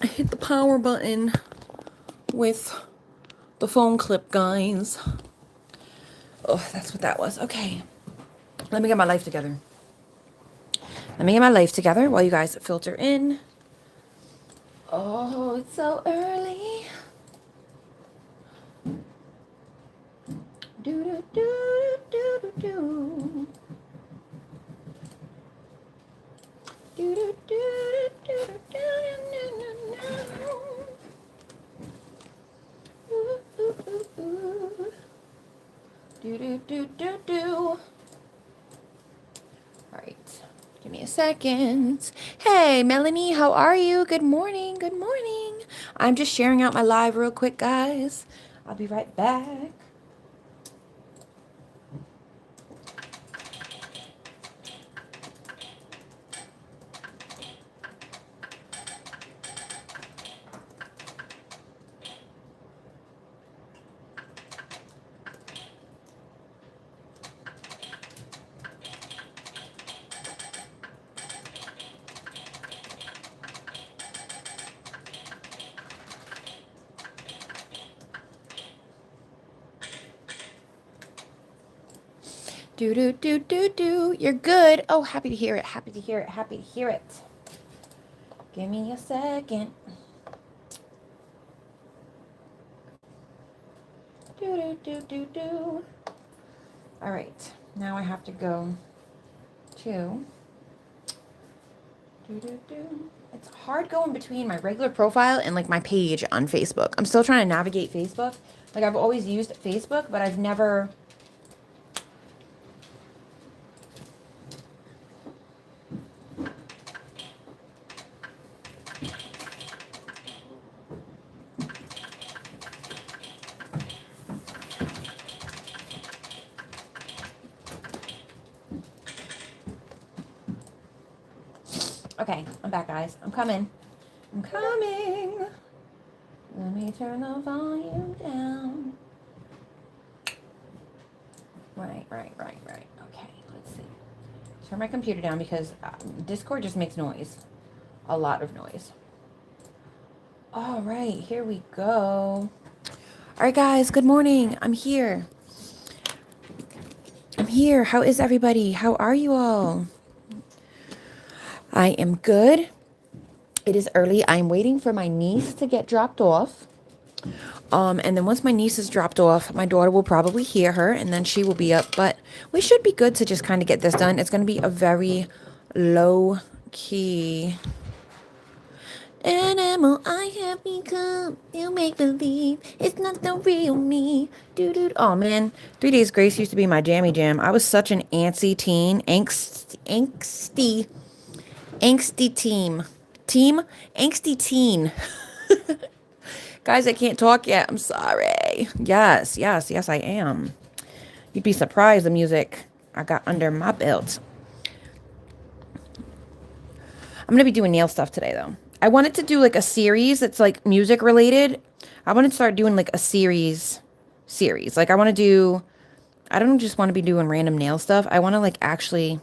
I hit the power button with the phone clip, guys. Oh, that's what that was. Okay. Let me get my life together. Let me get my life together while you guys filter in. Oh, it's so early. Do do do do do do. Do do do do do do do. Do do do do do. All right. Give me a second. Hey, Melanie, how are you? Good morning. Good morning. I'm just sharing out my live real quick, guys. I'll be right back. Do do do do do. You're good. Oh, happy to hear it. Happy to hear it. Happy to hear it. Give me a second. Do do do do do. All right. Now I have to go to do do do. It's hard going between my regular profile and like my page on Facebook. I'm still trying to navigate Facebook. Like I've always used Facebook, but I've never. Okay, I'm back, guys. I'm coming. I'm coming. Let me turn the volume down. Right. Okay, let's see. Turn my computer down because Discord just makes noise. A lot of noise. All right, here we go. All right, guys, good morning. I'm here. How is everybody? How are you all? I am good. It is early. I'm waiting for my niece to get dropped off. And then once my niece is dropped off, my daughter will probably hear her and then she will be up. But we should be good to just kind of get this done. It's going to be a very low key. Animal I have become. You make believe it's not the real me. Oh man, 3 Days Grace used to be my jammy jam. I was such an antsy teen, angsty angsty teen. Guys, I can't talk yet. I'm sorry. Yes, I am. You'd be surprised the music I got under my belt. I'm going to be doing nail stuff today, though. I wanted to do like a series that's like music related. I want to start doing like a series. Like I want to do, I don't just want to be doing random nail stuff. I want to like actually,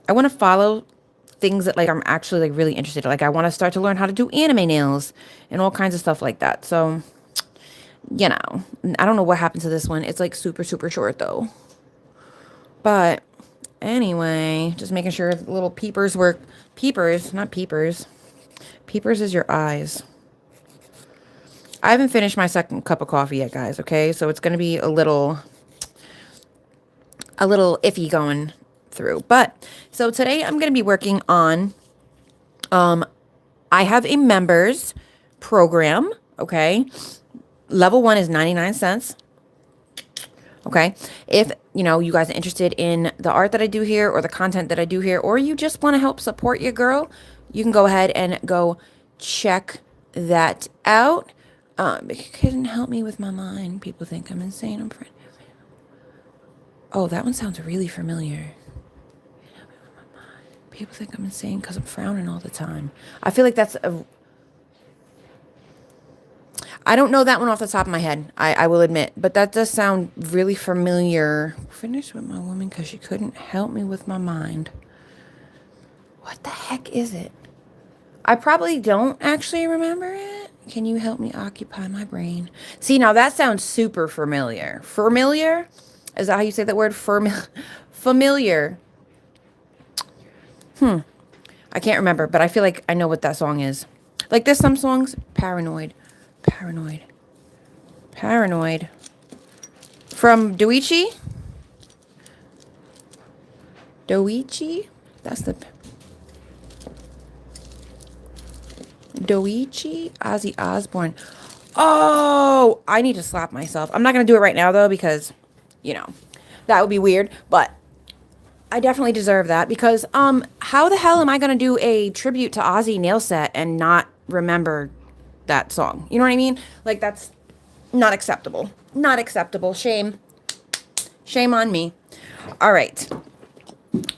I want to follow things that like I'm actually like really interested in. Like I want to start to learn how to do anime nails and all kinds of stuff like that. So, you know, I don't know what happened to this one. It's like super short though. But anyway, just making sure the little peepers work. Peepers, not peepers. Peepers is your eyes. I haven't finished my second cup of coffee yet, guys, okay? So it's going to be a little iffy going through. But so today I'm going to be working on I have a members program, okay? Level 1 is 99 cents. Okay. If, you know, you guys are interested in the art that I do here or the content that I do here, or you just want to help support your girl, you can go ahead and go check that out. It couldn't help me with my mind. People think I'm insane. Oh, that one sounds really familiar. People think I'm insane because I'm frowning all the time. I feel like that's a... I don't know that one off the top of my head, I will admit, but that does sound really familiar. Finished with my woman because she couldn't help me with my mind. What the heck is it? I probably don't actually remember it. Can you help me occupy my brain? See, now that sounds super familiar. Familiar? Is that how you say that word? Familiar. I can't remember, but I feel like I know what that song is. Like there's some songs, Paranoid. Paranoid. Paranoid. From Doichi? Doichi? That's the... Doichi? Ozzy Osbourne. Oh! I need to slap myself. I'm not going to do it right now, though, because, you know, that would be weird. But I definitely deserve that because, how the hell am I going to do a tribute to Ozzy nail set and not remember that song? You know what I mean? Like, that's not acceptable. Not acceptable. Shame. Shame on me. All right.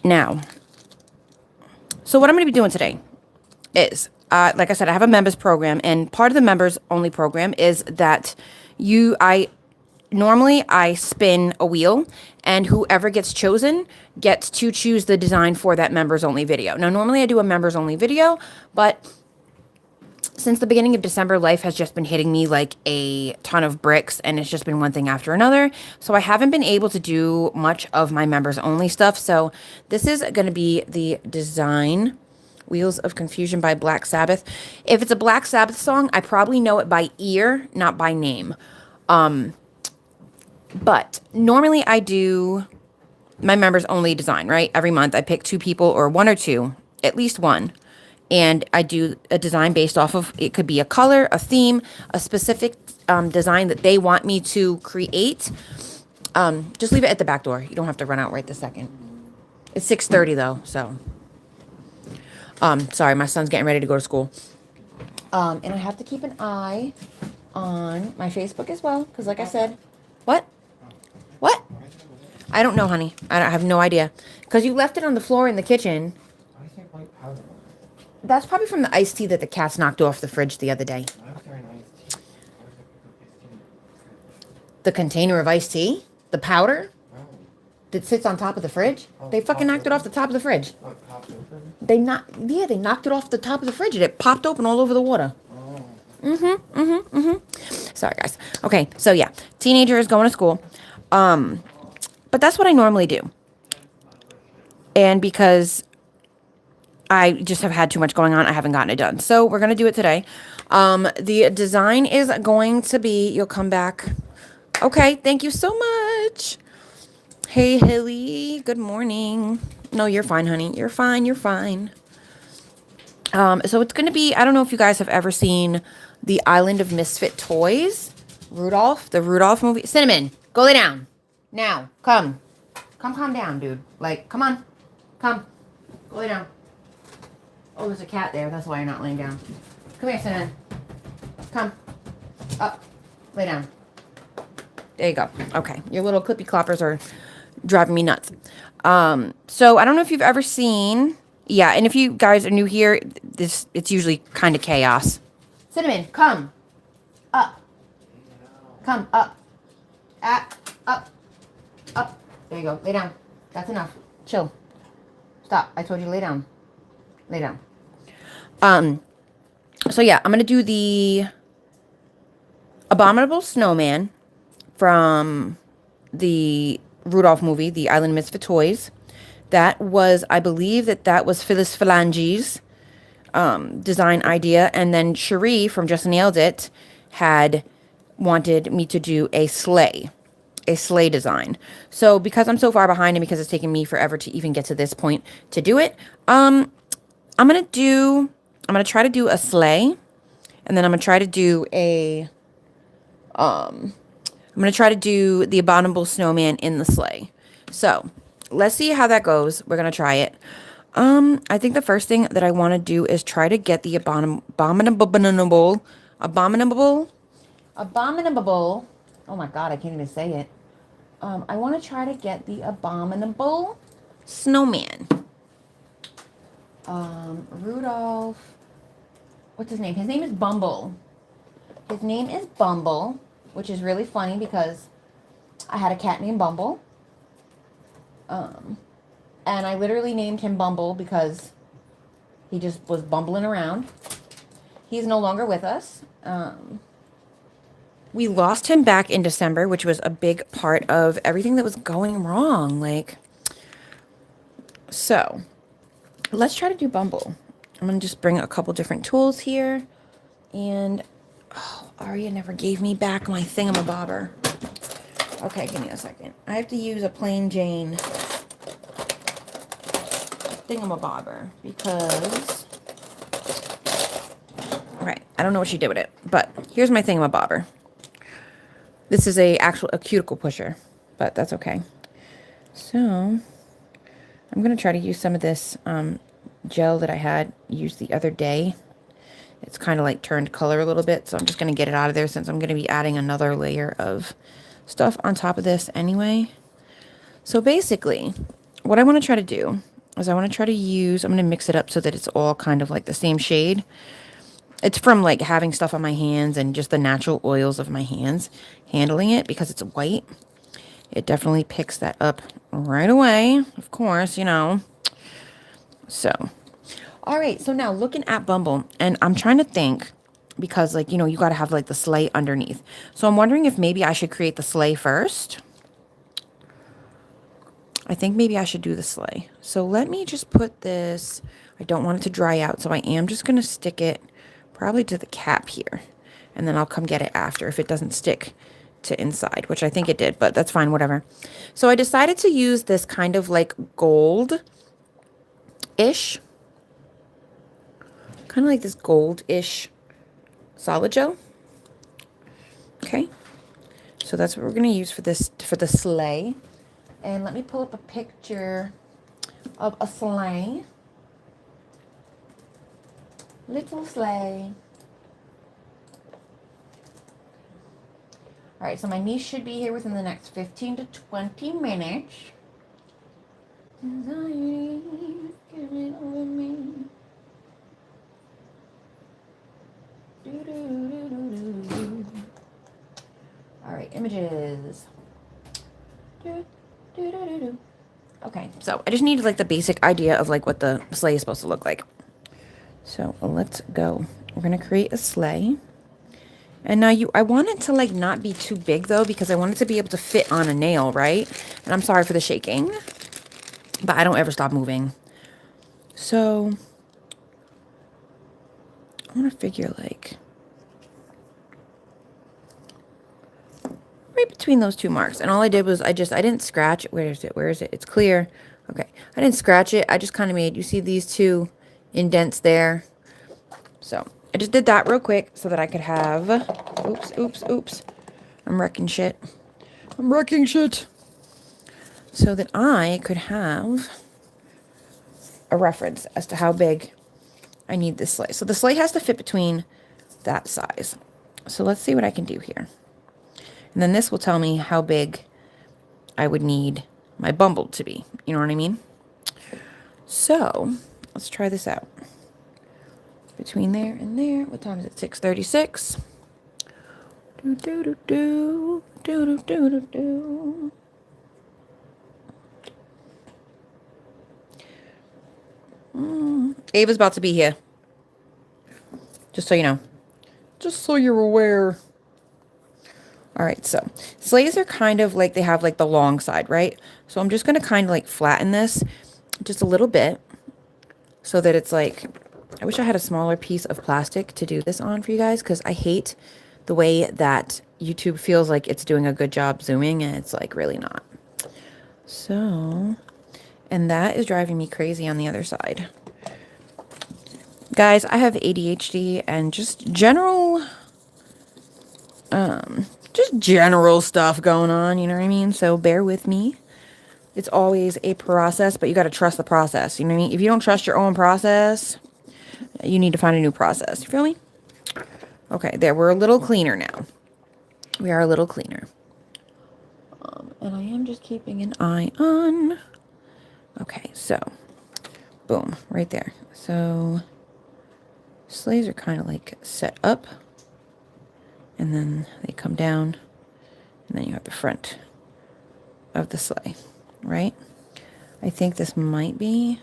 Now, so what I'm going to be doing today is, like I said, I have a members program, and part of the members only program is that normally I spin a wheel, and whoever gets chosen gets to choose the design for that members only video. Now, normally I do a members only video, but since the beginning of December, life has just been hitting me like a ton of bricks, and it's just been one thing after another. So I haven't been able to do much of my members only stuff. So this is going to be the design Wheels of Confusion by Black Sabbath. If it's a Black Sabbath song, I probably know it by ear, not by name. But normally I do my members only design, right? Every month I pick 2 people, or 1 or 2, at least 1. And I do a design based off of, it could be a color, a theme, a specific design that they want me to create. Just leave it at the back door. You don't have to run out right this second. It's 6:30 though, so. Sorry, my son's getting ready to go to school. And I have to keep an eye on my Facebook as well, because like I said, what? What? I don't know, honey. I have no idea. Because you left it on the floor in the kitchen. That's probably from the iced tea that the cats knocked off the fridge the other day. The container of iced tea? The powder? That sits on top of the fridge? They fucking knocked it off the top of the fridge. They knocked it off the top of the fridge and it popped open all over the water. Sorry, guys. Okay, so yeah. Teenager is going to school. But that's what I normally do. And because I just have had too much going on, I haven't gotten it done. So we're going to do it today. The design is going to be, you'll come back. Okay, thank you so much. Hey, Hilly. Good morning. No, you're fine, honey. You're fine. You're fine. So it's going to be, I don't know if you guys have ever seen The Island of Misfit Toys. Rudolph, the Rudolph movie. Cinnamon, go lay down. Now, come. Come calm down, dude. Like, come on. Come. Go lay down. Oh, there's a cat there. That's why you're not laying down. Come here, Cinnamon. Come. Up. Lay down. There you go. Okay. Your little clippy cloppers are driving me nuts. So I don't know if you've ever seen... Yeah, and if you guys are new here, it's usually kind of chaos. Cinnamon, come. Up. Come, up. Up. Up. There you go. Lay down. That's enough. Chill. Stop. I told you to lay down. Lay down. So yeah, I'm going to do the Abominable Snowman from the Rudolph movie, The Island of Misfit Toys. That was, I believe that was Phyllis Phalange's design idea. And then Cherie from Just Nailed It had wanted me to do a sleigh design. So because I'm so far behind and because it's taken me forever to even get to this point to do it, I'm going to try to do a sleigh. And then I'm going to try to do the Abominable Snowman in the sleigh. So let's see how that goes. We're going to try it. I think the first thing that I want to do is try to get the abominable. Oh my God, I can't even say it. I want to try to get the Abominable Snowman. Rudolph. What's his name? His name is Bumble. His name is Bumble, which is really funny because I had a cat named Bumble. And I literally named him Bumble because He just was bumbling around. He's no longer with us. We lost him back in December, which was a big part of everything that was going wrong. Like, so let's try to do Bumble. I'm going to just bring a couple different tools here. And, oh, Aria never gave me back my thingamabobber. Okay, give me a second. I have to use a plain Jane thingamabobber because, right, I don't know what she did with it. But here's my thingamabobber. This is a cuticle pusher, but that's okay. So I'm going to try to use some of this gel that I had used the other day. It's kind of like turned color a little bit, so I'm just going to get it out of there since I'm going to be adding another layer of stuff on top of this anyway. So basically, what I want to try to do is I want to try to use, I'm going to mix it up so that it's all kind of like the same shade. It's from like having stuff on my hands and just the natural oils of my hands handling it because it's white. It definitely picks that up right away, of course, you know. So, all right. So now looking at Bumble, and I'm trying to think because, like, you know, you got to have like the sleigh underneath. So I'm wondering if maybe I should create the sleigh first. I think maybe I should do the sleigh. So let me just put this, I don't want it to dry out. So I am just going to stick it probably to the cap here. And then I'll come get it after if it doesn't stick to inside, which I think it did, but that's fine, whatever. So I decided to use this kind of like gold-ish, kind of like this gold-ish solid gel. Okay. So that's what we're going to use for this, for the sleigh. And let me pull up a picture of a sleigh. Little sleigh. All right, so my niece should be here within the next 15 to 20 minutes. All right, images. Okay, so I just need like the basic idea of like what the sleigh is supposed to look like. So let's go. We're gonna create a sleigh. And now I want it to like not be too big though, because I want it to be able to fit on a nail, right? And I'm sorry for the shaking, but I don't ever stop moving. So I want to figure like right between those two marks. And all I did was I didn't scratch it. Where is it? Where is it? It's clear. Okay. I didn't scratch it. I just kind of made, you see these two indents there. So I just did that real quick so that I could have, oops. I'm wrecking shit. So that I could have a reference as to how big I need this sleigh. So the sleigh has to fit between that size. So let's see what I can do here. And then this will tell me how big I would need my Bumble to be. You know what I mean? So let's try this out. Between there and there. What time is it? 6:36. Ava's about to be here. Just so you know. Just so you're aware. All right, so sleighs are kind of like, they have like the long side, right? So I'm just going to kind of like flatten this just a little bit so that it's like, I wish I had a smaller piece of plastic to do this on for you guys, because I hate the way that YouTube feels like it's doing a good job zooming and it's like really not. So, and that is driving me crazy on the other side. Guys, I have ADHD and just general stuff going on, you know what I mean? So bear with me. It's always a process, but you got to trust the process. You know what I mean? If you don't trust your own process, you need to find a new process. You feel me? Okay, there. We're a little cleaner now. We are a little cleaner. And I am just keeping an eye on. Okay, so boom, right there. So sleighs are kind of like set up, and then they come down, and then you have the front of the sleigh, right? I think this might be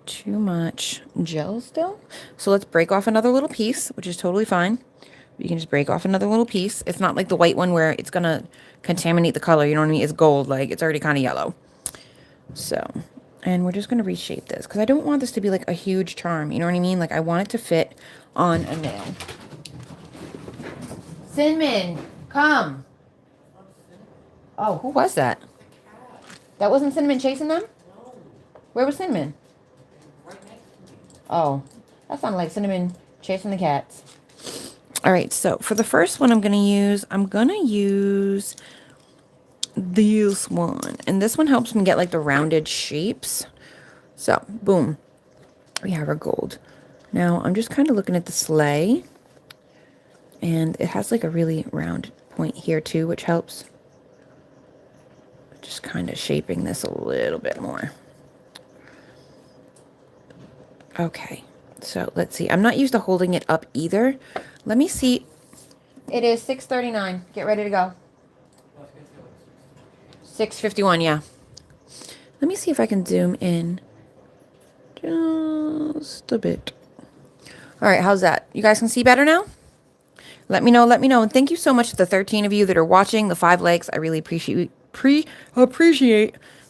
too much gel still. So let's break off another little piece, which is totally fine. You can just break off another little piece. It's not like the white one where it's going to contaminate the color. You know what I mean? It's gold. Like, it's already kind of yellow. So, and we're just going to reshape this because I don't want this to be like a huge charm. You know what I mean? Like, I want it to fit on a nail. Cinnamon, come. Oh, who was that? That wasn't Cinnamon chasing them? Where was Cinnamon? Oh, that sounded like Cinnamon chasing the cats. All right, so for the first one I'm going to use this one. And this one helps me get like the rounded shapes. So, boom. We have our gold. Now, I'm just kind of looking at the sleigh. And it has like a really round point here too, which helps. Just kind of shaping this a little bit more. Okay, so let's see. I'm not used to holding it up either. Let me see. It is 6:39. Get ready to go. 6:51, yeah. Let me see if I can zoom in just a bit. All right, how's that? You guys can see better now? Let me know, let me know. And thank you so much to the 13 of you that are watching, the 5 likes. I really appreciate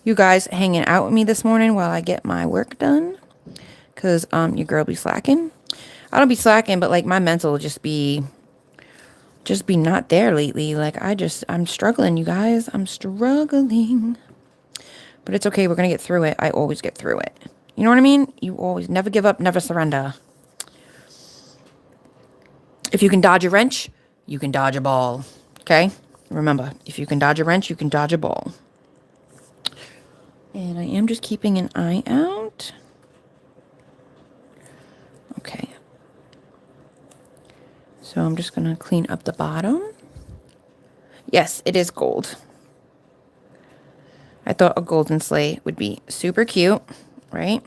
you guys hanging out with me this morning while I get my work done. Because your girl be slacking. I don't be slacking, but like my mental just be not there lately. Like I'm struggling, you guys. I'm struggling. But it's okay. We're going to get through it. I always get through it. You know what I mean? You always never give up, never surrender. If you can dodge a wrench, you can dodge a ball. Okay? Remember, if you can dodge a wrench, you can dodge a ball. And I am just keeping an eye out. Okay. So I'm just going to clean up the bottom. Yes, it is gold. I thought a golden sleigh would be super cute, right?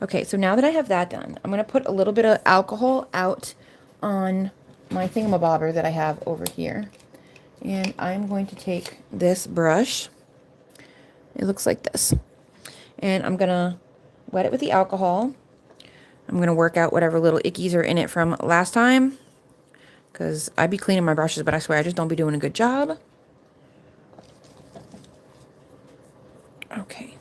Okay, so now that I have that done, I'm going to put a little bit of alcohol out on my thingamabobber that I have over here. And I'm going to take this brush. It looks like this. And I'm going to wet it with the alcohol. I'm going to work out whatever little ickies are in it from last time. Because I be cleaning my brushes, but I swear I just don't be doing a good job. Okay.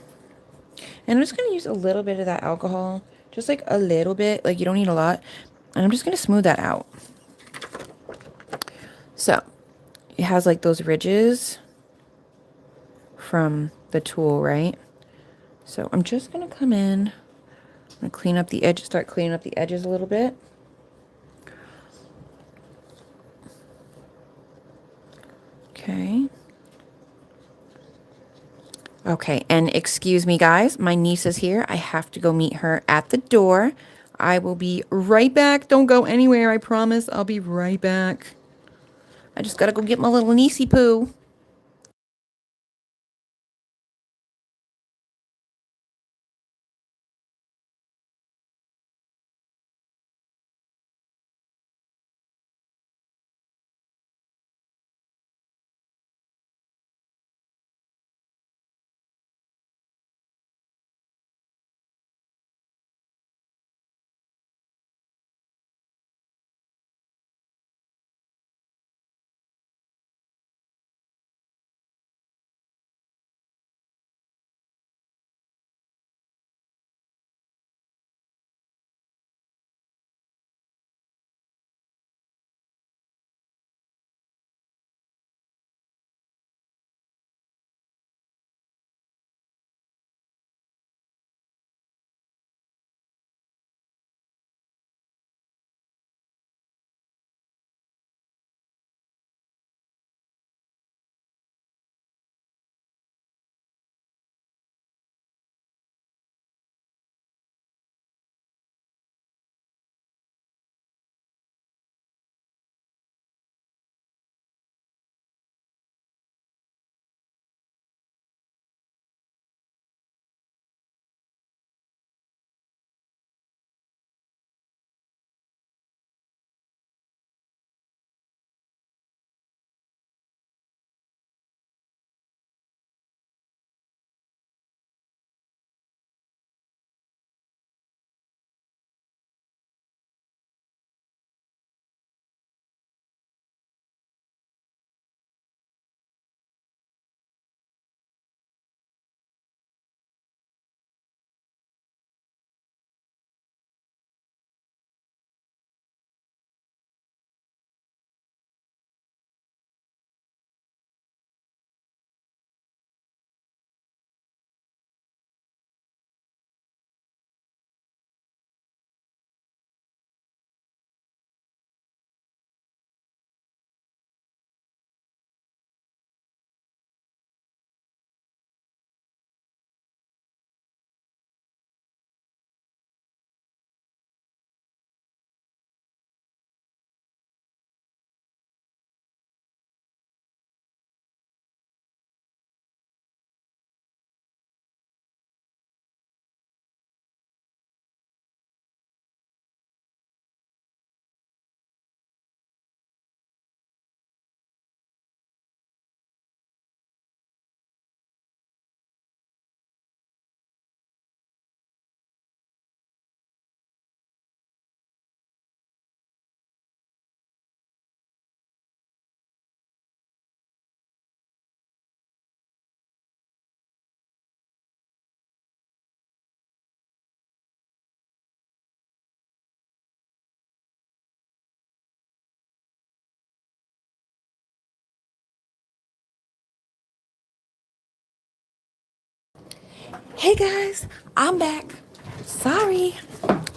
And I'm just going to use a little bit of that alcohol. Just like a little bit. Like you don't need a lot. And I'm just going to smooth that out. So, it has like those ridges from the tool, right? So I'm just going to come in. I'm going to clean up the edge, start cleaning up the edges a little bit. Okay. Okay, and excuse me, guys. My niece is here. I have to go meet her at the door. I will be right back. Don't go anywhere, I promise. I'll be right back. I just gotta go get my little niecey poo. Hey guys, I'm back. Sorry.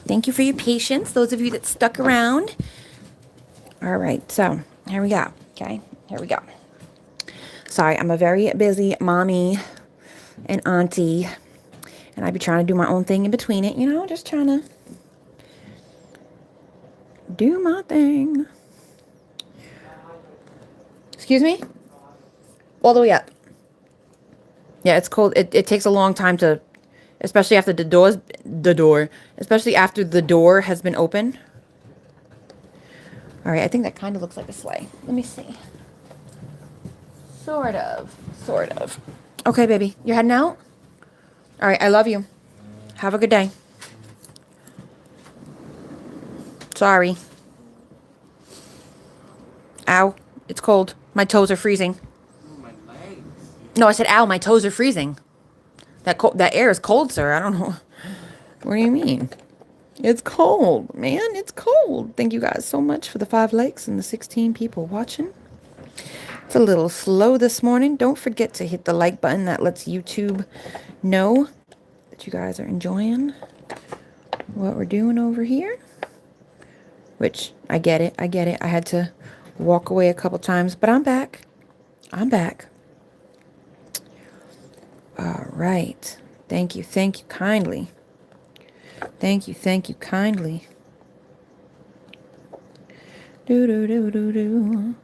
Thank you for your patience, those of you that stuck around. All right, so here we go. Okay, here we go. Sorry, I'm a very busy mommy and auntie, and I be trying to do my own thing in between it, you know, just trying to do my thing. Excuse me? All the way up. Yeah, it's cold. It takes a long time to, especially after especially after the door has been open. All right, I think that kind of looks like a sleigh. Let me see. Sort of. Sort of. Okay, baby. You're heading out? All right, I love you. Have a good day. Sorry. Ow. It's cold. My toes are freezing. My legs. No, I said, ow, my toes are freezing. That air is cold, sir. I don't know. What do you mean? It's cold, man. It's cold. Thank you guys so much for the 5 likes and the 16 people watching. It's a little slow this morning. Don't forget to hit the like button. That lets YouTube know that you guys are enjoying what we're doing over here. Which, I get it. I get it. I had to walk away a couple times, but I'm back. I'm back. All right. Thank you. Thank you kindly. Thank you. Thank you kindly. Do do do do do.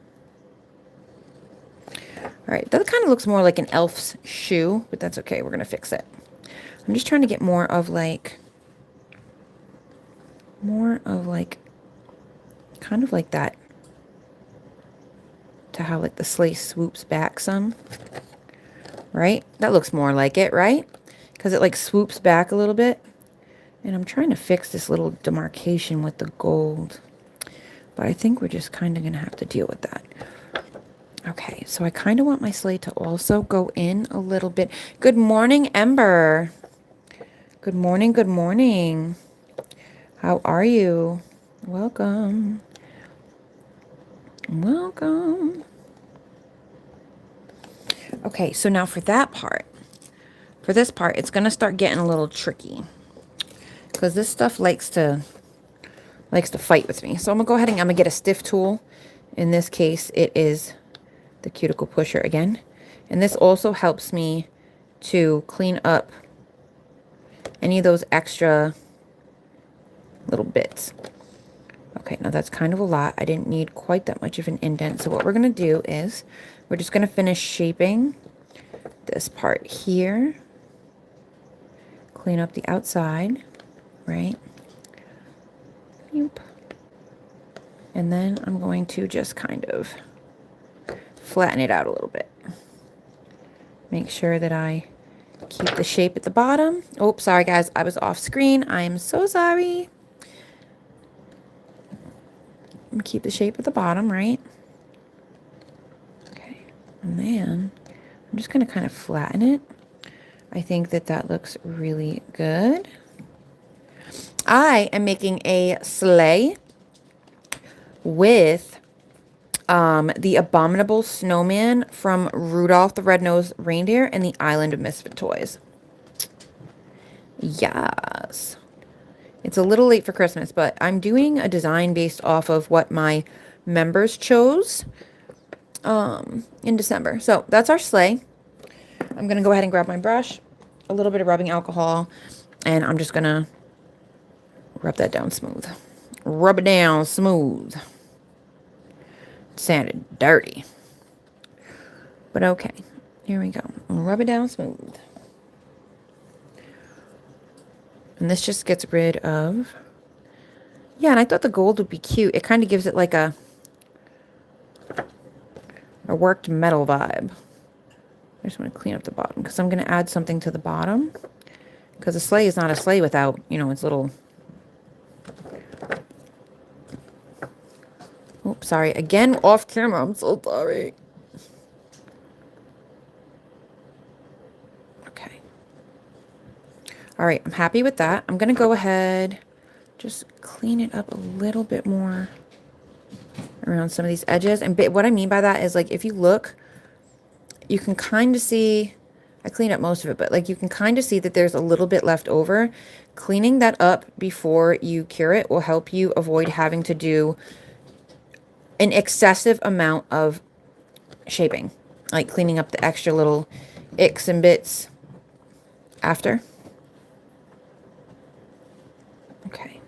All right, that kind of looks more like an elf's shoe, but that's okay. We're gonna fix it. I'm just trying to get more of like, kind of like that, to how like the sleigh swoops back some, right? That looks more like it, right? Because it like swoops back a little bit. And I'm trying to fix this little demarcation with the gold, but I think we're just kind of gonna have to deal with that. Okay, so I kind of want my sleigh to also go in a little bit. Good morning, Ember. Good morning, good morning. How are you? Welcome. Welcome. Okay, so now for that part, for this part, it's going to start getting a little tricky because this stuff likes to fight with me. So I'm going to go ahead and I'm going to get a stiff tool. In this case, it is the cuticle pusher again. And this also helps me to clean up any of those extra little bits. Okay, now that's kind of a lot. I didn't need quite that much of an indent. So what we're going to do is we're just going to finish shaping this part here. Clean up the outside, right? Yep. And then I'm going to just kind of flatten it out a little bit. Make sure that I keep the shape at the bottom. Oh, sorry guys, I was off screen. I am so sorry. Keep the shape at the bottom, right? Okay, and then I'm just going to kind of flatten it. I think that that looks really good. I am making a sleigh with the Abominable Snowman from Rudolph the Red-Nosed Reindeer and the Island of Misfit Toys. Yes. It's a little late for Christmas, but I'm doing a design based off of what my members chose in December. So that's our sleigh. I'm going to go ahead and grab my brush, a little bit of rubbing alcohol, and I'm just going to rub that down smooth. Rub it down smooth. It sounded dirty. But okay. Here we go. Rub it down smooth. And this just gets rid of... Yeah, and I thought the gold would be cute. It kind of gives it like a worked metal vibe. I just want to clean up the bottom because I'm going to add something to the bottom. Because a sleigh is not a sleigh without, you know, its little... Oops, sorry. Again, off camera. I'm so sorry. Okay. All right, I'm happy with that. I'm going to go ahead, just clean it up a little bit more around some of these edges. And what I mean by that is, like, if you look, you can kind of see I cleaned up most of it, but like you can kind of see that there's a little bit left over. Cleaning that up before you cure it will help you avoid having to do an excessive amount of shaping, like cleaning up the extra little icks and bits after. Okay,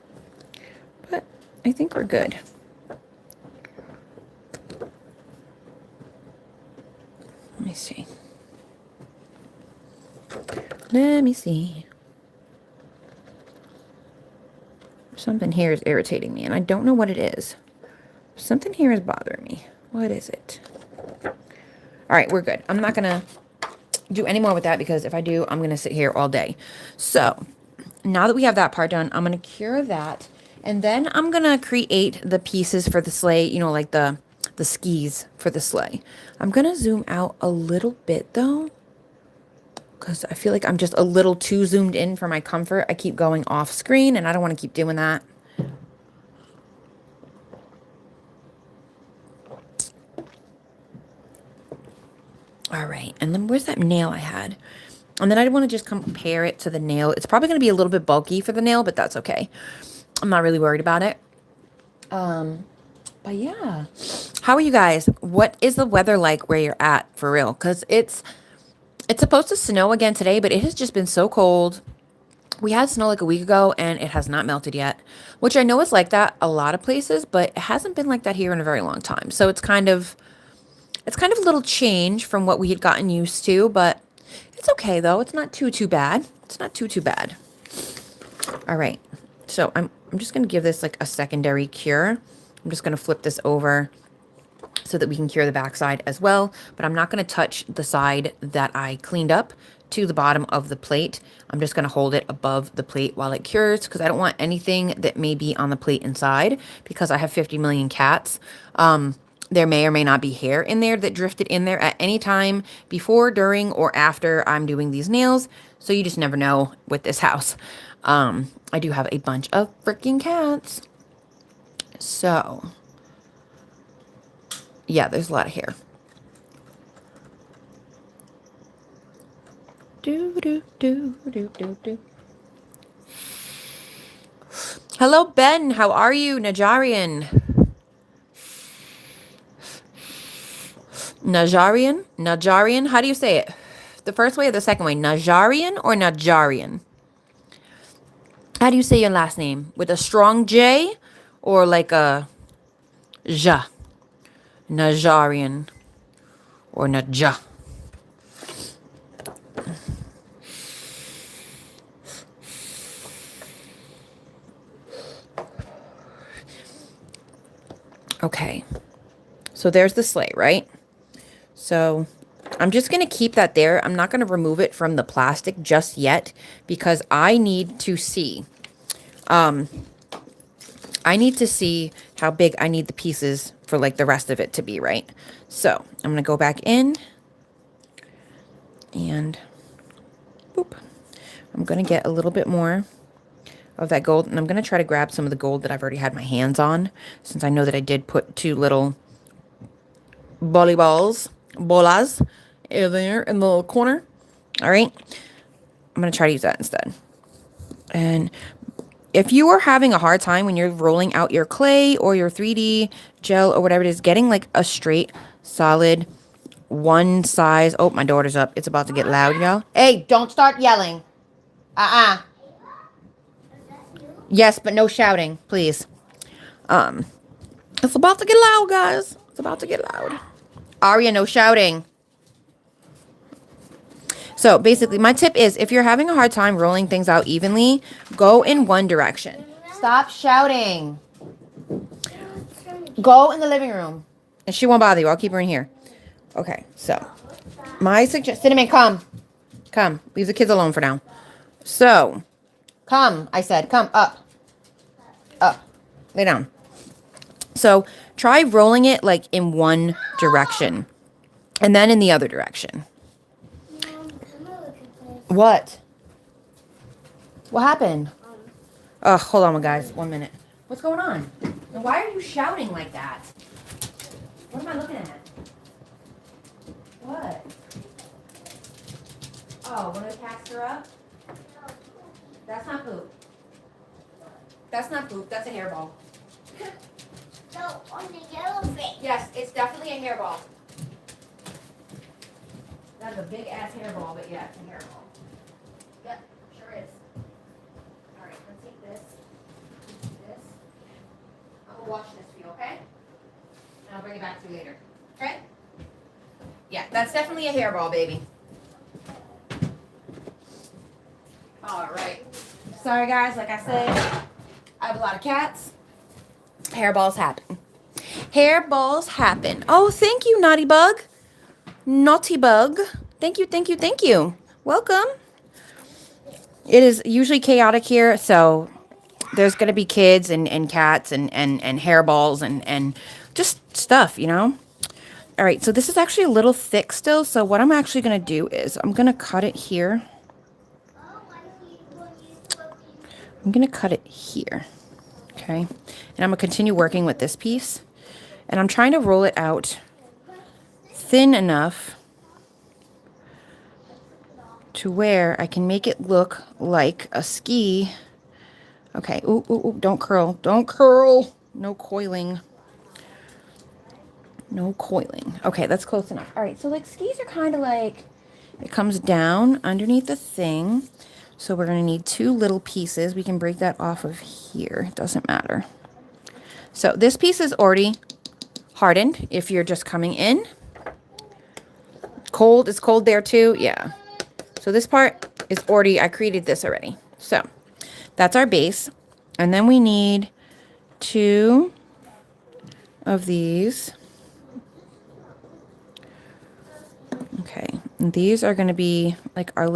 but I think we're good. Let me see. Let me see. Something here is irritating me, and I don't know what it is. Something here is bothering me. What is it? All right, we're good. I'm not going to do any more with that because if I do, I'm going to sit here all day. So now that we have that part done, I'm going to cure that. And then I'm going to create the pieces for the sleigh, you know, like the skis for the sleigh. I'm going to zoom out a little bit though, because I feel like I'm just a little too zoomed in for my comfort. I keep going off screen and I don't want to keep doing that. All right, and then where's that nail I had? And then I want to just compare it to the nail. It's probably going to be a little bit bulky for the nail, but that's okay. I'm not really worried about it. But yeah. How are you guys? What is the weather like where you're at for real? Because it's supposed to snow again today, but it has just been so cold. We had snow like a week ago, and it has not melted yet, which I know is like that a lot of places, but it hasn't been like that here in a very long time. So it's kind of a little change from what we had gotten used to, but it's okay though. It's not too bad. It's not too bad. All right. So I'm just going to give this like a secondary cure. I'm just going to flip this over so that we can cure the backside as well, but I'm not going to touch the side that I cleaned up to the bottom of the plate. I'm just going to hold it above the plate while it cures because I don't want anything that may be on the plate inside because I have 50 million cats. There may or may not be hair in there that drifted in there at any time before, during, or after I'm doing these nails. So you just never know with this house. I do have a bunch of freaking cats. So, yeah, there's a lot of hair. Hello, Ben. How are you, Najarian? Najarian, how do you say it? The first way or the second way? Najarian or Najarian? How do you say your last name? With a strong J or like a ja? Najarian or Naja? Okay. So there's the sleigh, right? So I'm just going to keep that there. I'm not going to remove it from the plastic just yet because I need to see. I need to see how big I need the pieces for like the rest of it to be, right? So I'm going to go back in and boop. I'm going to get a little bit more of that gold, and I'm going to try to grab some of the gold that I've already had my hands on since I know that I did put two little bolas in there in the little corner. All right, I'm gonna try to use that instead. And if you are having a hard time when you're rolling out your clay or your 3D gel or whatever it is, getting like a straight solid one size. Oh, my daughter's up. It's about to get loud, y'all. Hey, don't start yelling. Yes, but no shouting, please. It's about to get loud, guys. It's about to get loud. Aria, no shouting. So basically, my tip is if you're having a hard time rolling things out evenly, go in one direction. Stop shouting. Go in the living room. And she won't bother you. I'll keep her in here. Okay, so my suggestion, Cinnamon, come. Come. Leave the kids alone for now. So, come, I said. Come, up. Up. Lay down. So, try rolling it like in one direction. And then in the other direction. What? What happened? Hold on, guys. 1 minute. What's going on? And why are you shouting like that? What am I looking at? What? Oh, one of the cats threw up? That's not poop. That's not poop. That's a hairball. No, on the yellow thing. Yes, it's definitely a hairball. That's a big ass hairball, but yeah, it's a hairball. Yep, sure is. All right, let's take this. This. I'm gonna wash this for you, okay? And I'll bring it back to you later. Okay? Yeah, that's definitely a hairball, baby. All right. Sorry, guys. Like I said, I have a lot of cats. Hairballs happen. Hairballs happen. Oh, thank you, Naughty Bug. Naughty Bug. Thank you, thank you, thank you. Welcome. It is usually chaotic here, so there's going to be kids and cats and hairballs and just stuff, you know? All right, so this is actually a little thick still, so what I'm actually going to do is I'm going to cut it here. I'm going to cut it here, okay? And I'm going to continue working with this piece. And I'm trying to roll it out thin enough to where I can make it look like a ski. Okay, ooh, ooh, ooh, don't curl, don't curl. No coiling. No coiling. Okay, that's close enough. All right, so like skis are kind of like, it comes down underneath the thing. So we're going to need 2 little pieces. We can break that off of here. It doesn't matter. So this piece is already hardened if you're just coming in. Cold, it's cold there too. Yeah. So this part is already, I created this already. So that's our base. And then we need 2 of these. Okay. And these are going to be like our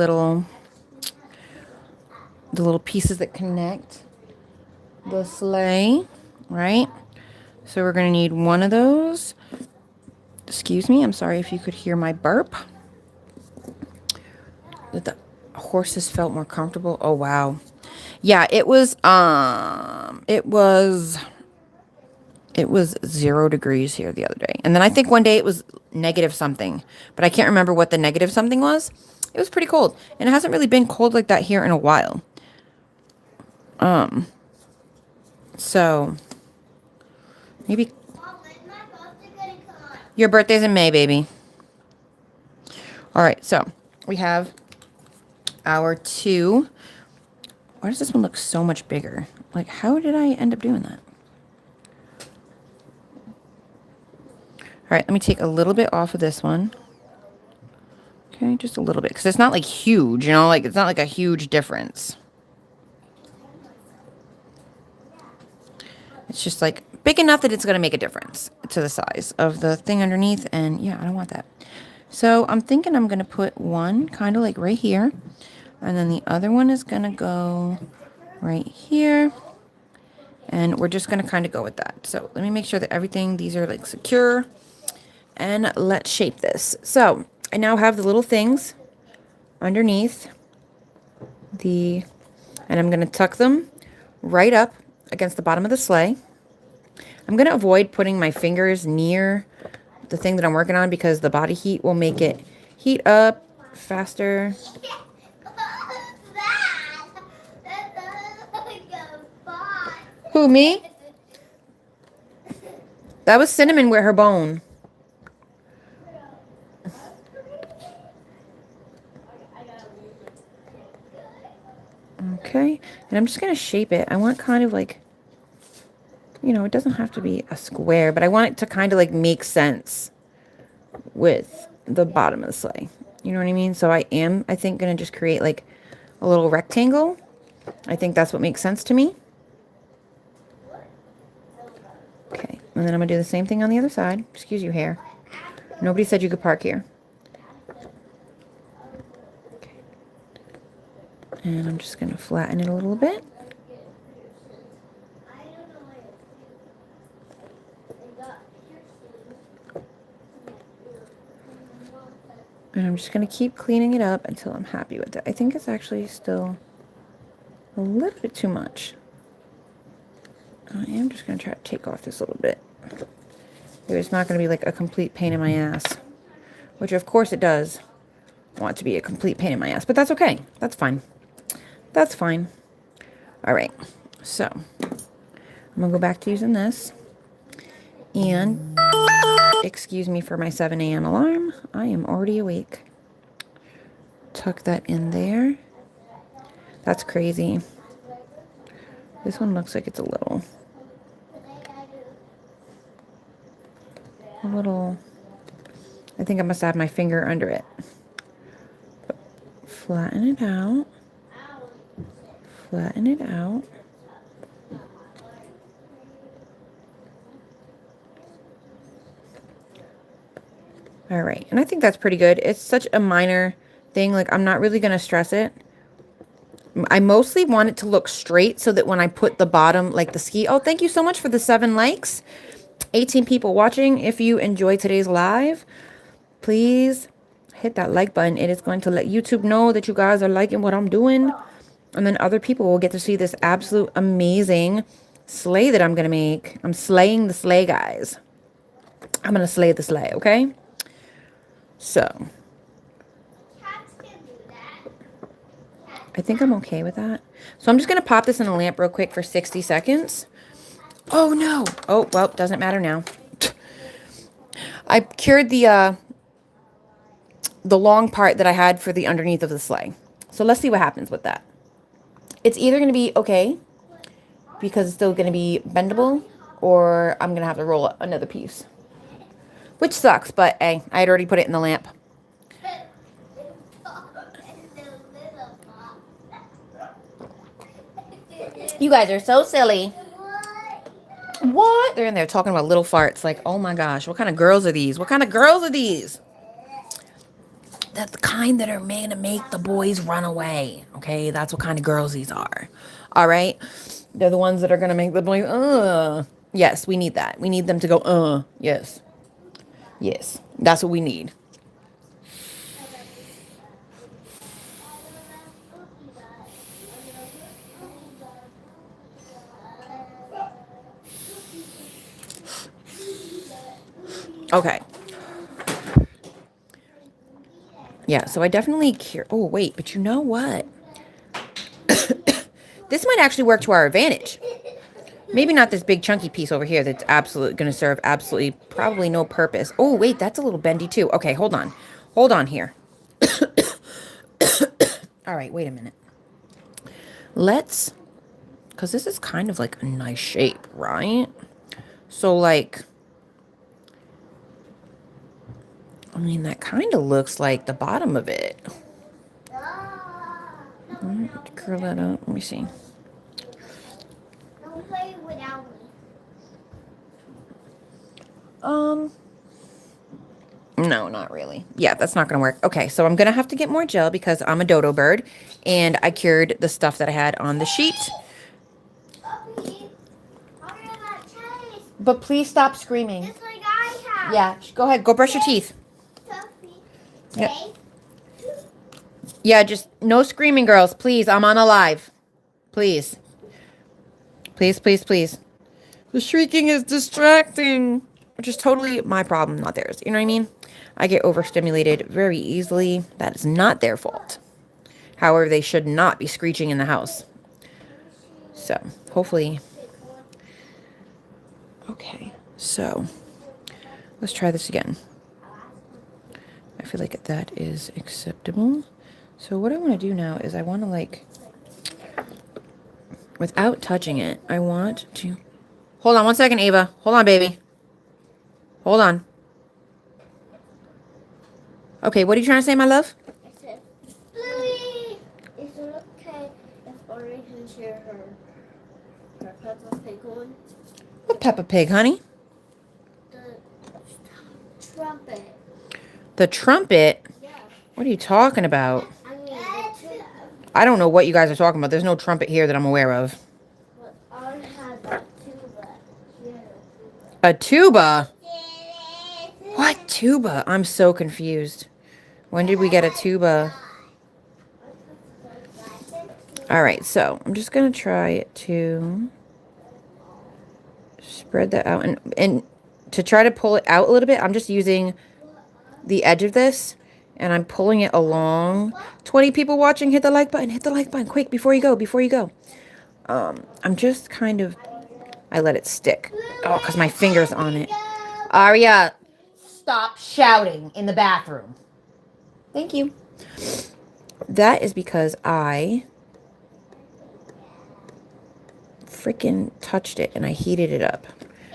the little pieces that connect the sleigh, right? So we're going to need 1 of those. Excuse me, I'm sorry if you could hear my burp. That the horses felt more comfortable. Oh wow. Yeah, it was 0 degrees here the other day. And then I think one day it was negative something, but I can't remember what the negative something was. It was pretty cold. And it hasn't really been cold like that here in a while. So maybe your birthday's in May, baby. All right, so we have our 2. Why does this one look so much bigger? Like, how did I end up doing that? All right, let me take a little bit off of this one. Okay, just a little bit, because it's not like huge, you know, like it's not like a huge difference. It's just like big enough that it's going to make a difference to the size of the thing underneath. And yeah, I don't want that. So I'm thinking I'm going to put one kind of like right here. And then the other one is going to go right here. And we're just going to kind of go with that. So let me make sure that everything, these are like secure. And let's shape this. So I now have the little things underneath and I'm going to tuck them right up against the bottom of the sleigh. I'm going to avoid putting my fingers near the thing that I'm working on because the body heat will make it heat up faster. Who, me? That was Cinnamon with her bone. Okay, and I'm just going to shape it. I want kind of like, you know, it doesn't have to be a square, but I want it to kind of like make sense with the bottom of the sleigh. You know what I mean? So I think, going to just create like a little rectangle. I think that's what makes sense to me. Okay, and then I'm going to do the same thing on the other side. Excuse you, hair. Nobody said you could park here. Okay. And I'm just going to flatten it a little bit. And I'm just going to keep cleaning it up until I'm happy with it. I think it's actually still a little bit too much. I am just going to try to take off this a little bit. It's not going to be like a complete pain in my ass. Which of course it does. want it to be a complete pain in my ass, but that's okay. That's fine. That's fine. All right. So I'm gonna go back to using this. And excuse me for my 7 a.m. alarm. I am already awake. Tuck that in there. That's crazy. This one looks like it's a little, I think I must have my finger under it. Flatten it out. Flatten it out. All right, and I think that's pretty good. It's such a minor thing. Like, I'm not really going to stress it. I mostly want it to look straight so that when I put the bottom, like the ski. Oh, thank you so much for the 7 likes. 18 people watching. If you enjoyed today's live, please hit that like button. It is going to let YouTube know that you guys are liking what I'm doing. And then other people will get to see this absolute amazing sleigh that I'm going to make. I'm slaying the sleigh, guys. I'm going to slay the sleigh, okay? So, I think I'm okay with that. So I'm just going to pop this in a lamp real quick for 60 seconds. Oh, no. Oh, well, doesn't matter now. I cured the long part that I had for the underneath of the sleigh. So let's see what happens with that. It's either going to be okay because it's still going to be bendable, or I'm going to have to roll another piece. Which sucks, but hey, I had already put it in the lamp. You guys are so silly. What? They're in there talking about little farts. Like, oh my gosh, what kind of girls are these? What kind of girls are these? That's the kind that are made to make the boys run away. Okay, that's what kind of girls these are. All right? They're the ones that are going to make the boys, Yes, we need that. We need them to go, yes. Yes, that's what we need. Okay. Yeah, so I definitely care. Oh, wait, but you know what? This might actually work to our advantage. Maybe not this big chunky piece over here that's absolutely going to serve absolutely probably no purpose. Oh, wait, that's a little bendy too. Okay, hold on. Hold on here. All right, wait a minute. Let's, because this is kind of like a nice shape, right? So like, I mean, that kind of looks like the bottom of it. Curl that up. Let me see. Don't play without me. No, not really. Yeah, that's not going to work. Okay, so I'm going to have to get more gel because I'm a dodo bird, and I cured the stuff that I had on the sheet. But please stop screaming. It's like I have. Yeah, go ahead. Go brush your teeth. Yep. Yeah, just no screaming, girls. Please, I'm on a live. Please. Please, please, please. The shrieking is distracting, which is totally my problem, not theirs. You know what I mean? I get overstimulated very easily. That is not their fault. However, they should not be screeching in the house. So, hopefully. Okay, so let's try this again. I feel like that is acceptable. So what I want to do now is I want to, like, without touching it, I want to... Hold on 1 second, Ava. Hold on, baby. Hold on. Okay, what are you trying to say, my love? I said, Louie, is it okay if Ori can share her Peppa Pig one? What Peppa Pig, honey? The trumpet. The trumpet? Yeah. What are you talking about? I mean, I don't know what you guys are talking about. There's no trumpet here that I'm aware of. but Ori has a tuba. Yeah. A tuba? What tuba? I'm so confused. When did we get a tuba? All right, so I'm just going to try to spread that out. And to try to pull it out a little bit, I'm just using the edge of this and I'm pulling it along. 20 people watching, hit the like button, quick, before you go. I'm just kind of, I let it stick. Oh, because my finger's on it. Aria, stop shouting in the bathroom. Thank you. That is because I freaking touched it and I heated it up.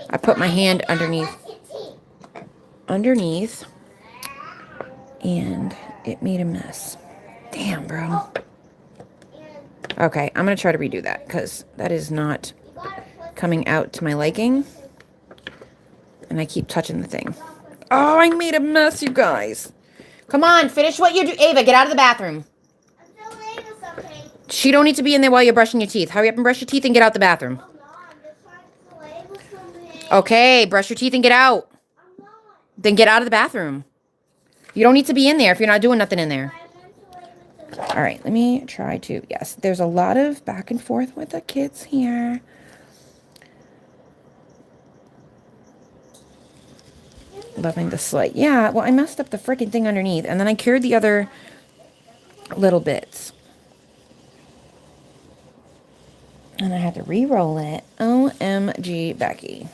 I put my hand underneath, and it made a mess. Damn, bro. Okay, I'm going to try to redo that because that is not coming out to my liking. And I keep touching the thing. Oh, I made a mess, you guys. Come on, finish what you do. Ava, get out of the bathroom. She don't need to be in there while you're brushing your teeth. Hurry up and brush your teeth and get out the bathroom. Okay, brush your teeth and get out. Then get out of the bathroom. You don't need to be in there if you're not doing nothing in there. All right, let me try to. Yes, there's a lot of back and forth with the kids here. Loving the Sleigh. Yeah, well, I messed up the freaking thing underneath, and then I cured the other little bits. And I had to re-roll it. OMG, Becky.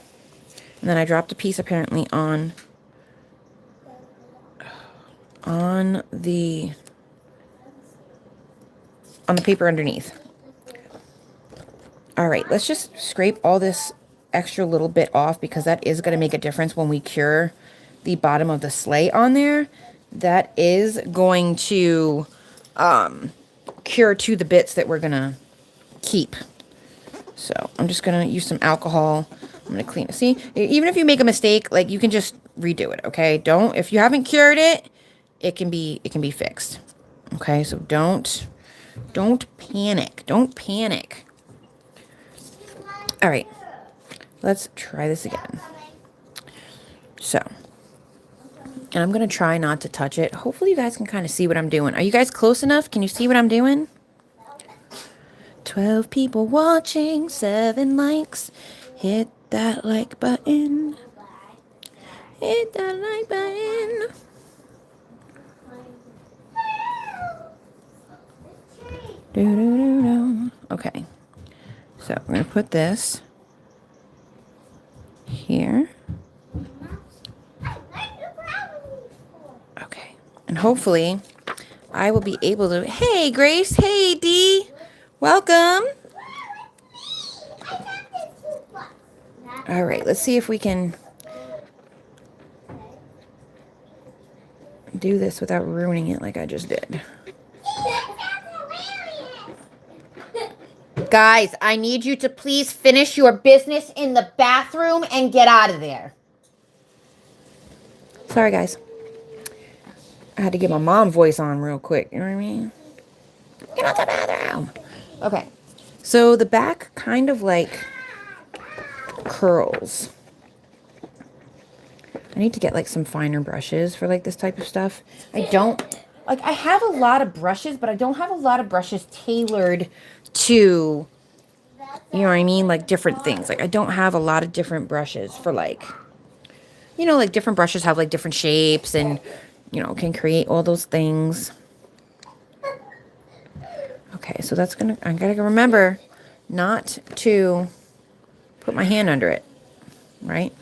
And then I dropped a piece apparently on the paper underneath. All right, let's just scrape all this extra little bit off because that is going to make a difference when we cure the bottom of the Sleigh on there. That is going to cure to the bits that we're going to keep. So I'm just going to use some alcohol. I'm going to clean it. See, even if you make a mistake, like, you can just redo it, okay? Don't, if you haven't cured it, it can be fixed. Okay, so don't panic. Don't panic. All right, let's try this again. So, and I'm going to try not to touch it. Hopefully you guys can kind of see what I'm doing. Are you guys close enough? Can you see what I'm doing? 12 people watching, 7 likes. Hit that like button. Hit that like button. Do. Okay. So we're going to put this here. Okay. And hopefully I will be able to... Hey, Grace. Hey, Dee. Welcome. All right. Let's see if we can do this without ruining it like I just did. Guys, I need you to please finish your business in the bathroom and get out of there. Sorry, guys. I had to get my mom voice on real quick. You know what I mean? Get out the bathroom. Okay. So the back kind of like curls. I need to get like some finer brushes for like this type of stuff. I have a lot of brushes, but I don't have a lot of brushes tailored to, you know what I mean? Like different things. Like I don't have a lot of different brushes for like, you know, like different brushes have like different shapes and, you know, can create all those things. Okay, so that's I gotta remember not to put my hand under it, right?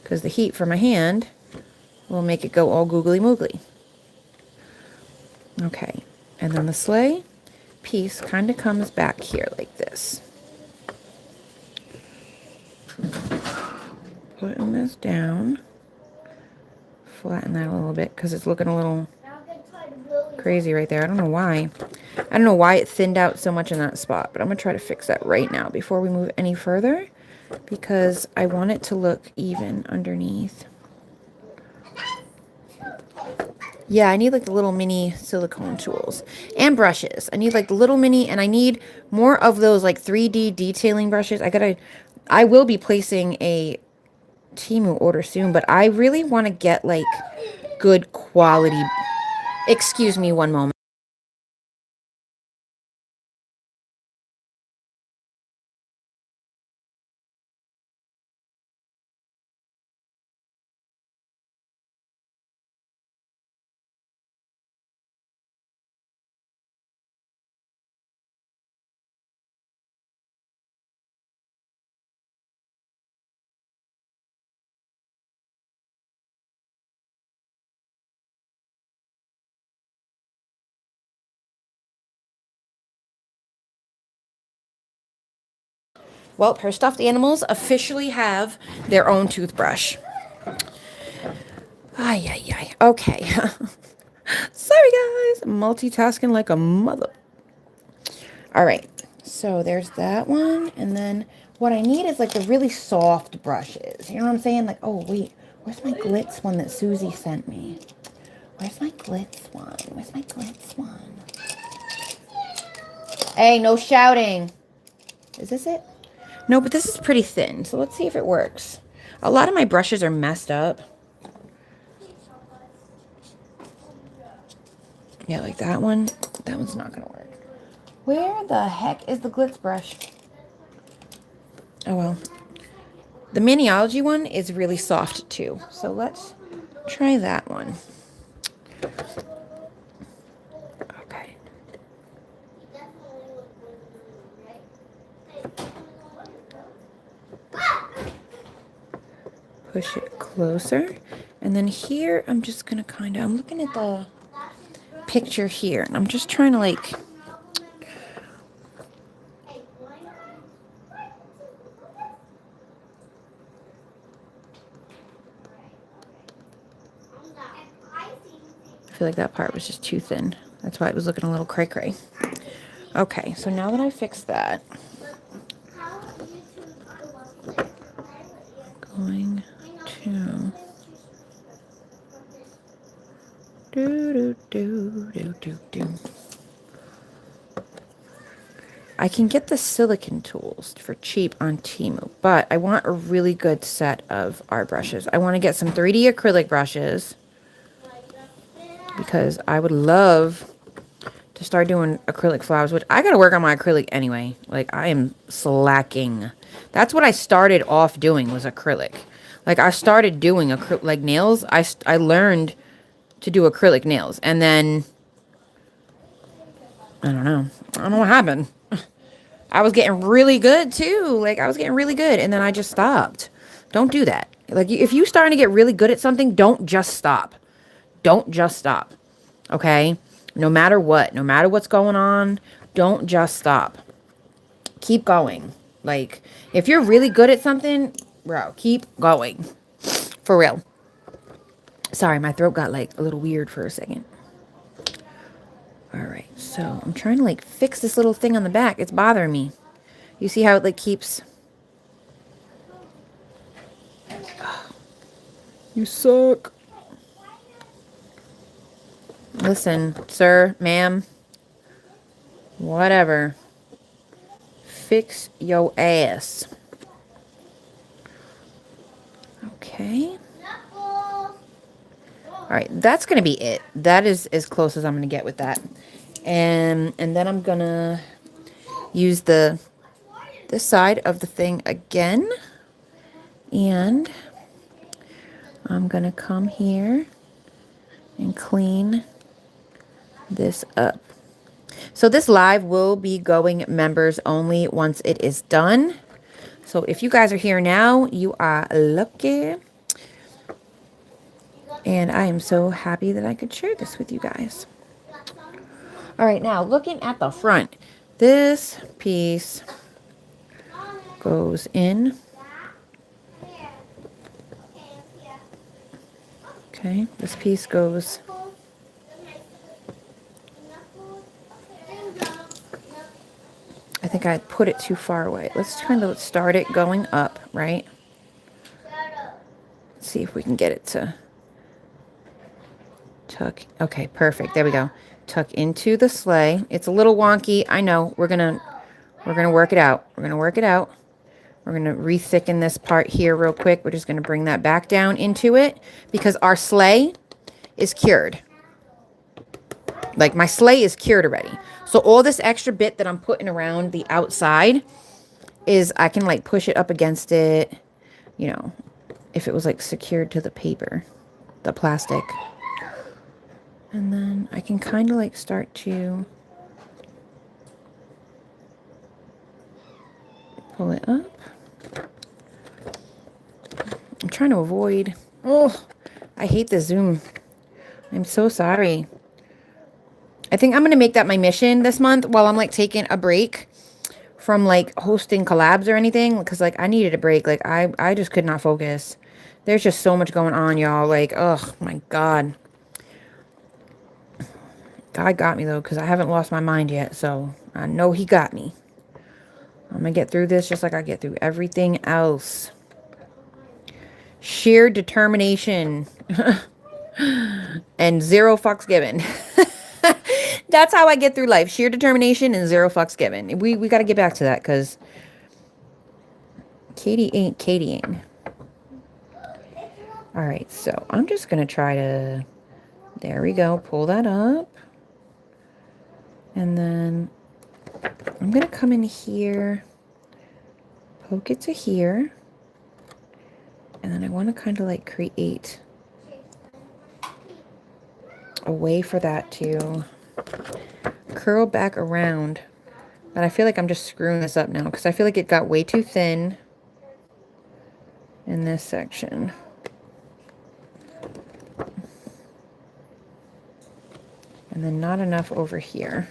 Because the heat from my hand will make it go all googly moogly. Okay, and then the Sleigh piece kind of comes back here like this. Putting this down. Flatten that a little bit because it's looking a little crazy right there. I don't know why. I don't know why it thinned out so much in that spot, but I'm going to try to fix that right now before we move any further because I want it to look even underneath. Yeah, I need like the little mini silicone tools and brushes. I need like the little mini, and I need more of those like 3D detailing brushes. I will be placing a Temu order soon, but I really want to get like good quality. Excuse me one moment. Well, her stuffed animals officially have their own toothbrush. Ay, ay, ay. Okay. Sorry, guys. Multitasking like a mother. All right. So there's that one. And then what I need is like the really soft brushes. You know what I'm saying? Like, oh, wait. Where's my glitz one that Susie sent me? Where's my glitz one? Where's my glitz one? Hey, no shouting. Is this it? No, but this is pretty thin. So let's see if it works. A lot of my brushes are messed up. Yeah, like that one. That one's not going to work. Where the heck is the glitz brush? Oh, well. The Maniology one is really soft, too. So let's try that one. Okay. Push it closer. And then here, I'm just going to kind of... I'm looking at the picture here. And I'm just trying to, like... I feel like that part was just too thin. That's why it was looking a little cray-cray. Okay, so now that I fixed that, going to do. I can get the silicone tools for cheap on Temu, but I want a really good set of art brushes. I want to get some 3D acrylic brushes because I would love to start doing acrylic flowers, which I got to work on my acrylic anyway. Like, I am slacking. That's what I started off doing, was acrylic. Like, I started doing like nails. I learned to do acrylic nails, and then I don't know what happened. I was getting really good too. Like, I was getting really good, and then I just stopped. Don't do that. Like, if you're starting to get really good at something, don't just stop. Don't just stop. Okay? No matter what's going on, don't just stop. Keep going. Like, if you're really good at something, bro, keep going. For real. Sorry, my throat got like a little weird for a second. All right, so I'm trying to like fix this little thing on the back. It's bothering me. You see how it like keeps... You suck. Listen, sir, ma'am, whatever. Fix your ass. Okay. All right, that's going to be it. That is as close as I'm going to get with that. And then I'm going to use this side of the thing again. And I'm going to come here and clean this up. So this live will be going members only once it is done. So if you guys are here now, you are lucky. And I am so happy that I could share this with you guys. All right, now looking at the front, this piece goes in. Okay, this piece goes. I think I put it too far away. Let's kind of start it going up, right? Let's see if we can get it to tuck. Okay, perfect. There we go. Tuck into the sleigh. It's a little wonky. I know. We're gonna work it out. We're gonna work it out. We're gonna re-thicken this part here real quick. We're just gonna bring that back down into it because our sleigh is cured. Like, my sleigh is cured already. So all this extra bit that I'm putting around the outside is I can like push it up against it, you know, if it was like secured to the paper, the plastic. And then I can kind of like start to pull it up. I'm trying to avoid, oh, I hate the zoom. I'm so sorry. I think I'm going to make that my mission this month while I'm like taking a break from like hosting collabs or anything, because like I needed a break. Like I just could not focus. There's just so much going on, y'all. Like, oh my God. God got me though, because I haven't lost my mind yet. So I know he got me. I'm gonna get through this just like I get through everything else. Sheer determination and zero fucks given. That's how I get through life. Sheer determination and zero fucks given. We got to get back to that because Katie ain't Katieing. All right, so I'm just going to try to, there we go, pull that up. And then I'm going to come in here, poke it to here. And then I want to kind of like create a way for that to curl back around. And I feel like I'm just screwing this up now because I feel like it got way too thin in this section. And then not enough over here.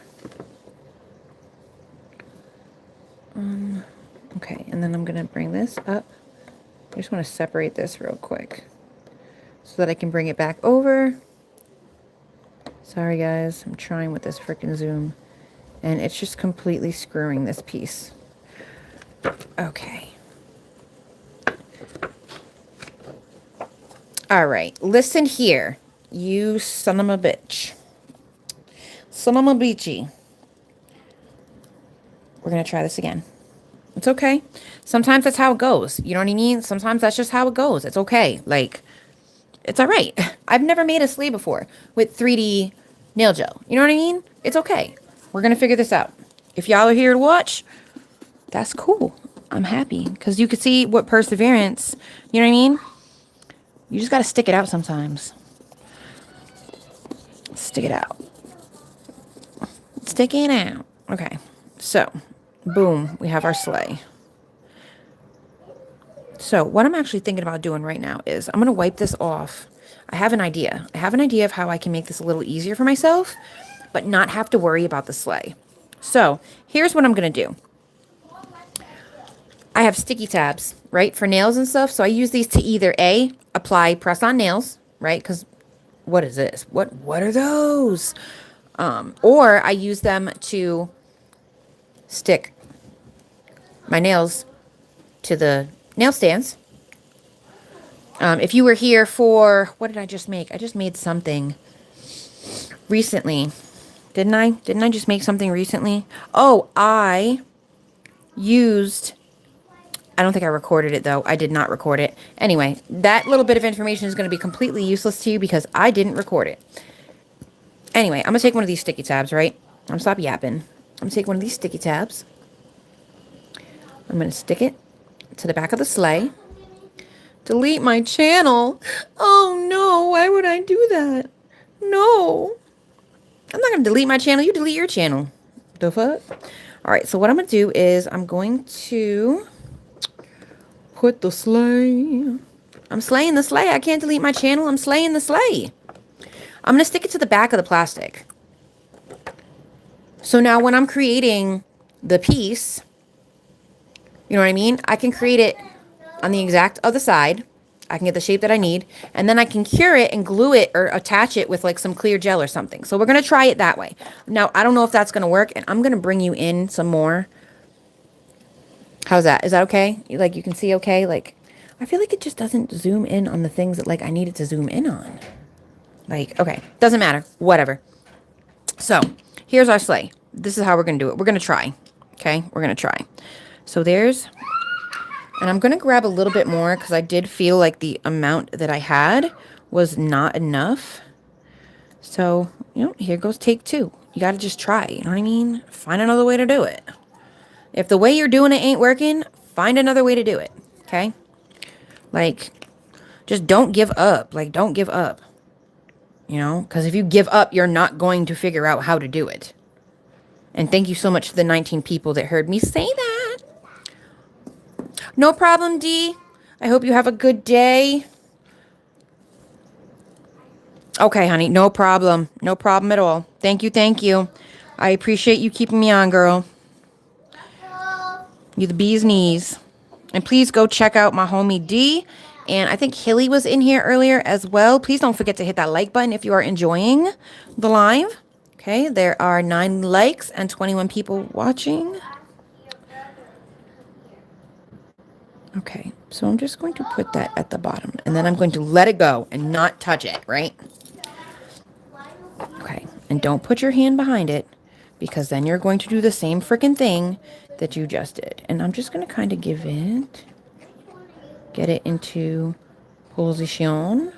Okay, and then I'm going to bring this up. I just want to separate this real quick so that I can bring it back over. Sorry guys, I'm trying with this freaking Zoom. And it's just completely screwing this piece. Okay. All right, listen here, you son of a bitch. Son of a beachy. We're going to try this again. It's okay. Sometimes that's how it goes. You know what I mean? Sometimes that's just how it goes. It's okay. Like, it's all right. I've never made a sleeve before with 3D nail gel. You know what I mean? It's okay. We're going to figure this out. If y'all are here to watch, that's cool. I'm happy because you can see what perseverance, you know what I mean? You just got to stick it out sometimes. Stick it out. Stick it out. Okay. So, boom, we have our sleigh. So what I'm actually thinking about doing right now is I'm going to wipe this off. I have an idea. I have an idea of how I can make this a little easier for myself, but not have to worry about the sleigh. So here's what I'm going to do. I have sticky tabs, right, for nails and stuff. So I use these to either A, apply press-on nails, right, because what is this? What are those? Or I use them to stick my nails to the nail stands. If you were here for, what did I just make? I just made something recently. Didn't I? Didn't I just make something recently? Oh, I used, I don't think I recorded it though. I did not record it. Anyway, that little bit of information is going to be completely useless to you because I didn't record it. Anyway, I'm going to take one of these sticky tabs, right? I'm going to stop yapping. I'm going to take one of these sticky tabs. I'm going to stick it to the back of the sleigh. Delete my channel. Oh no, why would I do that? No. I'm not going to delete my channel. You delete your channel. The fuck? All right, so what I'm going to do is I'm going to put the sleigh. I'm slaying the sleigh. I can't delete my channel. I'm slaying the sleigh. I'm going to stick it to the back of the plastic. So now when I'm creating the piece, you know what I mean? I can create it on the exact other side. I can get the shape that I need. And then I can cure it and glue it or attach it with like some clear gel or something. So we're going to try it that way. Now, I don't know if that's going to work. And I'm going to bring you in some more. How's that? Is that okay? Like you can see okay? Like I feel like it just doesn't zoom in on the things that like I need it to zoom in on. Like, okay. Doesn't matter. Whatever. So here's our sleigh. This is how we're going to do it. We're going to try. Okay? We're going to try. So there's, and I'm going to grab a little bit more because I did feel like the amount that I had was not enough. So, you know, here goes take two. You got to just try. You know what I mean? Find another way to do it. If the way you're doing it ain't working, find another way to do it. Okay? Like, just don't give up. Like, don't give up. You know? Because if you give up, you're not going to figure out how to do it. And thank you so much to the 19 people that heard me say that. No problem, D. I hope you have a good day. Okay, honey. No problem. No problem at all. Thank you. Thank you. I appreciate you keeping me on, girl. You the bee's knees. And please go check out my homie D. And I think Hilly was in here earlier as well. Please don't forget to hit that like button if you are enjoying the live. Okay, there are 9 likes and 21 people watching. Okay, so I'm just going to put that at the bottom. And then I'm going to let it go and not touch it, right? Okay, and don't put your hand behind it, because then you're going to do the same freaking thing that you just did. And I'm just going to kind of get it into position.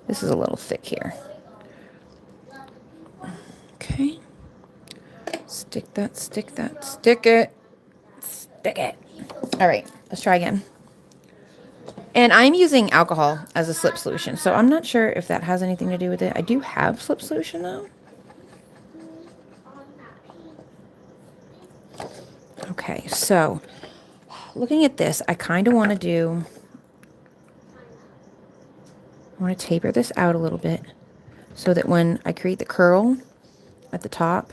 This is a little thick here. Okay. Stick it. Stick it. All right, let's try again. And I'm using alcohol as a slip solution, so I'm not sure if that has anything to do with it. I do have slip solution though. Okay, so looking at this, I kind of want to taper this out a little bit so that when I create the curl at the top,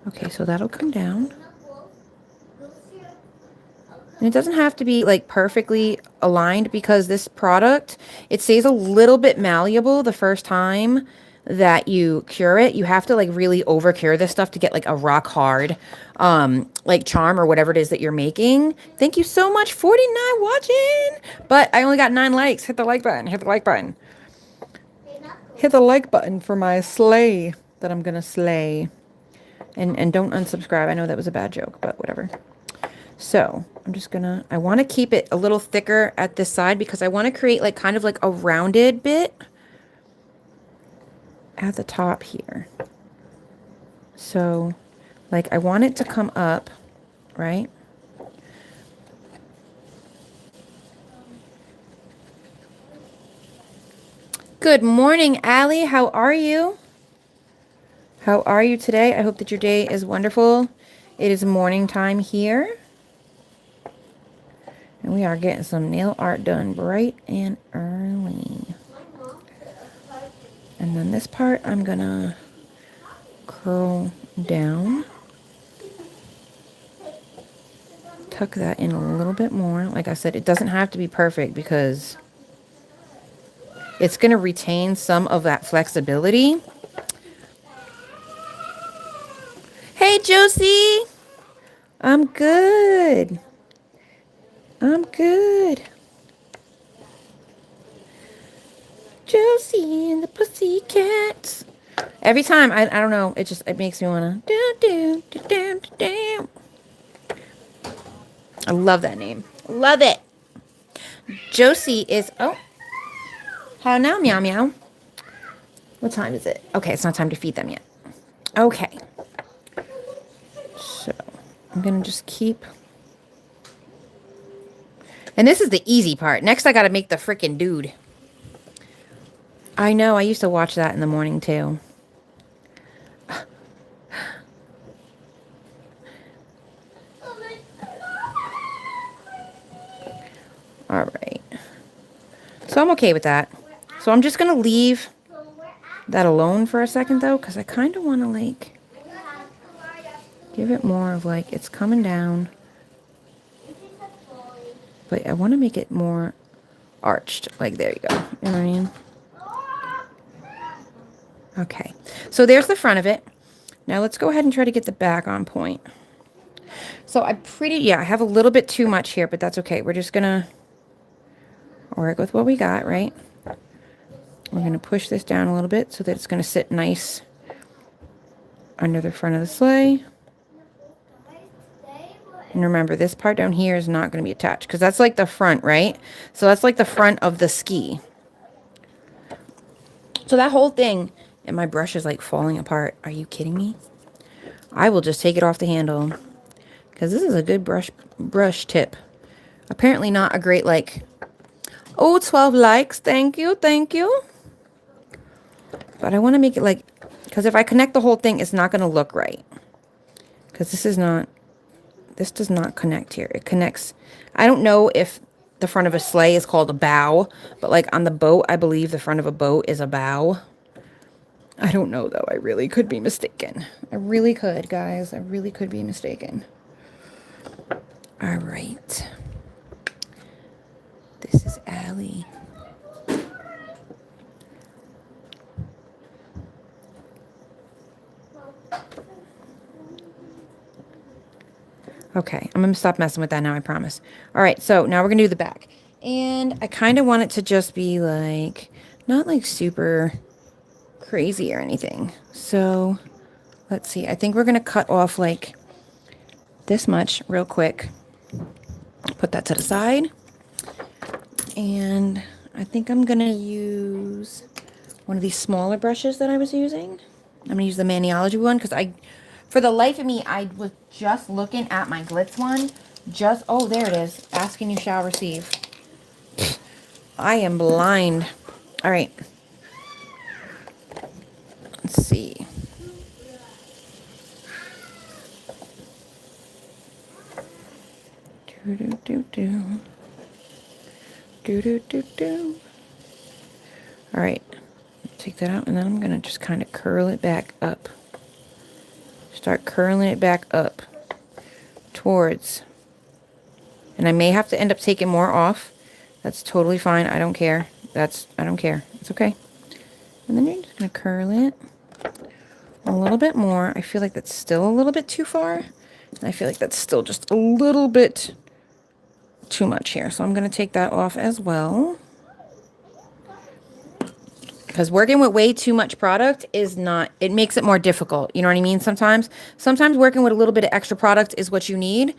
okay, so that'll come down. And it doesn't have to be like perfectly aligned, because this product, it stays a little bit malleable the first time that you cure it. You have to like really over cure this stuff to get like a rock hard like charm or whatever it is that you're making. Thank you so much, 49 watching, but I only got 9 likes. Hit the like button. Hit the like button. Hit the like button for my sleigh that I'm gonna slay. And don't unsubscribe. I know that was a bad joke, but whatever. So I'm just gonna, I want to keep it a little thicker at this side, because I want to create like kind of like a rounded bit at the top here. So like I want it to come up, right? Good morning, Allie. How are you? How are you today? I hope that your day is wonderful. It is morning time here. And we are getting some nail art done bright and early. And then this part I'm gonna curl down. Tuck that in a little bit more. Like I said, it doesn't have to be perfect, because it's gonna retain some of that flexibility. Hey, Josie. I'm good. I'm good. Josie and the Pussycats. Every time, I don't know, it makes me wanna do. I love that name. Love it. Josie is, oh. How now, meow meow? What time is it? Okay, it's not time to feed them yet. Okay. So, I'm gonna just keep. And this is the easy part. Next, I gotta make the freaking dude. I know, I used to watch that in the morning too. All right. So I'm okay with that. So I'm just gonna leave that alone for a second though, because I kind of want to like give it more of like it's coming down. But I want to make it more arched. Like, there you go. You know what I mean? Okay. So there's the front of it. Now let's go ahead and try to get the back on point. So I have a little bit too much here, but that's okay. We're just going to work with what we got, right? We're going to push this down a little bit so that it's going to sit nice under the front of the sleigh. And remember, this part down here is not going to be attached, because that's like the front, right? So that's like the front of the ski. So that whole thing, and my brush is like falling apart. Are you kidding me? I will just take it off the handle, because this is a good brush tip. Apparently not a great like, oh, 12 likes. Thank you. Thank you. But I want to make it like, because if I connect the whole thing, it's not going to look right. Because this does not connect here. It connects. I don't know if the front of a sleigh is called a bow, but like on the boat, I believe the front of a boat is a bow. I don't know, though. I really could be mistaken. I really could, guys. I really could be mistaken. All right. This is Allie. Okay, I'm going to stop messing with that now, I promise. All right, so now we're going to do the back. And I kind of want it to just be like, not like super crazy or anything. So let's see. I think we're going to cut off like this much real quick. Put that to the side. And I think I'm going to use one of these smaller brushes that I was using. I'm going to use the Maniology one because for the life of me, I was just looking at my Glitz one. Oh, there it is. Asking you shall receive. I am blind. All right. Let's see. All right. Take that out, and then I'm going to just kind of curl it back up. Start curling it back up towards. And I may have to end up taking more off. That's totally fine. I don't care. I don't care. It's okay. And then you're just going to curl it a little bit more. I feel like that's still a little bit too far. And I feel like that's still just a little bit too much here. So I'm going to take that off as well. Because working with way too much product it makes it more difficult. You know what I mean? Sometimes working with a little bit of extra product is what you need.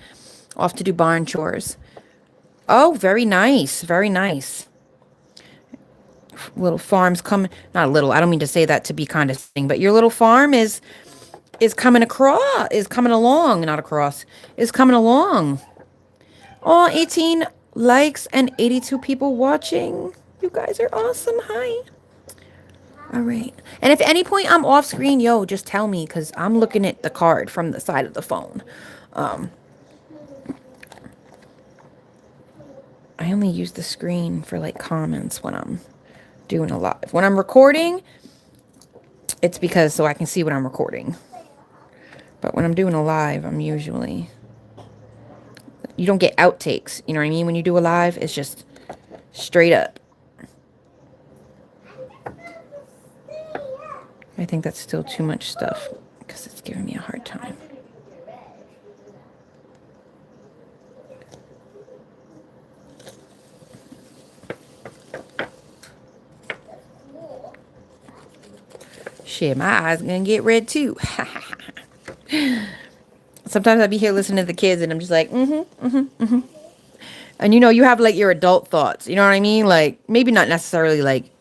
Off to do barn chores. Oh, very nice. Very nice. Little farm's coming. Not a little. I don't mean to say that to be condescending, but your little farm is coming across. Is coming along. Not across. Is coming along. Oh, 18 likes and 82 people watching. You guys are awesome. Hi. All right. And if at any point I'm off screen, yo, just tell me because I'm looking at the card from the side of the phone. I only use the screen for like comments when I'm doing a live. When I'm recording, it's because so I can see what I'm recording. But when I'm doing a live, you don't get outtakes. You know what I mean? When you do a live, it's just straight up. I think that's still too much stuff because it's giving me a hard time. Shit, my eyes gonna get red too. Sometimes I be here listening to the kids and I'm just like, And you have like your adult thoughts. You know what I mean? Like maybe not necessarily like,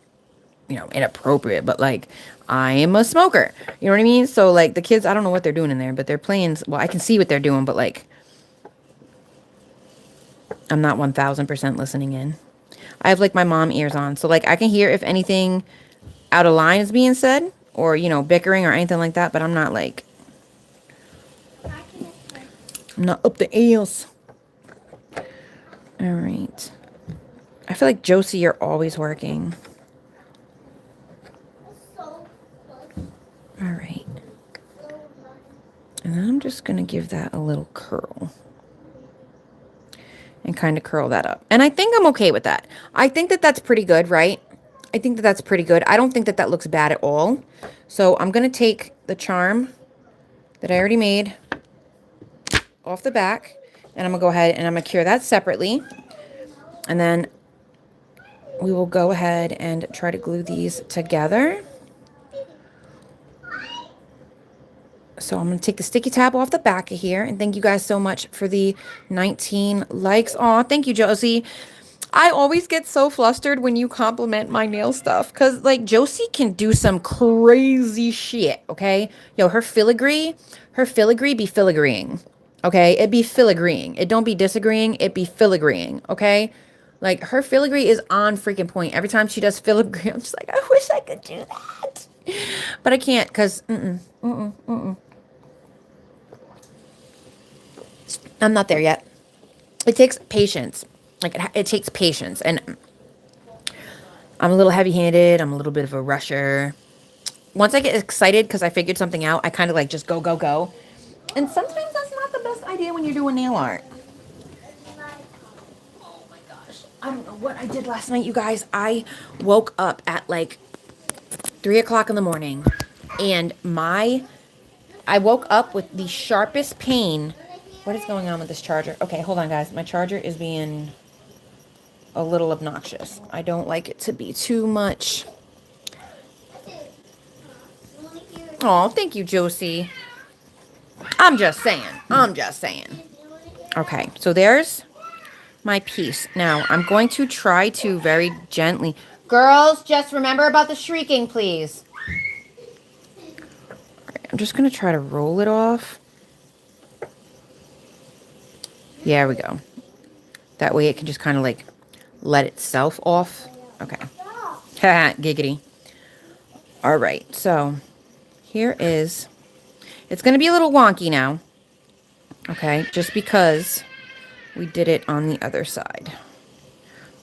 inappropriate, but like I am a smoker. You know what I mean? So like the kids, I don't know what they're doing in there, but they're playing. Well, I can see what they're doing, but like I'm not 1000% listening in. I have like my mom ears on. So like I can hear if anything out of line is being said or, bickering or anything like that. But I'm not like, I'm not up the ears. All right. I feel like Josie, you're always working. All right. And then I'm just going to give that a little curl. And kind of curl that up. And I think I'm okay with that. I think that that's pretty good, right? I think that that's pretty good. I don't think that that looks bad at all. So I'm going to take the charm that I already made off the back. And I'm going to go ahead and I'm going to cure that separately. And then we will go ahead and try to glue these together. So I'm going to take the sticky tab off the back of here. And thank you guys so much for the 19 likes. Aw, thank you, Josie. I always get so flustered when you compliment my nail stuff. Because, like, Josie can do some crazy shit, okay? Yo, her filigree be filigreeing, okay? It be filigreeing. It don't be disagreeing. It be filigreeing, okay? Like, her filigree is on freaking point. Every time she does filigree, I'm just like, I wish I could do that. But I can't because, I'm not there yet. It takes patience. Like, it takes patience. And I'm a little heavy-handed. I'm a little bit of a rusher. once I get excited because I figured something out, I kind of like just go, go, go. And sometimes that's not the best idea when you're doing nail art. Oh my gosh. I don't know what I did last night, you guys. I woke up at like 3 o'clock in the morning and I woke up with the sharpest pain. What is going on with this charger? Okay, hold on, guys. My charger is being a little obnoxious. I don't like it to be too much. Oh, thank you, Josie. I'm just saying. I'm just saying. Okay, so there's my piece. Now, I'm going to try to very gently... Girls, just remember about the shrieking, please. I'm just going to try to roll it off. There we go. That way it can just kind of like let itself off. Okay. Giggity. All right, so here is... It's going to be a little wonky now. Okay, just because we did it on the other side.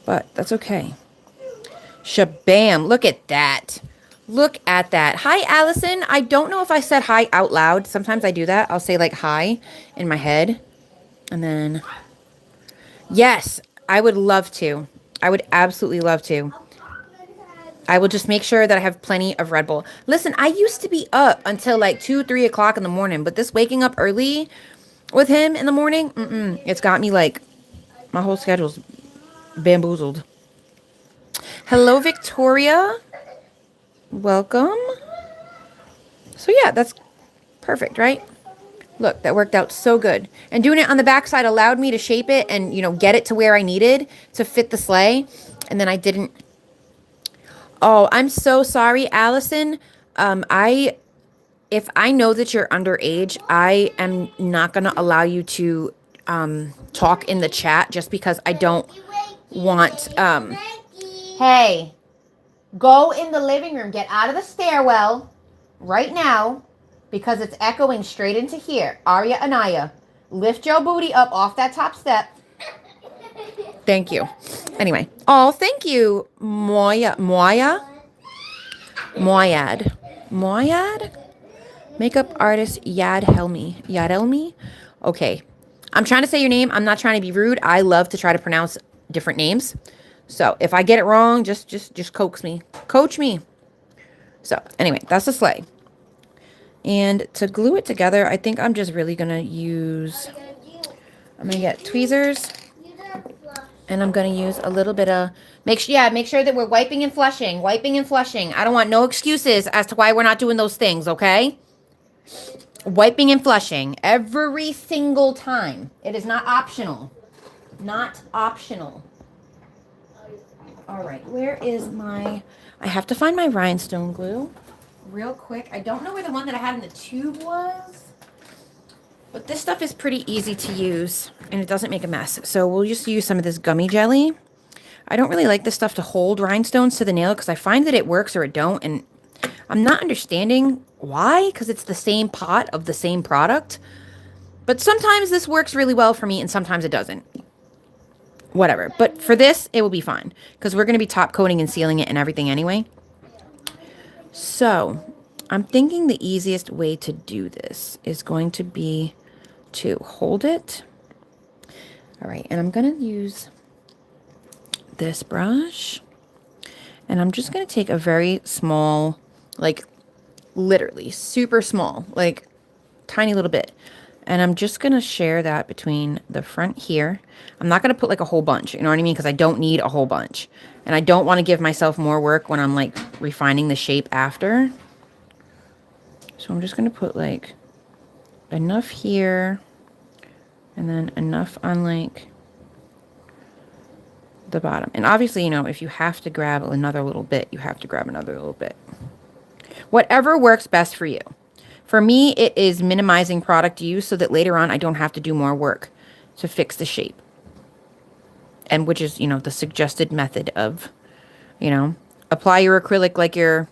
But that's okay. Shabam. Look at that. Look at that. Hi, Allison. I don't know if I said hi out loud. Sometimes I do that. I'll say like hi in my head. And then, yes, I would love to. I would absolutely love to. I will just make sure that I have plenty of Red Bull. Listen, I used to be up until like 2, 3 o'clock in the morning. But this waking up early with him in the morning, it's got me like, my whole schedule's bamboozled. Hello, Victoria. Welcome. So yeah, that's perfect, right? Look, that worked out so good. And doing it on the backside allowed me to shape it and, you know, get it to where I needed to fit the sleigh. And then I didn't. Oh, I'm so sorry, Allison. If I know that you're underage, I am not going to allow you to talk in the chat just because I don't want... Hey, go in the living room. Get out of the stairwell right now because it's echoing straight into here. Arya Anaya, lift your booty up off that top step. Thank you. Anyway. Oh, thank you, Moyad. Makeup artist Yad Helmi. Yad Helmi? Okay. I'm trying to say your name. I'm not trying to be rude. I love to try to pronounce different names. So if I get it wrong, just coax me. Coach me. So anyway, that's the sleigh. And to glue it together, I think I'm just really going to use... I'm going to get tweezers. And I'm going to use a little bit of... Make sure that we're wiping and flushing. Wiping and flushing. I don't want no excuses as to why we're not doing those things, okay? Wiping and flushing. Every single time. It is not optional. Not optional. All right. Where is my... I have to find my rhinestone glue real quick. I don't know where the one that I had in the tube was. But this stuff is pretty easy to use, and it doesn't make a mess. So we'll just use some of this gummy jelly. I don't really like this stuff to hold rhinestones to the nail because I find that it works or it don't, and I'm not understanding why, because it's the same pot of the same product. But sometimes this works really well for me, and sometimes it doesn't. Whatever. But for this, it will be fine, because we're going to be top coating and sealing it and everything anyway. So I'm thinking the easiest way to do this is going to be to hold it. All right, and I'm going to use this brush, and I'm just going to take a very small, like literally super small, like tiny little bit, and I'm just going to share that between the front here. I'm not going to put like a whole bunch, you know what I mean, because I don't need a whole bunch, and I don't want to give myself more work when I'm like refining the shape after. So I'm just going to put like enough here, and then enough on like the bottom. And obviously, you know, if you have to grab another little bit, you have to grab another little bit. Whatever works best for you. For me, it is minimizing product use so that later on I don't have to do more work to fix the shape. And which is, you know, the suggested method of, you know, apply your acrylic like you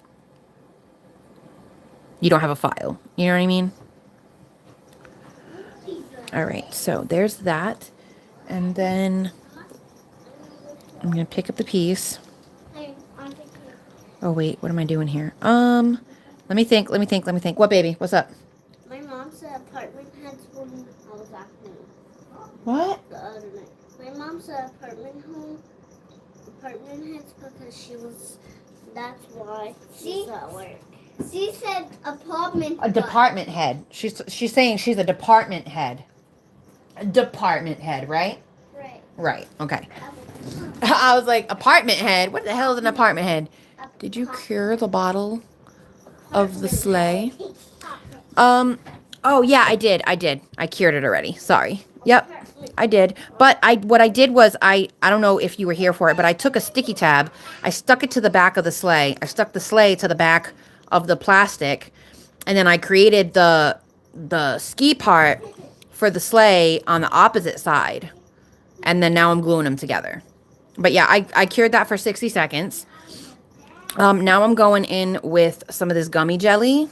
don't have a file. You know what I mean? All right, so there's that. And then I'm going to pick up the piece. Oh, wait, what am I doing here? Let Let me think. What, baby? What's up? My mom said apartment heads when I was at home What? the other night. My mom said apartment heads because she was. That's why she's at work. She said apartment. A department head. She's saying she's a department head. A department head, right? Right. Right. Okay. I was like, apartment head? What the hell is an apartment head? Did you cure the bottle of the Sleigh? Oh yeah, I did. I cured it already. Sorry. Yep. I did. But what I did was I don't know if you were here for it, but I took a sticky tab. I stuck it to the back of the sleigh. I stuck the sleigh to the back of the plastic, and then I created the ski part for the sleigh on the opposite side. And then now I'm gluing them together. But yeah, I cured that for 60 seconds. Now I'm going in with some of this gummy jelly.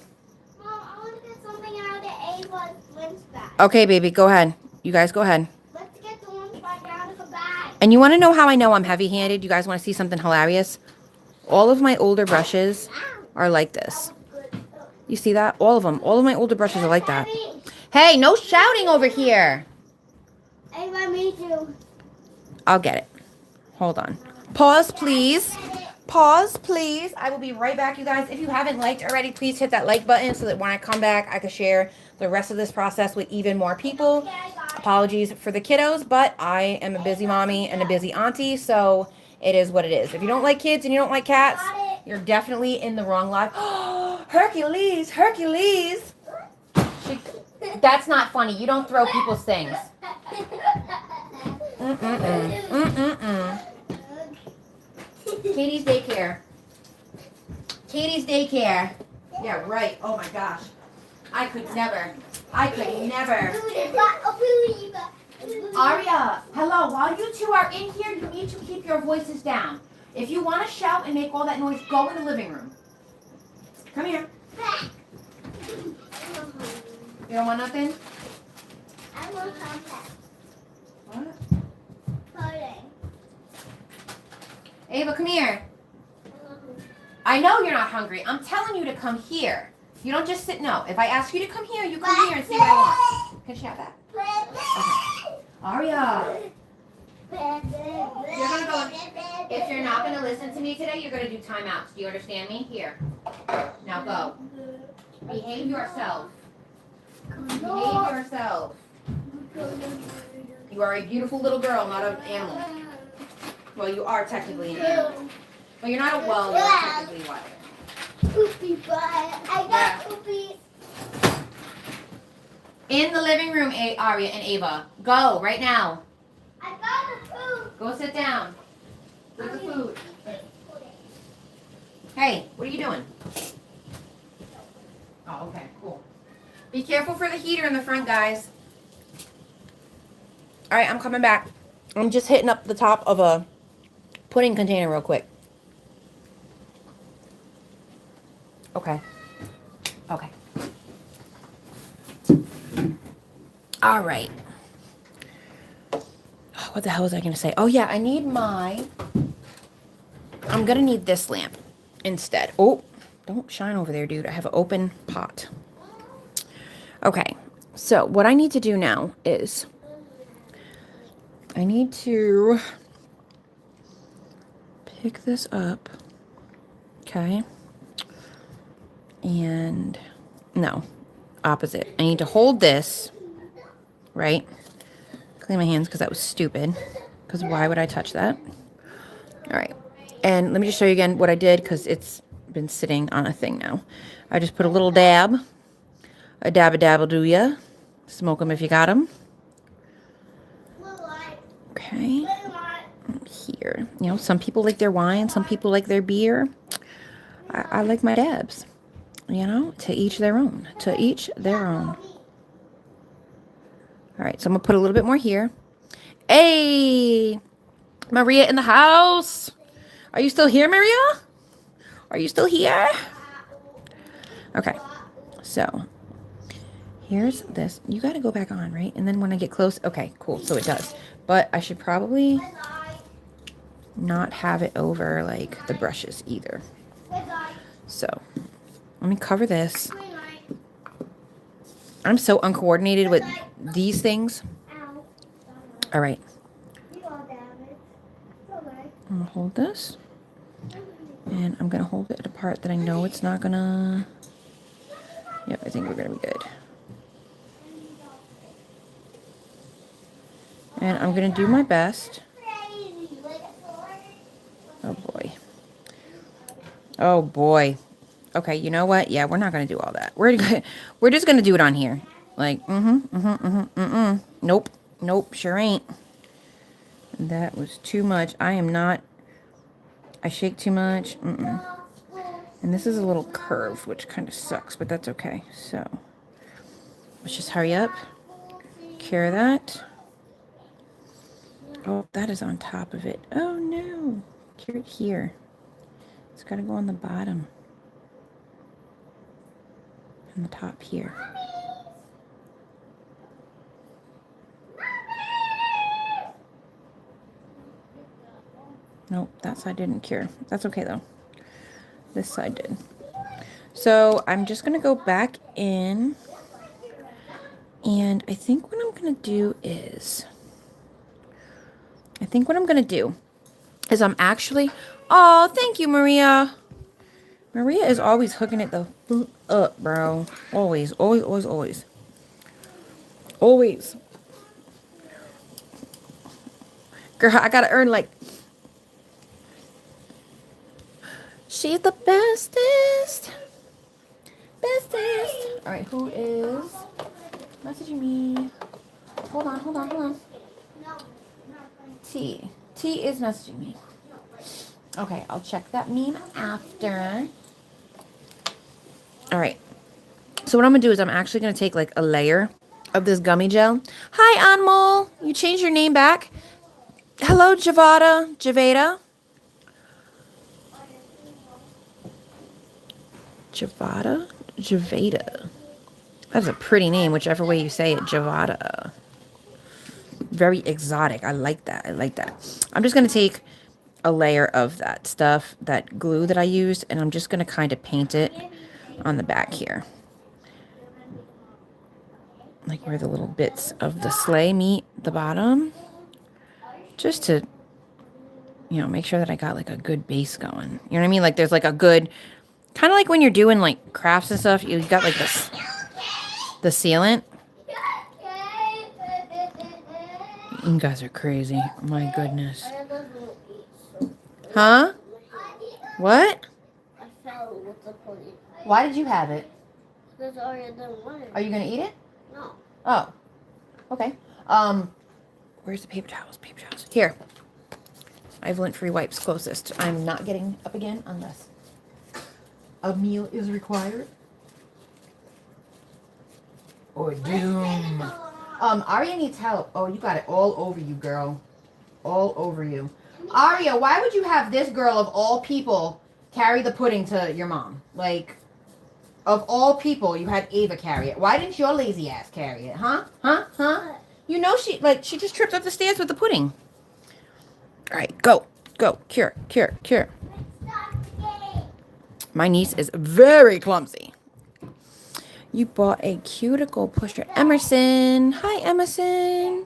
Mom, I want to get something out of Ava's lunch bag. Okay, baby, go ahead. You guys go ahead. Let's get the lunch bag out of the bag. And you want to know how I know I'm heavy-handed? You guys want to see something hilarious? All of my older brushes are like this. You see that? All of them. All of my older brushes are like that. Hey, no shouting over here. Ava, me too. I'll get it. Hold on. Pause, please. Pause, please. I will be right back, you guys. If you haven't liked already, please hit that like button so that when I come back, I can share the rest of this process with even more people. Apologies for the kiddos, but I am a busy mommy and a busy auntie, so it is what it is. If you don't like kids and you don't like cats, you're definitely in the wrong life. Hercules, Hercules. That's not funny. You don't throw people's things. Katie's daycare. Katie's daycare. Yeah, right. Oh my gosh. I could never. Aria, hello. While you two are in here, you need to keep your voices down. If you want to shout and make all that noise, go in the living room. Come here. You don't want nothing? I want contact. What? Pudding. Ava, come here. I know you're not hungry. I'm telling you to come here. You don't just sit. No. If I ask you to come here, you come here and see what I want. Can she have that? Okay. Aria. You're gonna go. If you're not gonna listen to me today, you're gonna do timeouts. Do you understand me? Here. Now go. Behave yourself. Behave yourself. You are a beautiful little girl, not an animal. Well, you are technically an animal. Well, you're not a well, you're technically what? Poopy butt. I got poopies. In the living room, Aria and Ava. Go, right now. I got the food. Go sit down. With the food. Hey, what are you doing? Oh, okay, cool. Be careful for the heater in the front, guys. All right, I'm coming back. I'm just hitting up the top of a pudding container real quick. Okay. Okay. All right. What the hell was I going to say? Oh, yeah, I need I'm going to need this lamp instead. Oh, don't shine over there, dude. I have an open pot. Okay, so what I need to do now is I need to pick this up, okay, and no, opposite. I need to hold this, right, clean my hands because that was stupid, because why would I touch that? All right, and let me just show you again what I did because it's been sitting on a thing now. I just put a little dab, a dab-a-dabble do ya, smoke them if you got them. Okay, here, you know, some people like their wine, some people like their beer. I like my dabs, you know, to each their own, to each their own. All right, so I'm gonna put a little bit more here. Hey, Maria in the house. Are you still here, Maria? Are you still here? Okay, so here's this. You got to go back on, right? And then when I get close, okay, cool. So it does. But I should probably not have it over like the brushes either. So Let me cover this. I'm so uncoordinated with these things. All right. I'm gonna hold this. And I'm gonna hold it apart that I know it's not gonna... Yep, I think we're gonna be good. And I'm gonna do my best. Oh boy. Oh boy. Okay, you know what? Yeah, we're not gonna do all that. We're just gonna do it on here. Like, Nope. Nope, sure ain't. That was too much. I am not... I shake too much. And this is a little curve, which kind of sucks, but that's okay. So, let's just hurry up. Cure that. Oh, that is on top of it. Oh no. Cure it here. It's got to go on the bottom. And the top here. Nope, that side didn't cure. That's okay though. This side did. So I'm just going to go back in. And I think what I'm going to do is... I'm actually... Oh, thank you, Maria. Maria is always hooking it the up, bro. Always, always, always, always. Always. Girl, I gotta earn like... She's the bestest. Bestest. All right, who is messaging me? Hold on. T is messaging me. Okay, I'll check that meme after. All right. So what I'm going to do is I'm actually going to take like a layer of this gummy gel. Hi, Anmol. You changed your name back. Hello, Javada. Javada. Javada. That's a pretty name, whichever way you say it. Javada. Very exotic. I like that. I'm just going to take a layer of that stuff, that glue that I used, and I'm just going to kind of paint it on the back here. Like where the little bits of the sleigh meet the bottom. Just to, make sure that I got like a good base going. You know what I mean? Like there's like a good, kind of like when you're doing like crafts and stuff, you got like this, the sealant. You guys are crazy. My goodness. Huh? What? I fell with the pudding. Why did you have it? Because I didn't want it. Are you going to eat it? No. Oh. Okay. Where's the paper towels? Here. I have lint-free wipes closest. I'm not getting up again unless a meal is required. Or doom. Aria needs help. Oh, you got it all over you, girl. All over you. Aria, why would you have this girl of all people carry the pudding to your mom? Like, of all people, you had Ava carry it. Why didn't your lazy ass carry it? Huh? You know she just tripped up the stairs with the pudding. All right, go. Cure. My niece is very clumsy. You bought a cuticle pusher. Emerson. Hi, Emerson.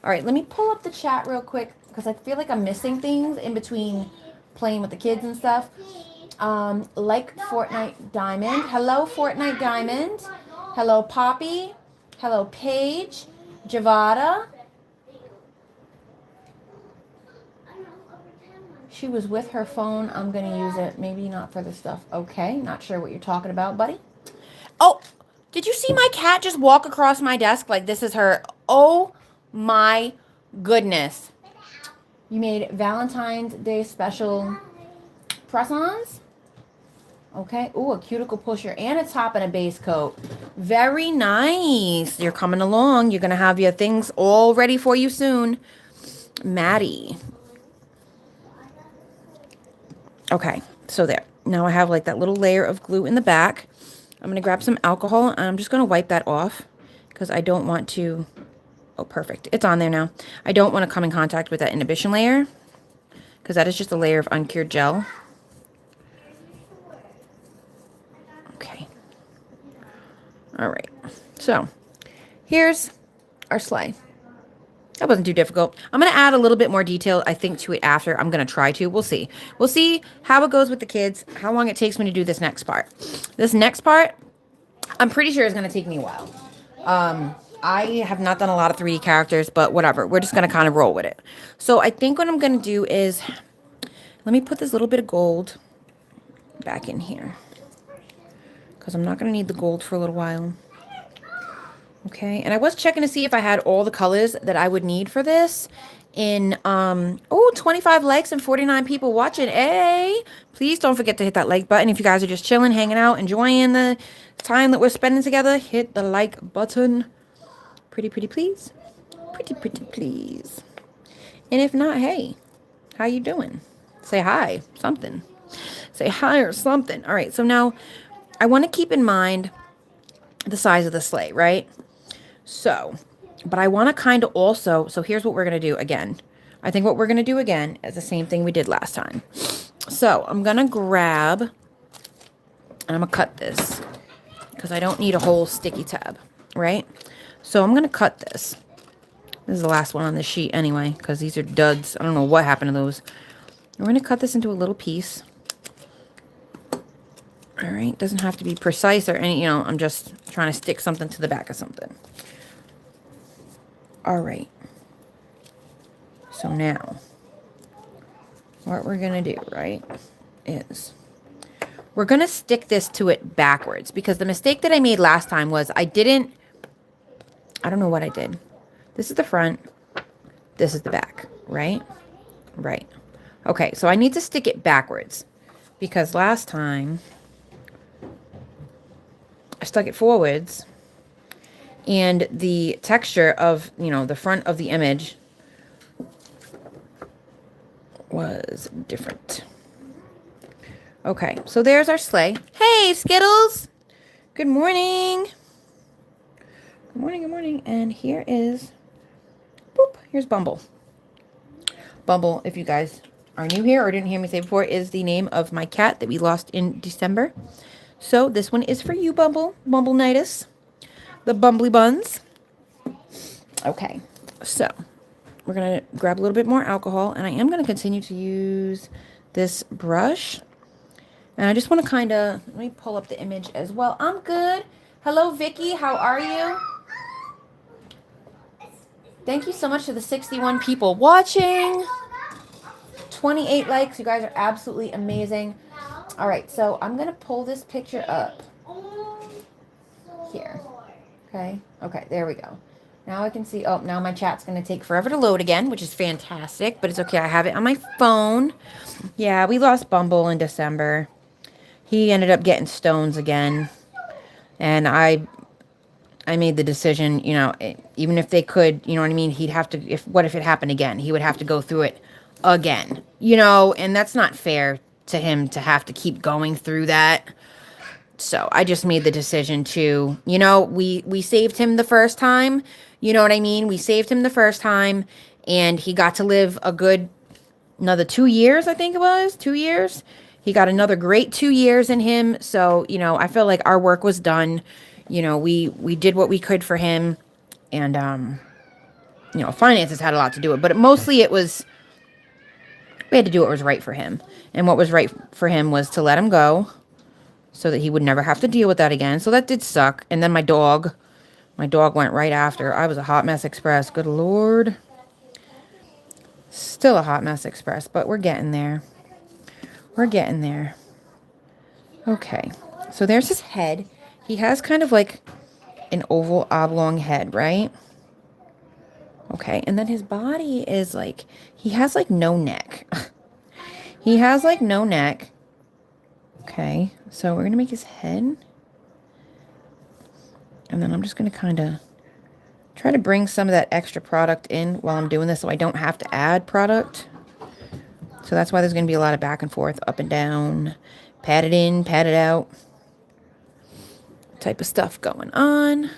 All right, let me pull up the chat real quick because I feel like I'm missing things in between playing with the kids and stuff. Like Fortnite Diamond. Hello, Fortnite Diamond. Hello, Poppy. Hello, Paige. Javada. She was with her phone. I'm going to use it. Maybe not for the stuff. Okay, not sure what you're talking about, buddy. Oh, did you see my cat just walk across my desk like this is her? Oh my goodness. You made Valentine's Day special press-ons? Okay. Ooh, a cuticle pusher and a top and a base coat. Very nice. You're coming along. You're going to have your things all ready for you soon. Maddie. Okay, so there. Now I have like that little layer of glue in the back. I'm going to grab some alcohol and I'm just going to wipe that off because I don't want to... Oh, perfect. It's on there now. I don't want to come in contact with that inhibition layer because that is just a layer of uncured gel. All right. So here's our sleigh. That wasn't too difficult. I'm going to add a little bit more detail, I think, to it after. I'm going to try to. We'll see. We'll see how it goes with the kids, how long it takes me to do this next part. This next part, I'm pretty sure is going to take me a while. I have not done a lot of 3D characters, but whatever. We're just going to kind of roll with it. So I think what I'm going to do is, let me put this little bit of gold back in here, because I'm not going to need the gold for a little while. Okay, and I was checking to see if I had all the colors that I would need for this in, 25 likes and 49 people watching. Hey, please don't forget to hit that like button. If you guys are just chilling, hanging out, enjoying the time that we're spending together, hit the like button. Pretty please. Pretty please. And if not, hey, how you doing? Say hi, something. Say hi or something. All right, so now I want to keep in mind the size of the sleigh, right? So, but I want to kind of also, so here's what we're going to do again. I think what we're going to do again is the same thing we did last time. So I'm going to grab, and I'm going to cut this because I don't need a whole sticky tab, right? So I'm going to cut this. This is the last one on this sheet anyway, because these are duds. I don't know what happened to those. We're going to cut this into a little piece. All right, doesn't have to be precise or any, I'm just trying to stick something to the back of something. All right. So now, what we're going to do, right, is we're going to stick this to it backwards, because the mistake that I made last time was I don't know what I did. This is the front. This is the back, right? Right. Okay, so I need to stick it backwards, because last time I stuck it forwards, and the texture of, the front of the image was different. Okay, so there's our sleigh. Hey, Skittles! Good morning. Good morning, good morning. And here is, here's Bumble. Bumble, if you guys are new here or didn't hear me say before, is the name of my cat that we lost in December. So this one is for you, Bumble. Bumble-nitis. The Bumbly Buns. Okay, so we're going to grab a little bit more alcohol, and I am going to continue to use this brush. And I just want to kind of, let me pull up the image as well. I'm good. Hello, Vicky. How are you? Thank you so much to the 61 people watching. 28 likes. You guys are absolutely amazing. All right, so I'm going to pull this picture up here. Okay, there we go. Now I can see, now my chat's going to take forever to load again, which is fantastic, but it's okay. I have it on my phone. Yeah, we lost Bumble in December. He ended up getting stones again, and I made the decision, even if they could, you know what I mean, he'd have to, what if it happened again? He would have to go through it again, and that's not fair to him to have to keep going through that. So I just made the decision to, we saved him the first time. You know what I mean? We saved him the first time, and he got to live a good another 2 years, I think it was. 2 years. He got another great 2 years in him. So, I feel like our work was done. We did what we could for him. And, finances had a lot to do with it. But mostly it was, we had to do what was right for him. And what was right for him was to let him go, so that he would never have to deal with that again. So that did suck. And then my dog went right after. I was a hot mess express. Good Lord. Still a hot mess express, but we're getting there. We're getting there. Okay. So there's his head. He has kind of like an oval oblong head, right? Okay. And then his body is like, he has like no neck. He has like no neck. Okay, so we're going to make his head. And then I'm just going to kind of try to bring some of that extra product in while I'm doing this, so I don't have to add product. So that's why there's going to be a lot of back and forth, up and down, pat it in, pat it out type of stuff going on.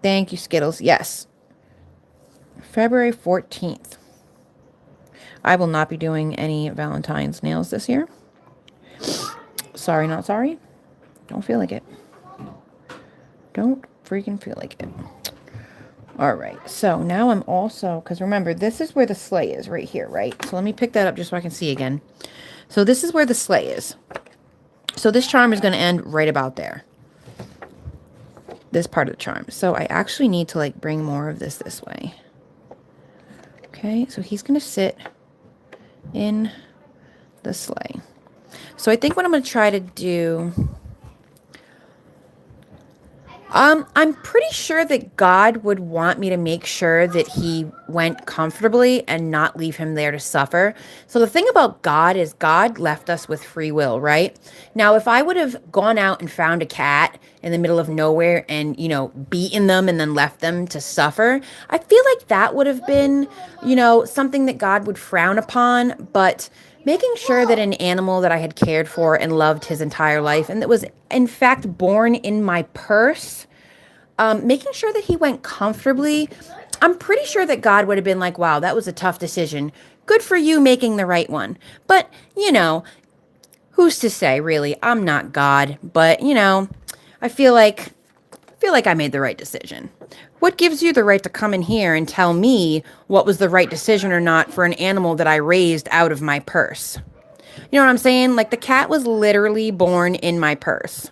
Thank you, Skittles. Yes. February 14th. I will not be doing any Valentine's nails this year. Sorry, not sorry. Don't feel like it. Don't freaking feel like it. All right, so now I'm also, because remember, this is where the sleigh is right here, right? So let me pick that up just so I can see again. So this is where the sleigh is. So this charm is going to end right about there. This part of the charm. So I actually need to like bring more of this way. Okay, so he's going to sit in the sleigh. So I think what I'm going to try to do... I'm pretty sure that God would want me to make sure that he went comfortably and not leave him there to suffer. So the thing about God is God left us with free will, right? Now, if I would have gone out and found a cat in the middle of nowhere and, you know, beaten them and then left them to suffer, I feel like that would have been, you know, something that God would frown upon. But making sure that an animal that I had cared for and loved his entire life, and that was in fact born in my purse, making sure that he went comfortably, I'm pretty sure that God would have been like, wow, that was a tough decision. Good for you making the right one. But, you know, who's to say, really? I'm not God, but, you know, I feel like I made the right decision. What gives you the right to come in here and tell me what was the right decision or not for an animal that I raised out of my purse? You know what I'm saying? Like, the cat was literally born in my purse.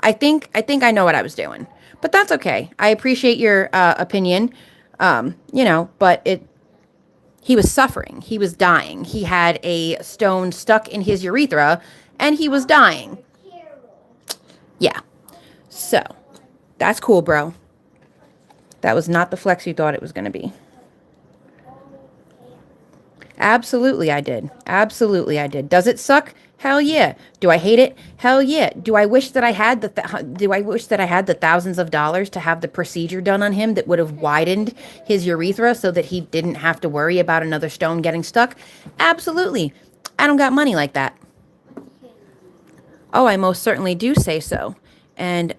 I think I know what I was doing, but that's okay. I appreciate your opinion. You know, but he was suffering. He was dying. He had a stone stuck in his urethra and he was dying. Yeah. So that's cool, bro. That was not the flex you thought it was going to be. Absolutely, I did. Absolutely, I did. Does it suck? Hell yeah. Do I hate it? Hell yeah. Do I wish that I had the thousands of dollars to have the procedure done on him that would have widened his urethra so that he didn't have to worry about another stone getting stuck? Absolutely. I don't got money like that. Oh, I most certainly do say so. And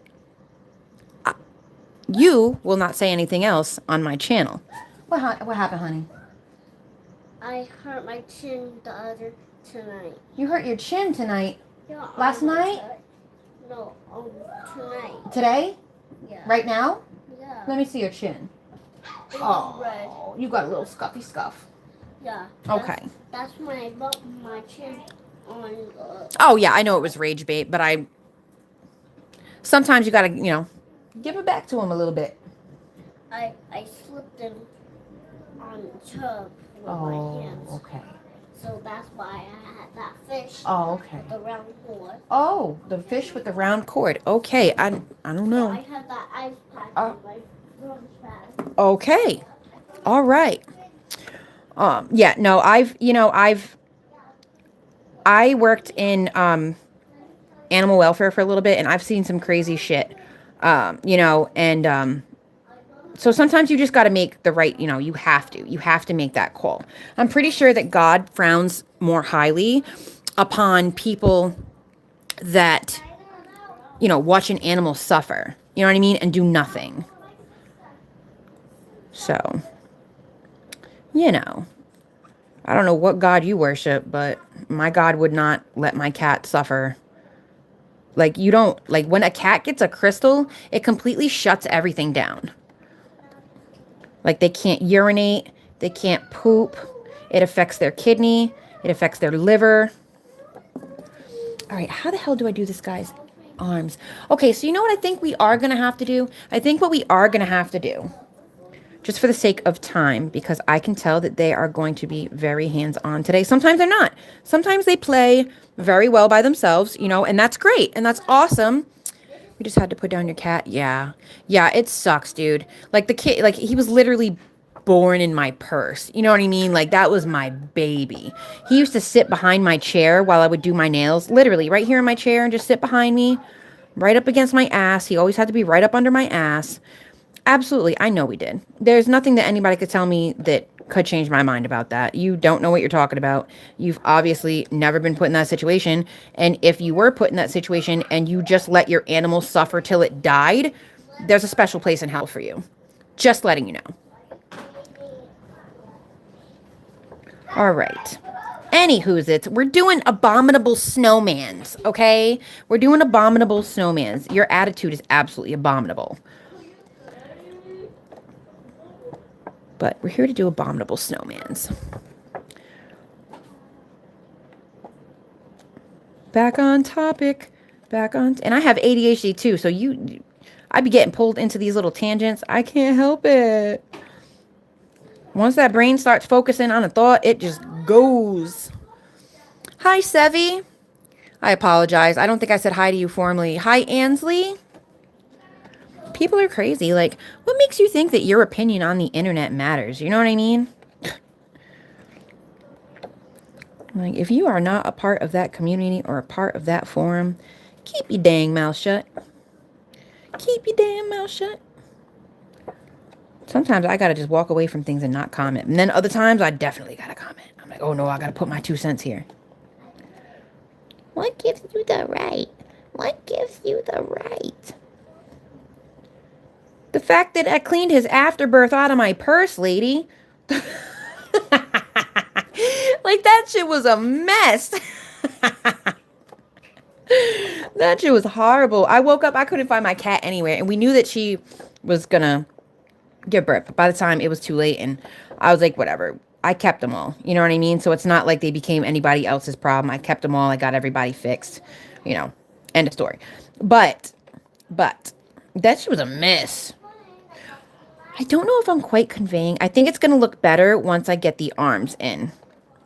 you will not say anything else on my channel. What happened, honey? I hurt my chin the other tonight. You hurt your chin tonight? Yeah, Last night? No, tonight. Today? Yeah. Right now? Yeah. Let me see your chin. It was red. You got a little scuffy scuff. Yeah. Okay. That's when I bumped my chin on. Oh yeah, I know it was rage bait, but sometimes you gotta, you know, give it back to him a little bit. I slipped him on the tub with my hands. Okay. So that's why I had that fish. Oh, okay. With the round cord. Oh, the fish with the round cord. Okay, I don't know. So I had that ice pack on my launch pad. Okay. All right. Yeah, no, I worked in animal welfare for a little bit and I've seen some crazy shit. You know, and so sometimes you just got to make the right, you know, you have to make that call. I'm pretty sure that God frowns more highly upon people that, you know, watch an animal suffer, you know what I mean, and do nothing. So, you know, I don't know what God you worship, but my God would not let my cat suffer. Like, you don't, like, when a cat gets a crystal, it completely shuts everything down. Like, they can't urinate, they can't poop, it affects their kidney, it affects their liver. All right, how the hell do I do this guy's arms? Okay, so you know what I think we are going to have to do? I think what we are going to have to do, just for the sake of time, because I can tell that they are going to be very hands-on today. Sometimes they're not. Sometimes they play very well by themselves, you know, and that's great, and that's awesome. We just had to put down your cat. Yeah, it sucks, dude. Like, the kid, like, he was literally born in my purse. You know what I mean? Like, that was my baby. He used to sit behind my chair while I would do my nails, literally right here in my chair, and just sit behind me, right up against my ass. He always had to be right up under my ass. Absolutely, I know we did. There's nothing that anybody could tell me that could change my mind about that. You don't know what you're talking about. You've obviously never been put in that situation. And if you were put in that situation and you just let your animal suffer till it died, there's a special place in hell for you. Just letting you know. All right. Anywho's it's, we're doing abominable snowmans, okay? We're doing abominable snowmans. Your attitude is absolutely abominable. But we're here to do abominable snowmans. Back on topic. And I have ADHD too, so I'd be getting pulled into these little tangents. I can't help it. Once that brain starts focusing on a thought, it just goes. Hi, Sevi. I apologize. I don't think I said hi to you formally. Hi, Ansley. People are crazy. Like, what makes you think that your opinion on the internet matters? You know what I mean? Like, if you are not a part of that community or a part of that forum, keep your dang mouth shut. Keep your damn mouth shut. Sometimes I gotta just walk away from things and not comment. And then other times I definitely gotta comment. I'm like, oh no, I gotta put my 2 cents here. What gives you the right? What gives you the right? The fact that I cleaned his afterbirth out of my purse, lady. Like, that shit was a mess. That shit was horrible. I woke up, I couldn't find my cat anywhere. And we knew that she was gonna give birth. But by the time it was too late, and I was like, whatever. I kept them all. You know what I mean? So it's not like they became anybody else's problem. I kept them all. I got everybody fixed. You know, end of story. But that shit was a mess. I don't know if I'm quite conveying. I think it's going to look better once I get the arms in.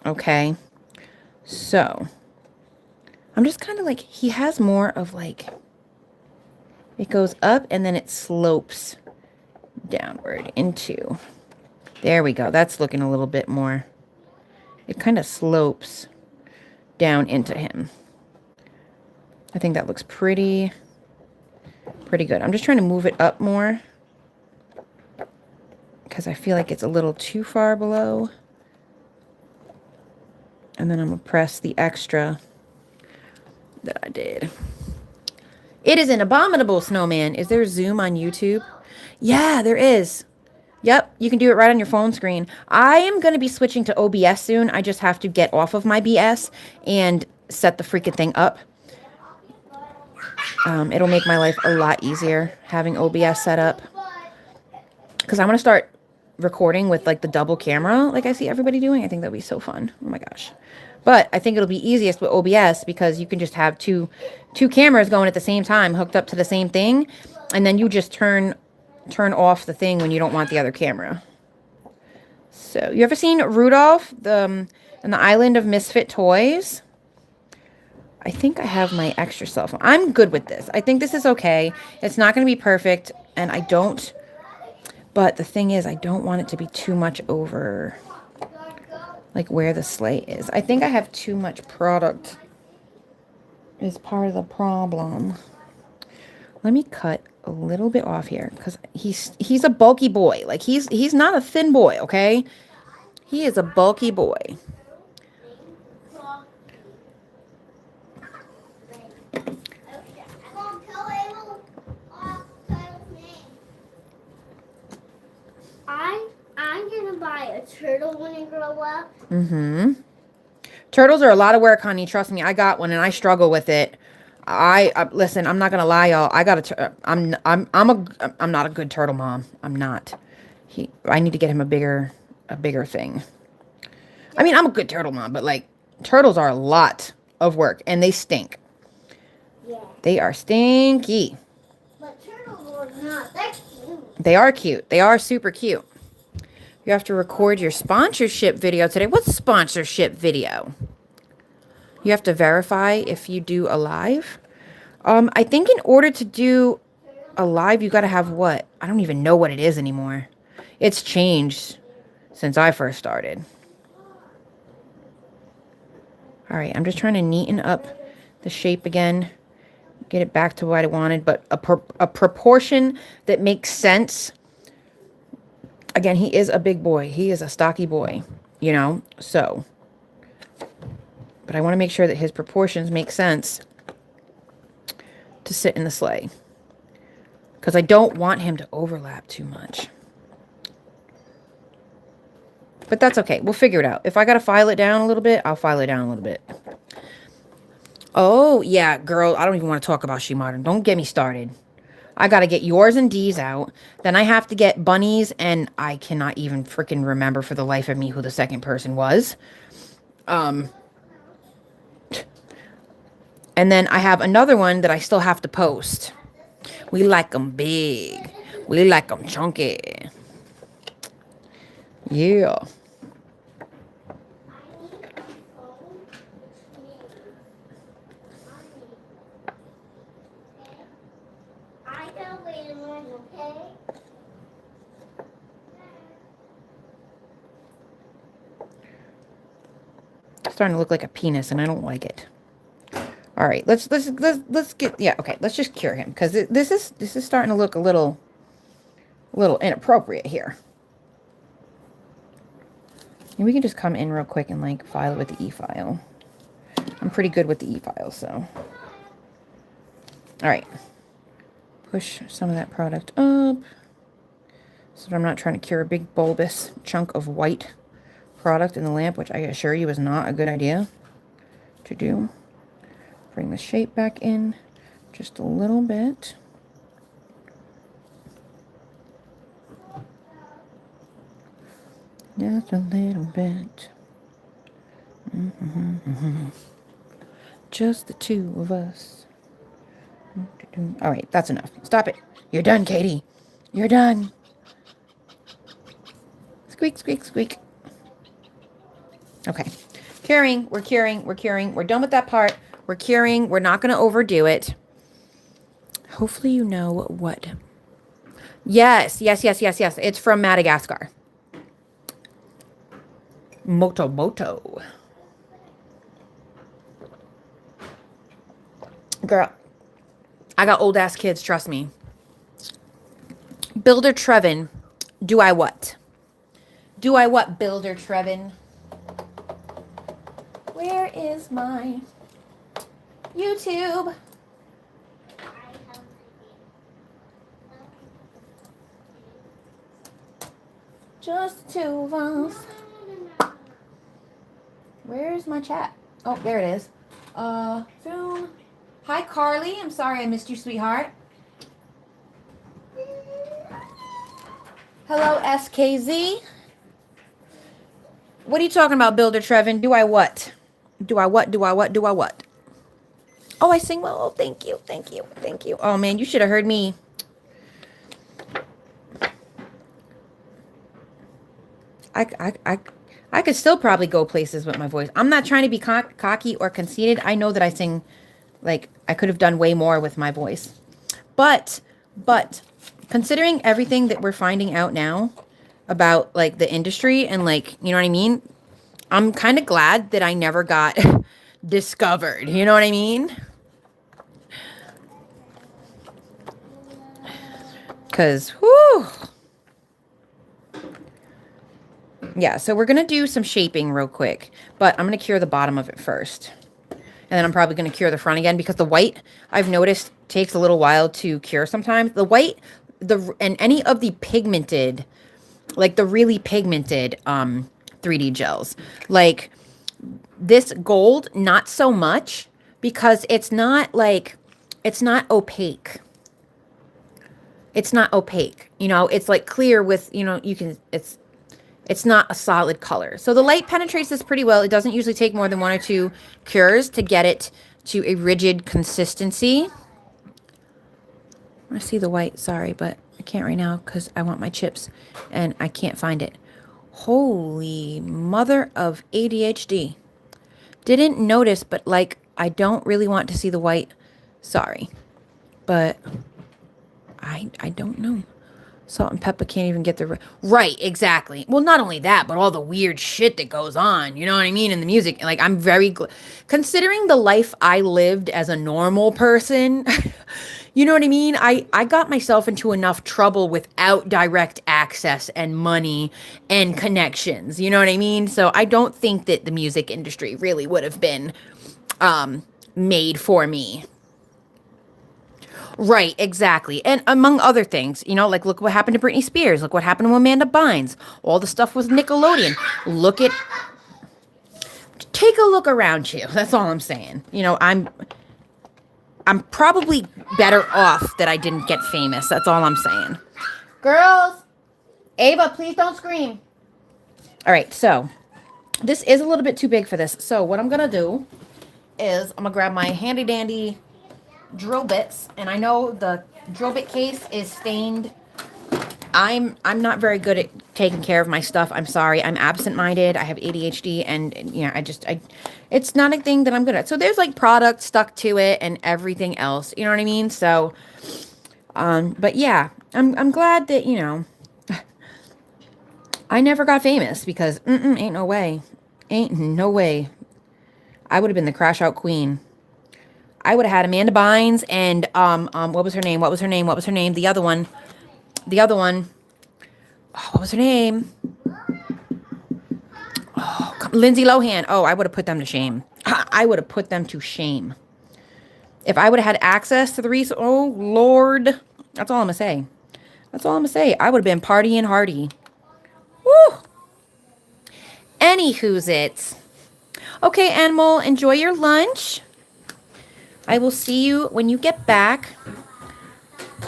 Okay? So, I'm just kind of like, he has more of like, it goes up and then it slopes downward into, there we go. That's looking a little bit more, it kind of slopes down into him. I think that looks pretty good. I'm just trying to move it up more, because I feel like it's a little too far below. And then I'm going to press the extra that I did. It is an abominable snowman. Is there Zoom on YouTube? Yeah, there is. Yep, you can do it right on your phone screen. I am going to be switching to OBS soon. I just have to get off of my BS and set the freaking thing up. It'll make my life a lot easier having OBS set up. Because I want to start recording with like the double camera like I see everybody doing. I think that'd be so fun. Oh my gosh. But I think it'll be easiest with OBS because you can just have two cameras going at the same time hooked up to the same thing, and then you just turn off the thing when you don't want the other camera. So, you ever seen Rudolph in the Island of Misfit Toys? I think I have my extra cell phone. I'm good with this. I think this is okay. It's not going to be perfect, and I don't. But the thing is, I don't want it to be too much over, like, where the sleigh is. I think I have too much product is part of the problem. Let me cut a little bit off here, because he's a bulky boy. Like, he's not a thin boy, okay? He is a bulky boy. I'm gonna buy a turtle when I grow up. Mm-hmm. Turtles are a lot of work, honey. Trust me, I got one and I struggle with it. Listen, I'm not gonna lie, y'all. I'm not a good turtle mom. I'm not. I need to get him a bigger thing. I mean, I'm a good turtle mom, but like, turtles are a lot of work and they stink. Yeah. They are stinky. But turtles are not. They're cute. They are cute. They are super cute. You have to record your sponsorship video today. What's sponsorship video? You have to verify if you do a live. I think in order to do a live, you got to have what? I don't even know what it is anymore. It's changed since I first started. All right, I'm just trying to neaten up the shape again. Get it back to what I wanted, but a proportion that makes sense. Again, he is a big boy. He is a stocky boy, you know, so. But I want to make sure that his proportions make sense to sit in the sleigh. Because I don't want him to overlap too much. But that's okay. We'll figure it out. If I got to file it down a little bit, I'll file it down a little bit. Oh, yeah, girl. I don't even want to talk about She Modern. Don't get me started. I got to get yours and D's out. Then I have to get Bunny's, and I cannot even freaking remember for the life of me who the second person was. And then I have another one that I still have to post. We like them big. We like them chunky. Yeah. It's starting to look like a penis, and I don't like it. All right, let's get, yeah, okay, let's just cure him, because this is starting to look a little inappropriate here. And we can just come in real quick and like file it with the e-file. I'm pretty good with the e-file, so. All right, push some of that product up so that I'm not trying to cure a big bulbous chunk of white product in the lamp, which I assure you is not a good idea to do. Bring the shape back in just a little bit. Just a little bit. Just the two of us. All right, that's enough. Stop it. You're done, Katie. You're done. Squeak, squeak, squeak. Okay. Curing. We're curing. We're curing. We're done with that part. We're curing. We're not going to overdo it. Hopefully you know what. Yes. It's from Madagascar. Moto. Girl, I got old ass kids, trust me. Builder Trevin, do I what? Do I what, Builder Trevin? Where is my YouTube? Just the two of us. Where's my chat? Oh, there it is. Zoom. Hi, Carly. I'm sorry I missed you, sweetheart. Hello, SKZ. What are you talking about, Builder Trevin? Do I what? Do I what? Do I what? Do I what? Oh, I sing well. Oh, thank you. Thank you. Thank you. Oh, man, you should have heard me. I could still probably go places with my voice. I'm not trying to be cocky or conceited. I know that I sing, like, I could have done way more with my voice. But, considering everything that we're finding out now about, like, the industry and, like, you know what I mean? I'm kind of glad that I never got discovered. You know what I mean? Because, whew. Yeah, so we're going to do some shaping real quick, but I'm going to cure the bottom of it first. And then I'm probably going to cure the front again because the white, I've noticed, takes a little while to cure sometimes. The white, and any of the pigmented, like the really pigmented 3D gels. Like this gold, not so much because it's not like, it's not opaque. It's not opaque, you know, it's like clear with, you know, you can, it's not a solid color. So the light penetrates this pretty well. It doesn't usually take more than 1 or 2 cures to get it to a rigid consistency. I see the white, sorry, but I can't right now because I want my chips and I can't find it. Holy mother of ADHD. Didn't notice, but like, I don't really want to see the white. Sorry. But I don't know. Salt and pepper can't even get the right, exactly. Well, not only that, but all the weird shit that goes on, you know what I mean, in the music. Like, I'm very considering the life I lived as a normal person. You know what I mean? I got myself into enough trouble without direct access and money and connections. You know what I mean? So I don't think that the music industry really would have been made for me. Right, exactly. And among other things, you know, like look what happened to Britney Spears. Look what happened to Amanda Bynes. All the stuff with Nickelodeon. Look at, take a look around you. That's all I'm saying. You know, I'm probably better off that I didn't get famous. That's all I'm saying. Girls, Ava, please don't scream. All right, so this is a little bit too big for this. So what I'm going to do is I'm going to grab my handy dandy drill bits, and I know the drill bit case is stained. I'm not very good at taking care of my stuff. I'm sorry. I'm absent-minded. I have ADHD, and you know, it's not a thing that I'm good at. So there's like product stuck to it and everything else. You know what I mean? So, but yeah, I'm glad that, you know, I never got famous because ain't no way. Ain't no way. I would have been the crash out queen. I would have had Amanda Bynes and what was her name? What was her name? What was her name? The other one. The other one. Oh, what was her name? Oh, Lindsay Lohan. Oh, I would have put them to shame. I would have put them to shame. If I would have had access to the resource, oh Lord. That's all I'm gonna say. That's all I'm gonna say. I would have been partying hardy. Woo! Anywho's it. Okay, Animal, enjoy your lunch. I will see you when you get back.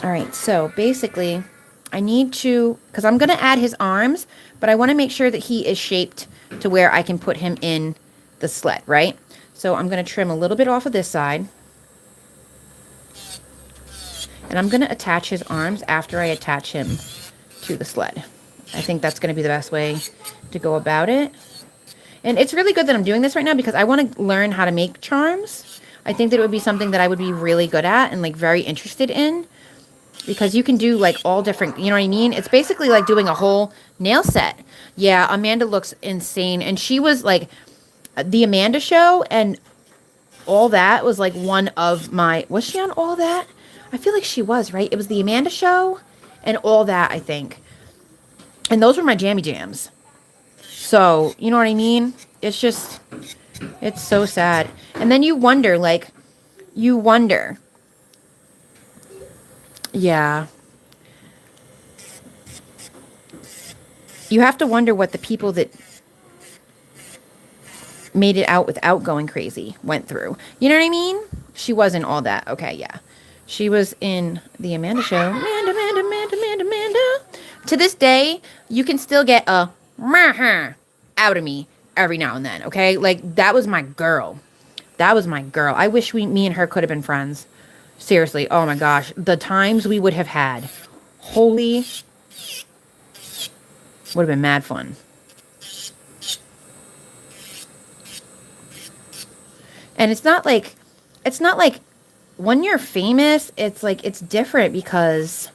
All right, so basically, I need to, because I'm going to add his arms, but I want to make sure that he is shaped to where I can put him in the sled, right? So I'm going to trim a little bit off of this side. And I'm going to attach his arms after I attach him to the sled. I think that's going to be the best way to go about it. And it's really good that I'm doing this right now because I want to learn how to make charms. I think that it would be something that I would be really good at and like very interested in. Because you can do like all different, you know what I mean? It's basically like doing a whole nail set. Yeah, Amanda looks insane. And she was like, the Amanda show and all that was like one of my, was she on all that? I feel like she was, right? It was the Amanda show and all that, I think. And those were my jammy jams. So, you know what I mean? It's just, it's so sad. And then you wonder, like, you wonder. Yeah. You have to wonder what the people that made it out without going crazy went through. You know what I mean? She wasn't all that. Okay, yeah. She was in the Amanda show. Amanda. To this day, you can still get a out of me every now and then, okay? Like, that was my girl. That was my girl. I wish me and her could have been friends. Seriously. Oh my gosh. The times we would have had. Holy. Would have been mad fun. And it's not like when you're famous, it's like, it's different because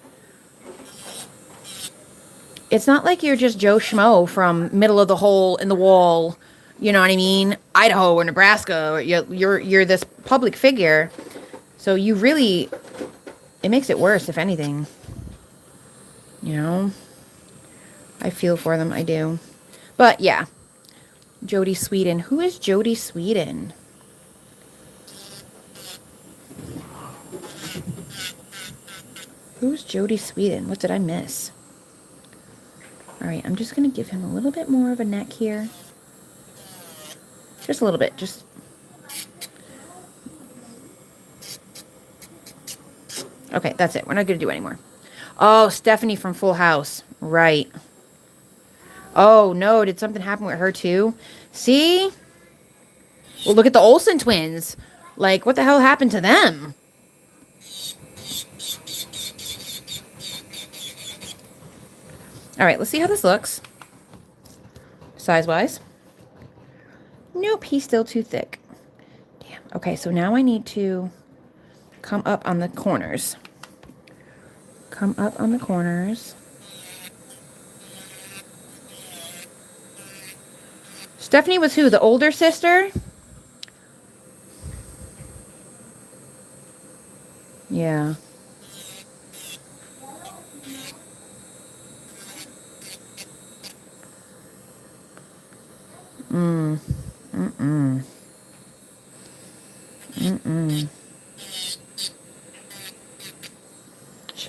it's not like you're just Joe Schmo from middle of the hole in the wall, you know what I mean? Idaho or Nebraska. You're this public figure. So you really, it makes it worse, if anything. You know? I feel for them, I do. But yeah. Jodie Sweden. Who is Jodie Sweden? Who's Jodie Sweden? What did I miss? Alright, I'm just going to give him a little bit more of a neck here. Just a little bit. Just. Okay, that's it. We're not going to do any more. Oh, Stephanie from Full House. Right. Oh, no. Did something happen with her, too? See? Well, look at the Olsen twins. Like, what the hell happened to them? All right, let's see how this looks. Size-wise. Nope, he's still too thick. Damn. Okay, so now I need to come up on the corners. Come up on the corners. Stephanie was who? The older sister? Yeah.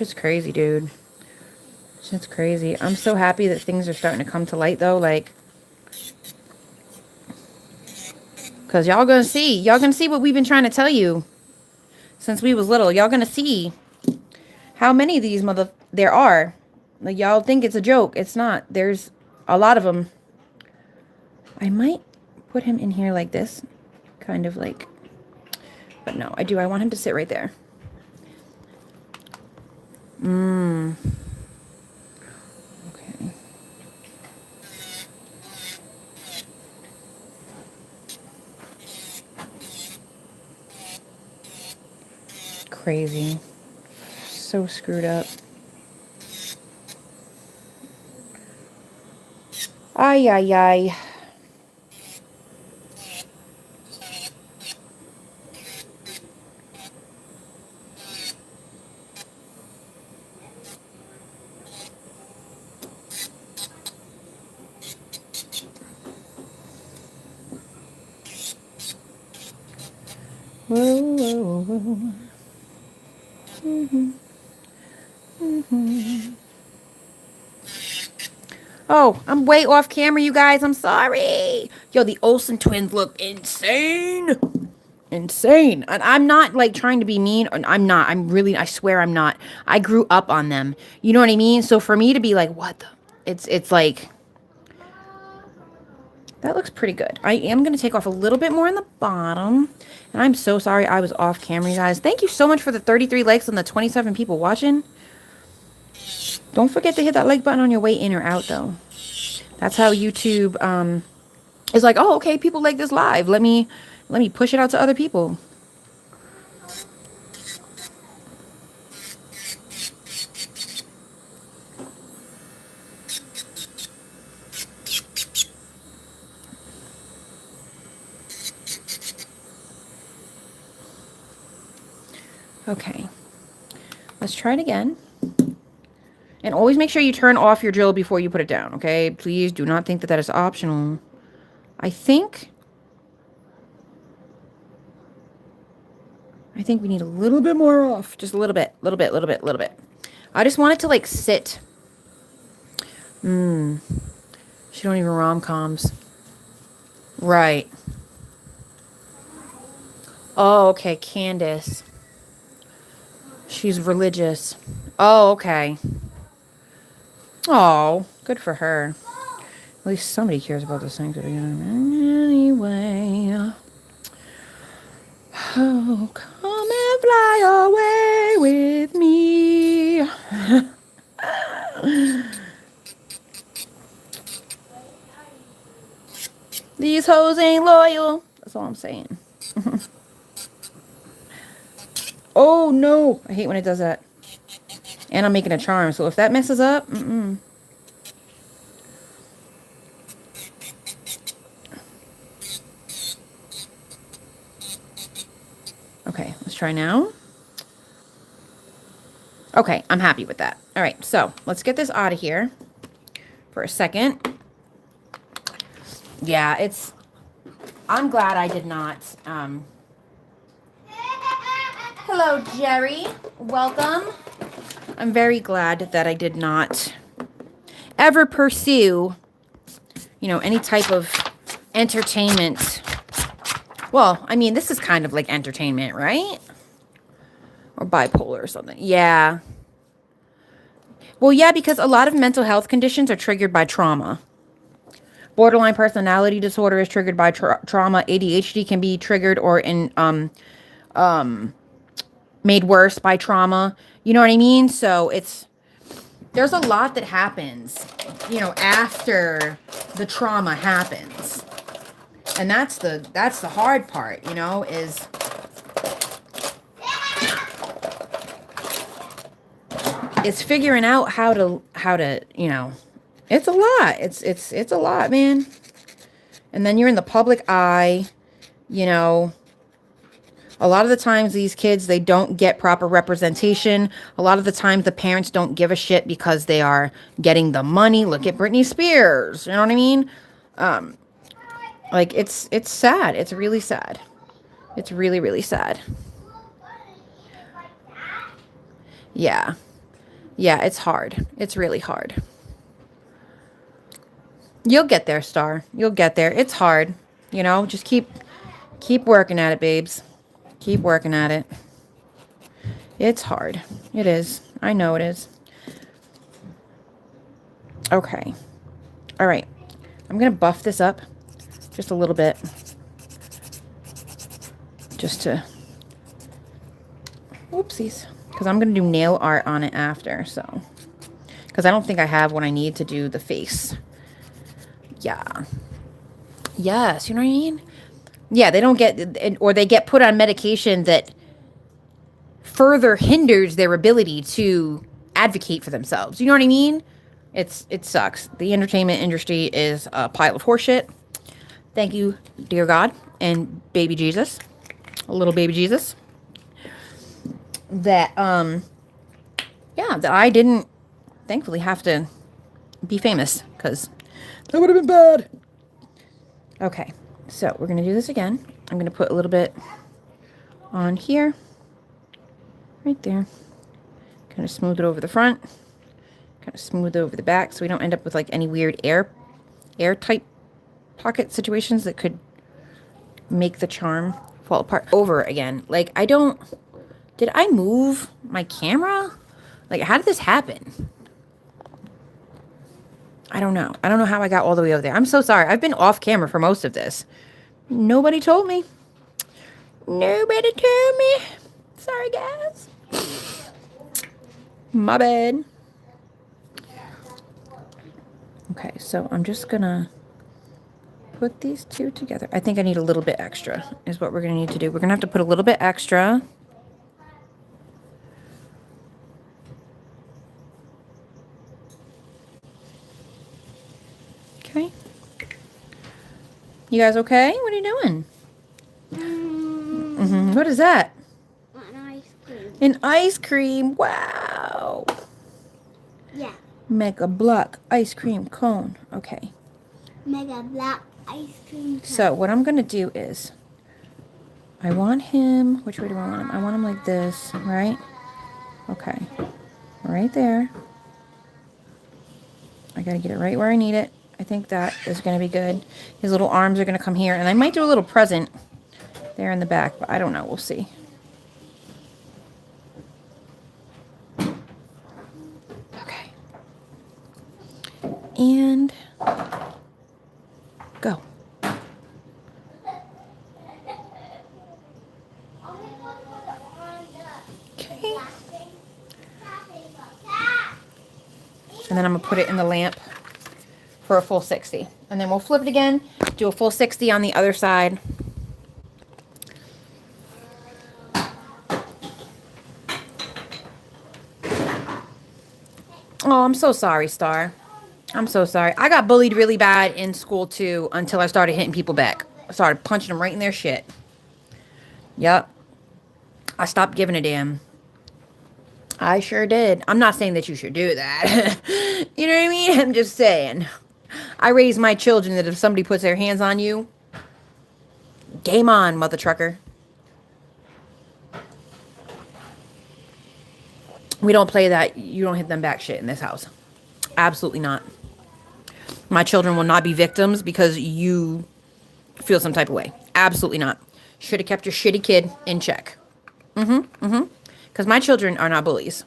Shit's crazy, dude. Shit's crazy. I'm so happy that things are starting to come to light, though. Like, because y'all gonna see. Y'all gonna see what we've been trying to tell you since we was little. Y'all gonna see how many of these there are. Like, y'all think it's a joke. It's not. There's a lot of them. I might put him in here like this. Kind of like... But no, I do. I want him to sit right there. Okay. Crazy. So screwed up. Ay, ay, ay. Whoa, whoa, whoa. Oh, I'm way off camera, you guys. I'm sorry. Yo, the Olsen twins look insane. Insane. And I'm not like trying to be mean. I'm not. I swear I'm not. I grew up on them. You know what I mean? So for me to be like, what the? It's like, that looks pretty good. I am going to take off a little bit more in the bottom. And I'm so sorry I was off camera, you guys. Thank you so much for the 33 likes and the 27 people watching. Don't forget to hit that like button on your way in or out, though. That's how YouTube is like, oh, okay, people like this live. Let me push it out to other people. Okay. Let's try it again. And always make sure you turn off your drill before you put it down, okay? Please do not think that that is optional. I think we need a little bit more off. Just a little bit. I just want it to, like, sit. She don't even rom-coms. Right. Oh, okay, Candace. She's religious. Oh, okay. Oh, good for her. At least somebody cares about this thing. Anyway. Oh, come and fly away with me. These hoes ain't loyal. That's all I'm saying. Oh, no. I hate when it does that. And I'm making a charm, so if that messes up, Okay, let's try now. Okay, I'm happy with that. All right, so let's get this out of here for a second. Yeah, I'm glad I did not. Hello, Jerry. Welcome. I'm very glad that I did not ever pursue, any type of entertainment. Well, I mean, this is kind of like entertainment, right? Or bipolar or something. Yeah. Well, yeah, because a lot of mental health conditions are triggered by trauma. Borderline personality disorder is triggered by trauma. ADHD can be triggered or made worse by trauma. You know what I mean? So there's a lot that happens, after the trauma happens. And that's the hard part, is figuring out how to, it's a lot. It's a lot, man. And then you're in the public eye, A lot of the times these kids, they don't get proper representation. A lot of the times the parents don't give a shit because they are getting the money. Look at Britney Spears. You know what I mean? Like, it's sad. It's really sad. It's really, really sad. Yeah. Yeah, it's hard. It's really hard. You'll get there, Star. You'll get there. It's hard. You know, just keep working at it, babes. Keep working at it. It's hard. It is. I know it is. Okay. All right. I'm going to buff this up just a little bit. Just to... Whoopsies. Because I'm going to do nail art on it after, so... Because I don't think I have what I need to do the face. Yeah. Yes, you know what I mean? Yeah, they don't get... Or they get put on medication that further hinders their ability to advocate for themselves. You know what I mean? It sucks. The entertainment industry is a pile of horseshit. Thank you, dear God, and baby Jesus, a little baby Jesus. That yeah, that I didn't thankfully have to be famous, because that would have been bad. Okay, so we're gonna do this again. I'm gonna put a little bit on here, right there. Kind of smooth it over the front. Kind of smooth over the back so we don't end up with like any weird airtight pocket situations that could make the charm fall apart. Over again. Like, did I move my camera? Like, how did this happen? I don't know. I don't know how I got all the way over there. I'm so sorry. I've been off camera for most of this. Nobody told me. Nobody told me. Sorry, guys. My bad. Okay, so I'm just gonna put these two together. I think I need a little bit extra is what we're gonna need to do. We're gonna have to put a little bit extra. Okay. You guys okay? What are you doing? What is that? An ice cream. An ice cream. Wow. Yeah. Mega block ice cream cone. Okay. Mega black ice cream cone. So what I'm going to do is, I want him, which way do I want him? I want him like this, right? Okay. Right there. I got to get it right where I need it. I think that is going to be good. His little arms are going to come here. And I might do a little present there in the back, but I don't know. We'll see. Okay. And go. Okay. And then I'm going to put it in the lamp for a full 60. And then we'll flip it again, do a full 60 on the other side. Oh, I'm so sorry, Star. I'm so sorry. I got bullied really bad in school, too, until I started hitting people back. I started punching them right in their shit. Yep. I stopped giving a damn. I sure did. I'm not saying that you should do that. You know what I mean? I'm just saying. I raise my children that if somebody puts their hands on you, game on, mother trucker. We don't play that you don't hit them back shit in this house. Absolutely not. My children will not be victims because you feel some type of way. Absolutely not. Should have kept your shitty kid in check. Because my children are not bullies.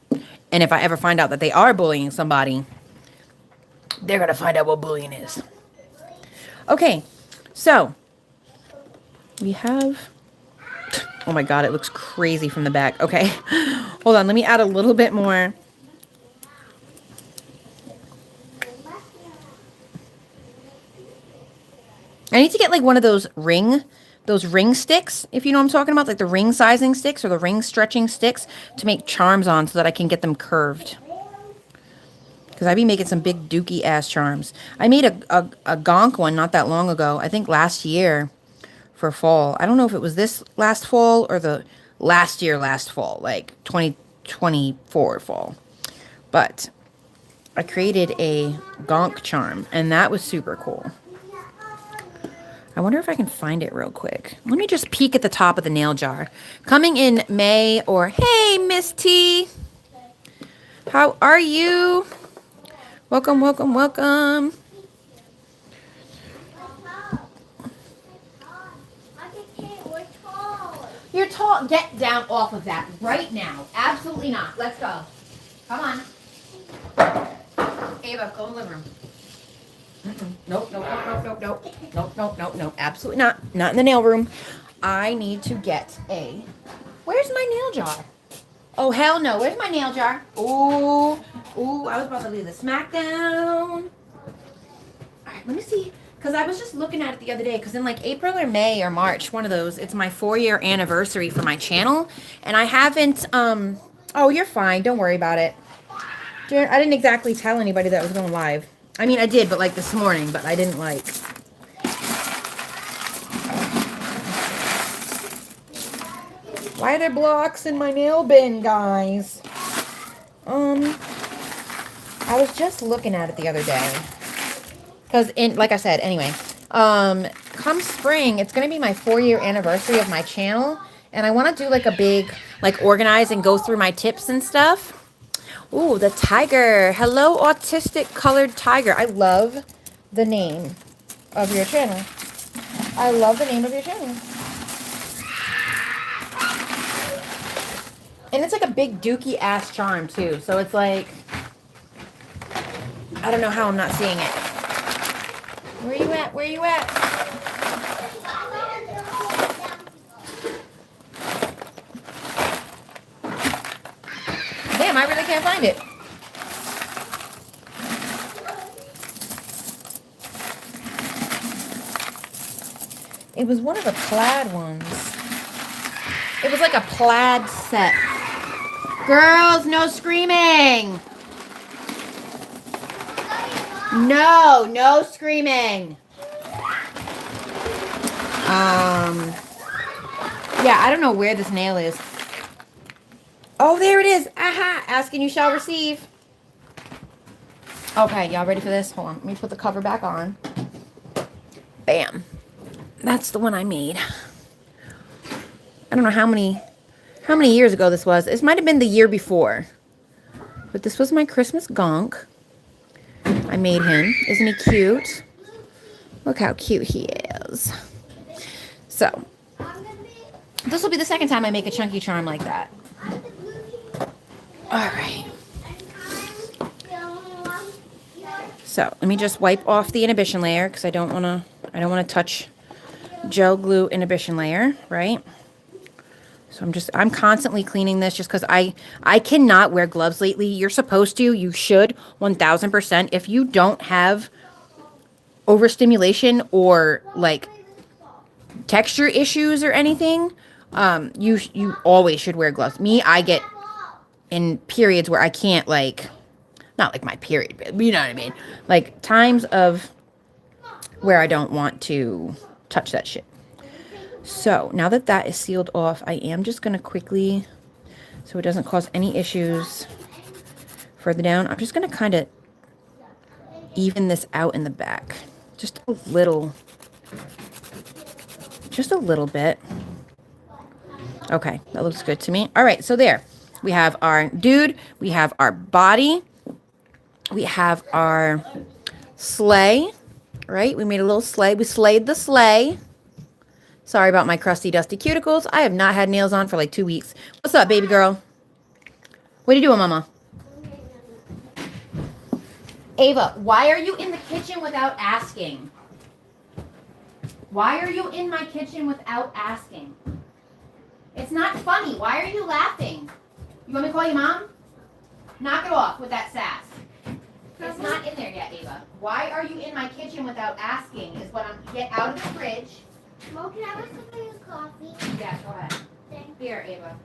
And if I ever find out that they are bullying somebody, they're going to find out what bullying is. Okay, so we have... Oh my God, it looks crazy from the back. Okay, hold on. Let me add a little bit more. I need to get like one of those ring sticks, if you know what I'm talking about, like the ring sizing sticks or the ring stretching sticks to make charms on so that I can get them curved. Because I be making some big dookie ass charms. I made a gonk one not that long ago. I think last year for fall. I don't know if it was this last fall or the last fall, like 2024 fall. But I created a gonk charm and that was super cool. I wonder if I can find it real quick. Let me just peek at the top of the nail jar. Coming in May or, hey, Miss T. How are you? Welcome, welcome, welcome. You're tall. Get down off of that right now. Absolutely not. Let's go. Come on. Ava, go in the living room. Nope, nope, nope, nope, nope, nope. Nope, nope, nope, nope. Absolutely not. Not in the nail room. I need to get a... Where's my nail jar? Oh, hell no. Where's my nail jar? Ooh. Ooh, I was about to leave the smackdown. All right, let me see. Because I was just looking at it the other day. Because in like April or May or March, one of those, it's my 4-year anniversary for my channel. And I haven't... Oh, you're fine. Don't worry about it. I didn't exactly tell anybody that I was going live. I mean, I did, but like this morning. But I didn't like... Why are there blocks in my nail bin, guys? I was just looking at it the other day. Because, like I said, anyway, come spring, it's going to be my 4-year anniversary of my channel. And I want to do like a big, like organize and go through my tips and stuff. Ooh, the tiger. Hello, autistic colored tiger. I love the name of your channel. I love the name of your channel. And it's like a big dookie ass charm too. So it's like, I don't know how I'm not seeing it. Where you at? Where you at? Damn, I really can't find it. It was one of the plaid ones. It was like a plaid set. Girls, no screaming. No, no screaming. Yeah, I don't know where this nail is. Oh, there it is. Aha, asking you shall receive. Okay, y'all ready for this? Hold on, let me put the cover back on. Bam. That's the one I made. I don't know how many years ago this was. This might have been the year before. But this was my Christmas gonk. I made him. Isn't he cute? Look how cute he is. So, this will be the second time I make a chunky charm like that. All right. So, let me just wipe off the inhibition layer because I don't want to touch gel glue inhibition layer, right? So I'm constantly cleaning this just because I cannot wear gloves lately. You're supposed to. You should 1000%. If you don't have overstimulation or like texture issues or anything, you always should wear gloves. Me, I get in periods where I can't like, not like my period, but you know what I mean? Like times of where I don't want to touch that shit. So, now that that is sealed off, I am just going to quickly, so it doesn't cause any issues further down, I'm just going to kind of even this out in the back. Just a little bit. Okay, that looks good to me. All right, so there. We have our dude. We have our body. We have our sleigh, right? We made a little sleigh. We slayed the sleigh. Sorry about my crusty, dusty cuticles. I have not had nails on for like 2 weeks. What's up, baby girl? What are you doing, mama? Ava, why are you in the kitchen without asking? Why are you in my kitchen without asking? It's not funny. Why are you laughing? You want me to call you mom? Knock it off with that sass. It's not in there yet, Ava. Why are you in my kitchen without asking is what I'm... Get out of the fridge. Mom, can I have some of your coffee? Yeah, go ahead. Thank you. Here, Ava.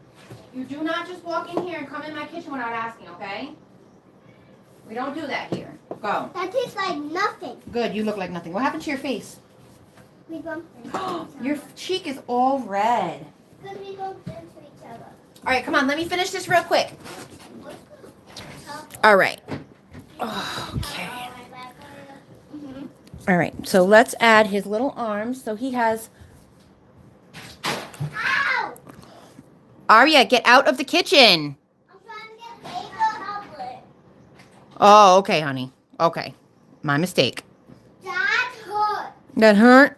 You do not just walk in here and come in my kitchen without asking, okay? We don't do that here. Go. That tastes like nothing. Good, you look like nothing. What happened to your face? We bumped into each Your cheek is all red. Because we bumped into each other. All right, come on. Let me finish this real quick. All right. Okay. All right, so let's add his little arms. So he has... Ow! Arya, get out of the kitchen. I'm trying to get Ava a tablet. Oh, okay, honey. Okay. My mistake. That hurt. That hurt?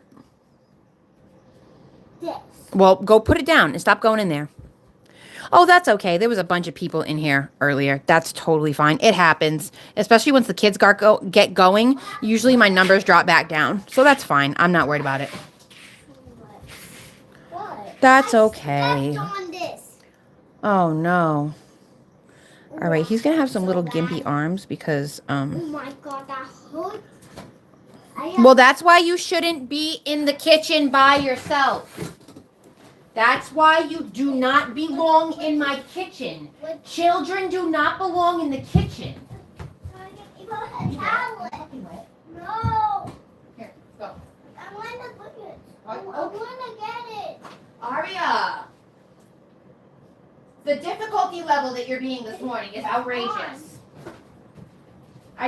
This. Well, go put it down and stop going in there. Oh, that's okay. There was a bunch of people in here earlier. That's totally fine. It happens, especially once the kids get going. Usually my numbers drop back down. So that's fine. I'm not worried about it. What? That's I okay. stepped on this. Oh, no. All right, he's going to have some little gimpy arms because... Oh my god, that hurt. Well, that's why you shouldn't be in the kitchen by yourself. That's why you do not belong in my kitchen. Children do not belong in the kitchen. No. Here, go. I want to put it. I Oh, want to get it. Aria, the difficulty level that you're being this morning is outrageous. I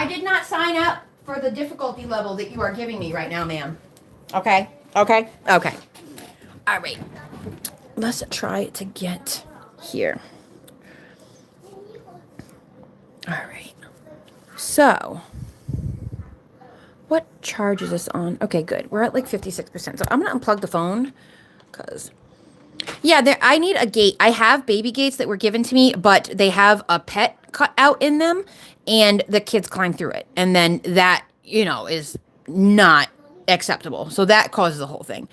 did not sign up for the difficulty level that you are giving me right now, ma'am. Okay? Okay? Okay. All right. Let's try to get here. All right. So, what charge is this on? Okay, good. We're at like 56%. So I'm going to unplug the phone because, yeah, I need a gate. I have baby gates that were given to me, but they have a pet cut out in them and the kids climb through it. And then that, is not acceptable. So that causes the whole thing.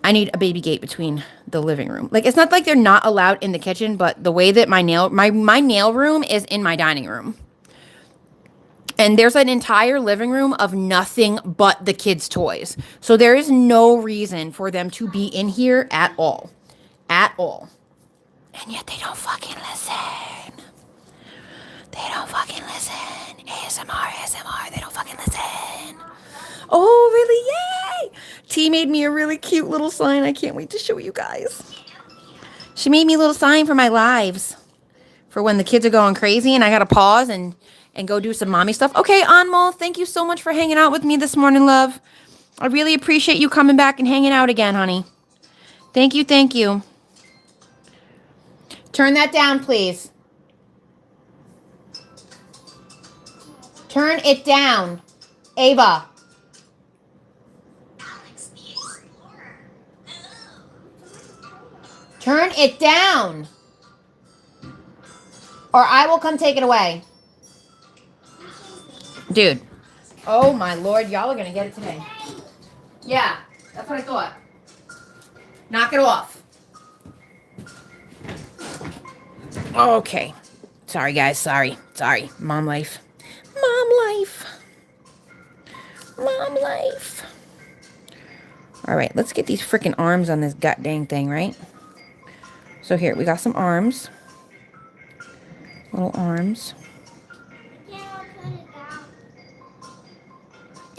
I need a baby gate between the living room. Like, it's not like they're not allowed in the kitchen, but the way that my nail room is in my dining room. And there's an entire living room of nothing but the kids' toys. So there is no reason for them to be in here at all. At all. And yet they don't fucking listen. They don't fucking listen. ASMR. They don't fucking listen. Oh, really? Yay! T made me a really cute little sign. I can't wait to show you guys. She made me a little sign for my lives. For when the kids are going crazy and I gotta pause and go do some mommy stuff. Okay, Anmol, thank you so much for hanging out with me this morning, love. I really appreciate you coming back and hanging out again, honey. Thank you, thank you. Turn that down, please. Turn it down. Ava. Turn it down. Or I will come take it away. Dude. Oh my lord, y'all are gonna get it today. Yeah, that's what I thought. Knock it off. Okay. Sorry guys, sorry. Mom life. Mom life. Alright, let's get these freaking arms on this god dang thing, right? So here, we got some arms. Little arms.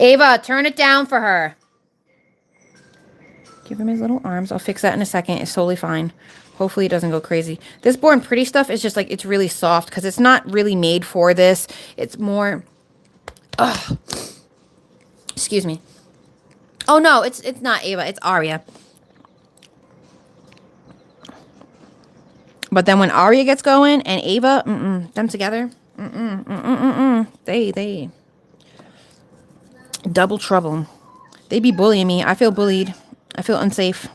Ava, turn it down for her. Give him his little arms. I'll fix that in a second. It's totally fine. Hopefully it doesn't go crazy. This Born Pretty stuff is just like, it's really soft because it's not really made for this. It's more... Ugh. Excuse me. Oh no, it's not Ava. It's Aria. But then when Aria gets going and Ava, them together, they double trouble. They be bullying me. I feel bullied. I feel unsafe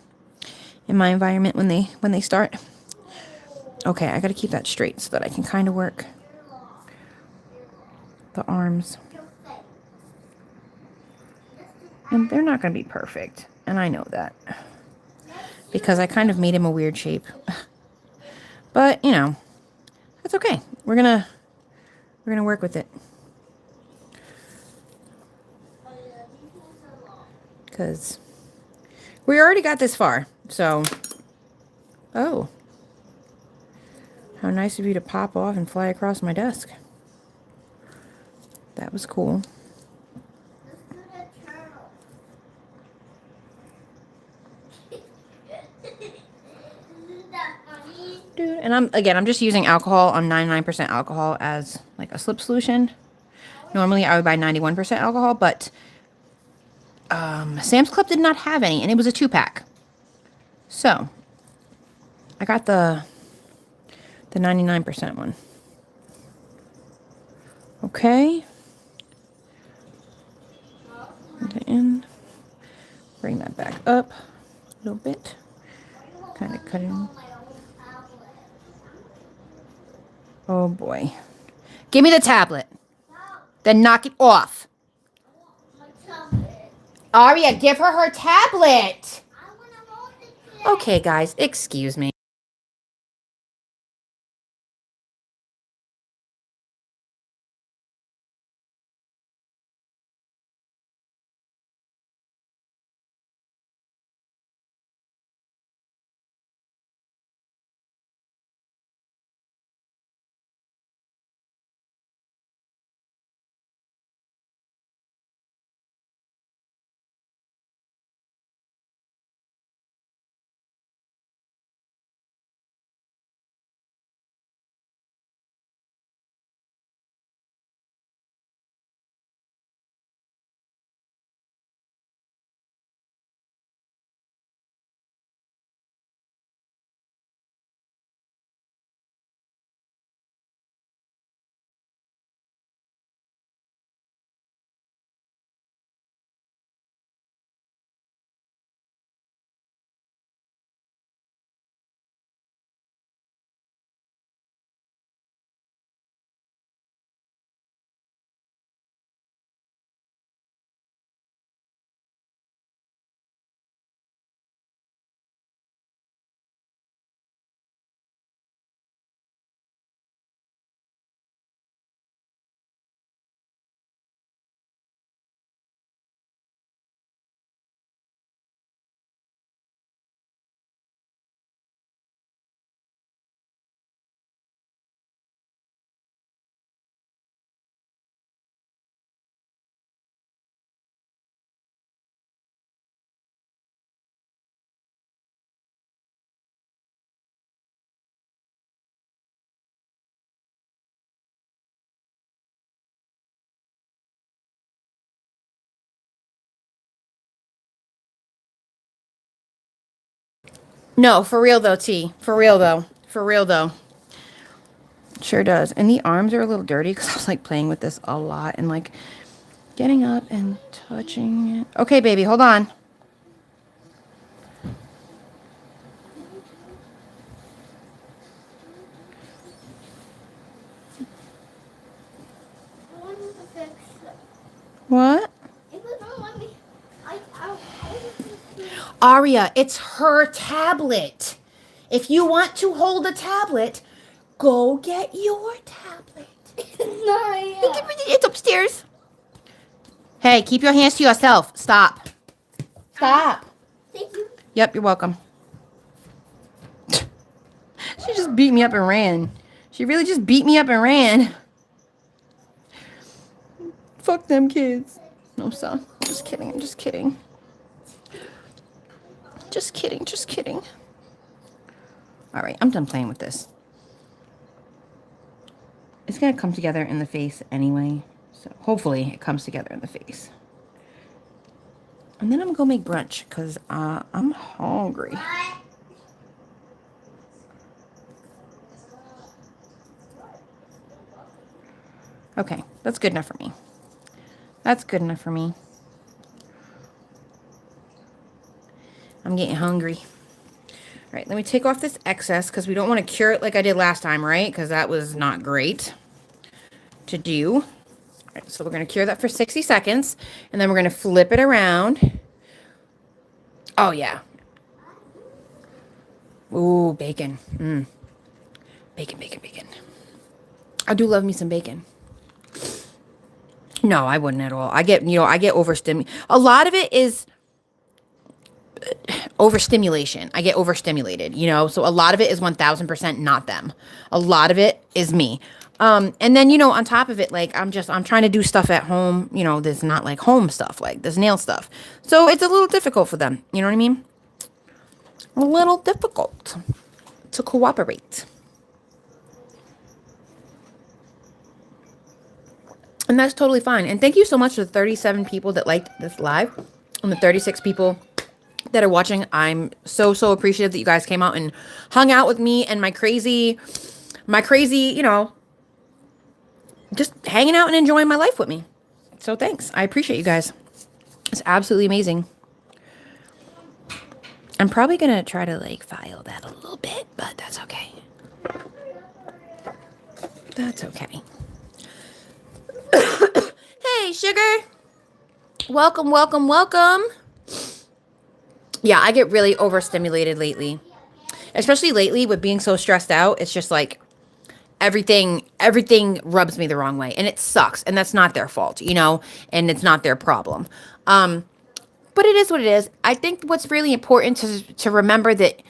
in my environment when they start. Okay, I gotta keep that straight so that I can kind of work the arms. And they're not gonna be perfect, and I know that because I kind of made him a weird shape. But, that's okay. We're gonna work with it. Because we already got this far. So, oh. How nice of you to pop off and fly across my desk. That was cool. Dude, and I'm just using alcohol. I'm 99% alcohol as like a slip solution. Normally I would buy 91% alcohol, but Sam's Club did not have any, and it was a 2-pack. So I got the 99% one. Okay. And bring that back up a little bit. Kind of cut in. Oh boy. Give me the tablet. Then knock it off. Aria, give her her tablet. Okay, guys, excuse me. No, for real though, T. For real though. For real though. Sure does. And the arms are a little dirty because I was like playing with this a lot and like getting up and touching it. Okay, baby, hold on. What? Aria, it's her tablet. If you want to hold a tablet, go get your tablet. It's upstairs. Hey, keep your hands to yourself. Stop. Stop. Thank you. Yep, you're welcome. She just beat me up and ran. She really just beat me up and ran. Fuck them kids. No, son. Just kidding. I'm just kidding. Just kidding. Just kidding. All right, I'm done playing with this. It's going to come together in the face anyway. So hopefully it comes together in the face. And then I'm going to go make brunch because I'm hungry. Okay, that's good enough for me. That's good enough for me. I'm getting hungry. All right, let me take off this excess because we don't want to cure it like I did last time, right? Because that was not great to do. All right, so we're going to cure that for 60 seconds. And then we're going to flip it around. Oh, yeah. Ooh, bacon. Bacon, bacon, bacon. I do love me some bacon. No, I wouldn't at all. I get overstimulated. A lot of it is overstimulation. I get overstimulated, so a lot of it is 1000% not them. A lot of it is me. And then, on top of it, like, I'm trying to do stuff at home, there's not like home stuff, like this nail stuff. So it's a little difficult for them. You know what I mean? A little difficult to cooperate. And that's totally fine. And thank you so much to the 37 people that liked this live and the 36 people that are watching. I'm so appreciative that you guys came out and hung out with me and my crazy, just hanging out and enjoying my life with me. So thanks. I appreciate you guys. It's absolutely amazing. I'm probably going to try to like file that a little bit, but that's okay. That's okay. Hey, sugar. Welcome, welcome, welcome. Yeah, I get really overstimulated lately. Especially lately with being so stressed out. It's just like everything rubs me the wrong way, and it sucks, and that's not their fault, you know, and it's not their problem. But it is what it is. I think what's really important to remember that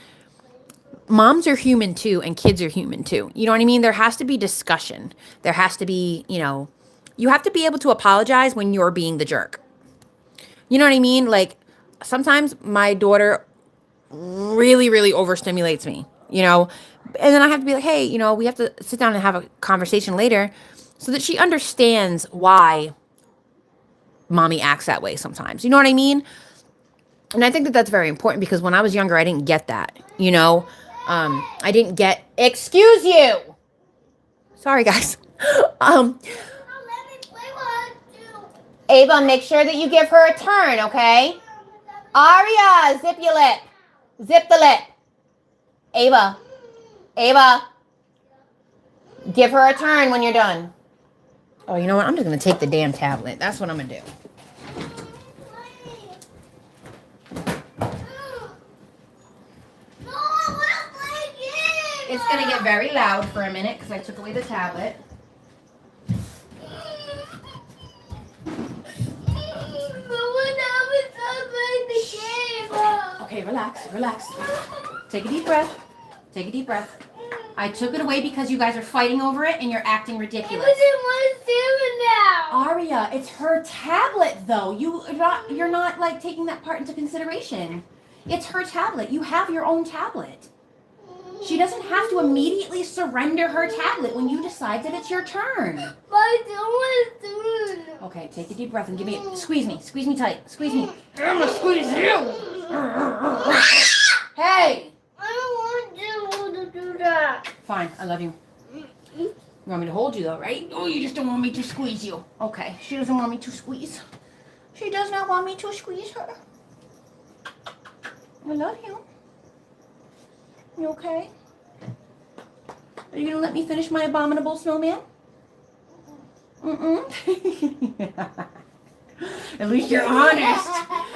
moms are human too, and kids are human too. You know what I mean? There has to be discussion. There has to be, you know, you have to be able to apologize when you're being the jerk. You know what I mean? Like sometimes my daughter really, really overstimulates me, you know, and then I have to be like, hey, you know, we have to sit down and have a conversation later so that she understands why mommy acts that way sometimes. You know what I mean? And I think that that's very important because when I was younger, I didn't get that, you know, I didn't get, excuse you. Sorry, guys. um, Ava, make sure that you give her a turn, okay? Aria, zip your lip. Zip the lip. Ava, give her a turn when you're done. Oh, you know what? I'm just going to take the damn tablet. That's what I'm going to do. It's going to get very loud for a minute because I took away the tablet. Okay, relax. Take a deep breath. I took it away because you guys are fighting over it and you're acting ridiculous. Aria, it's her tablet though. You're not like taking that part into consideration. It's her tablet. You have your own tablet. She doesn't have to immediately surrender her tablet when you decide that it's your turn. But I don't want to do it. Okay, take a deep breath and give me, squeeze me tight, squeeze me. I'm gonna squeeze you. Hey! I don't want to do that. Fine, I love you. You want me to hold you though, right? Oh, you just don't want me to squeeze you. Okay, she doesn't want me to squeeze. She does not want me to squeeze her. I love you. You okay? Are you gonna let me finish my abominable snowman? At least you're honest.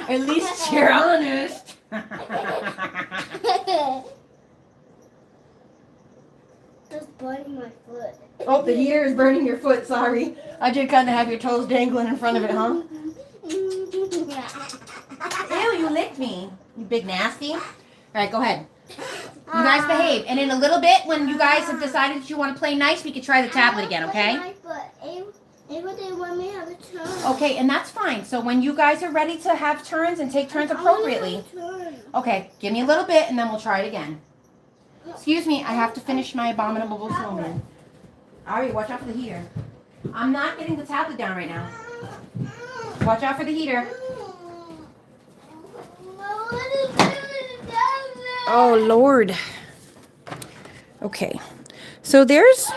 At least you're honest. It's burning my foot. Oh, the heater is burning your foot. Sorry. I did kind of have your toes dangling in front of it, huh? Ew, you licked me. You big nasty. All right, go ahead. You guys behave. And in a little bit, when you guys have decided that you want to play nice, we can try the tablet again, okay? Ava didn't want me to have a turn. Okay, and that's fine. So when you guys are ready to have turns and take turns appropriately. Okay, give me a little bit and then we'll try it again. Excuse me, I have to finish my abominable snowman. Ari, watch out for the heater. I'm not getting the tablet down right now. Watch out for the heater. Oh, Lord. Okay. So there's...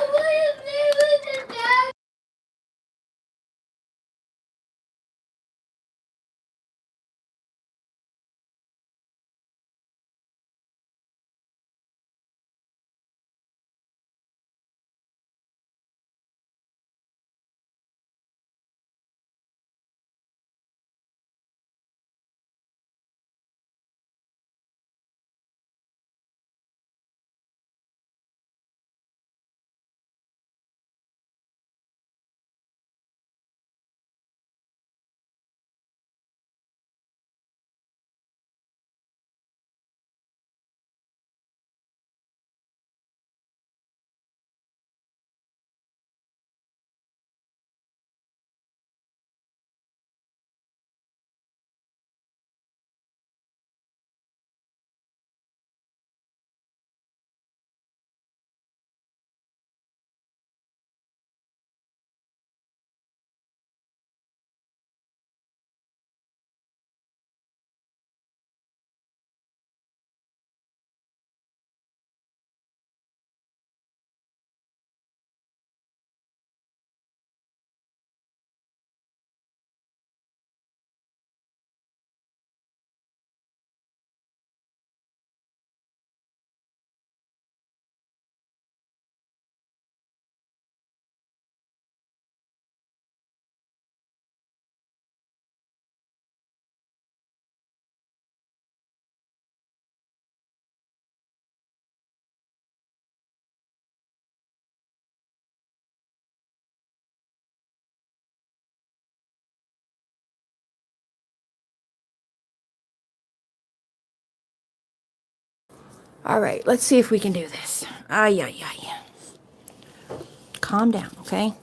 All right, let's see if we can do this. Ay, ay, ay. Calm down, okay?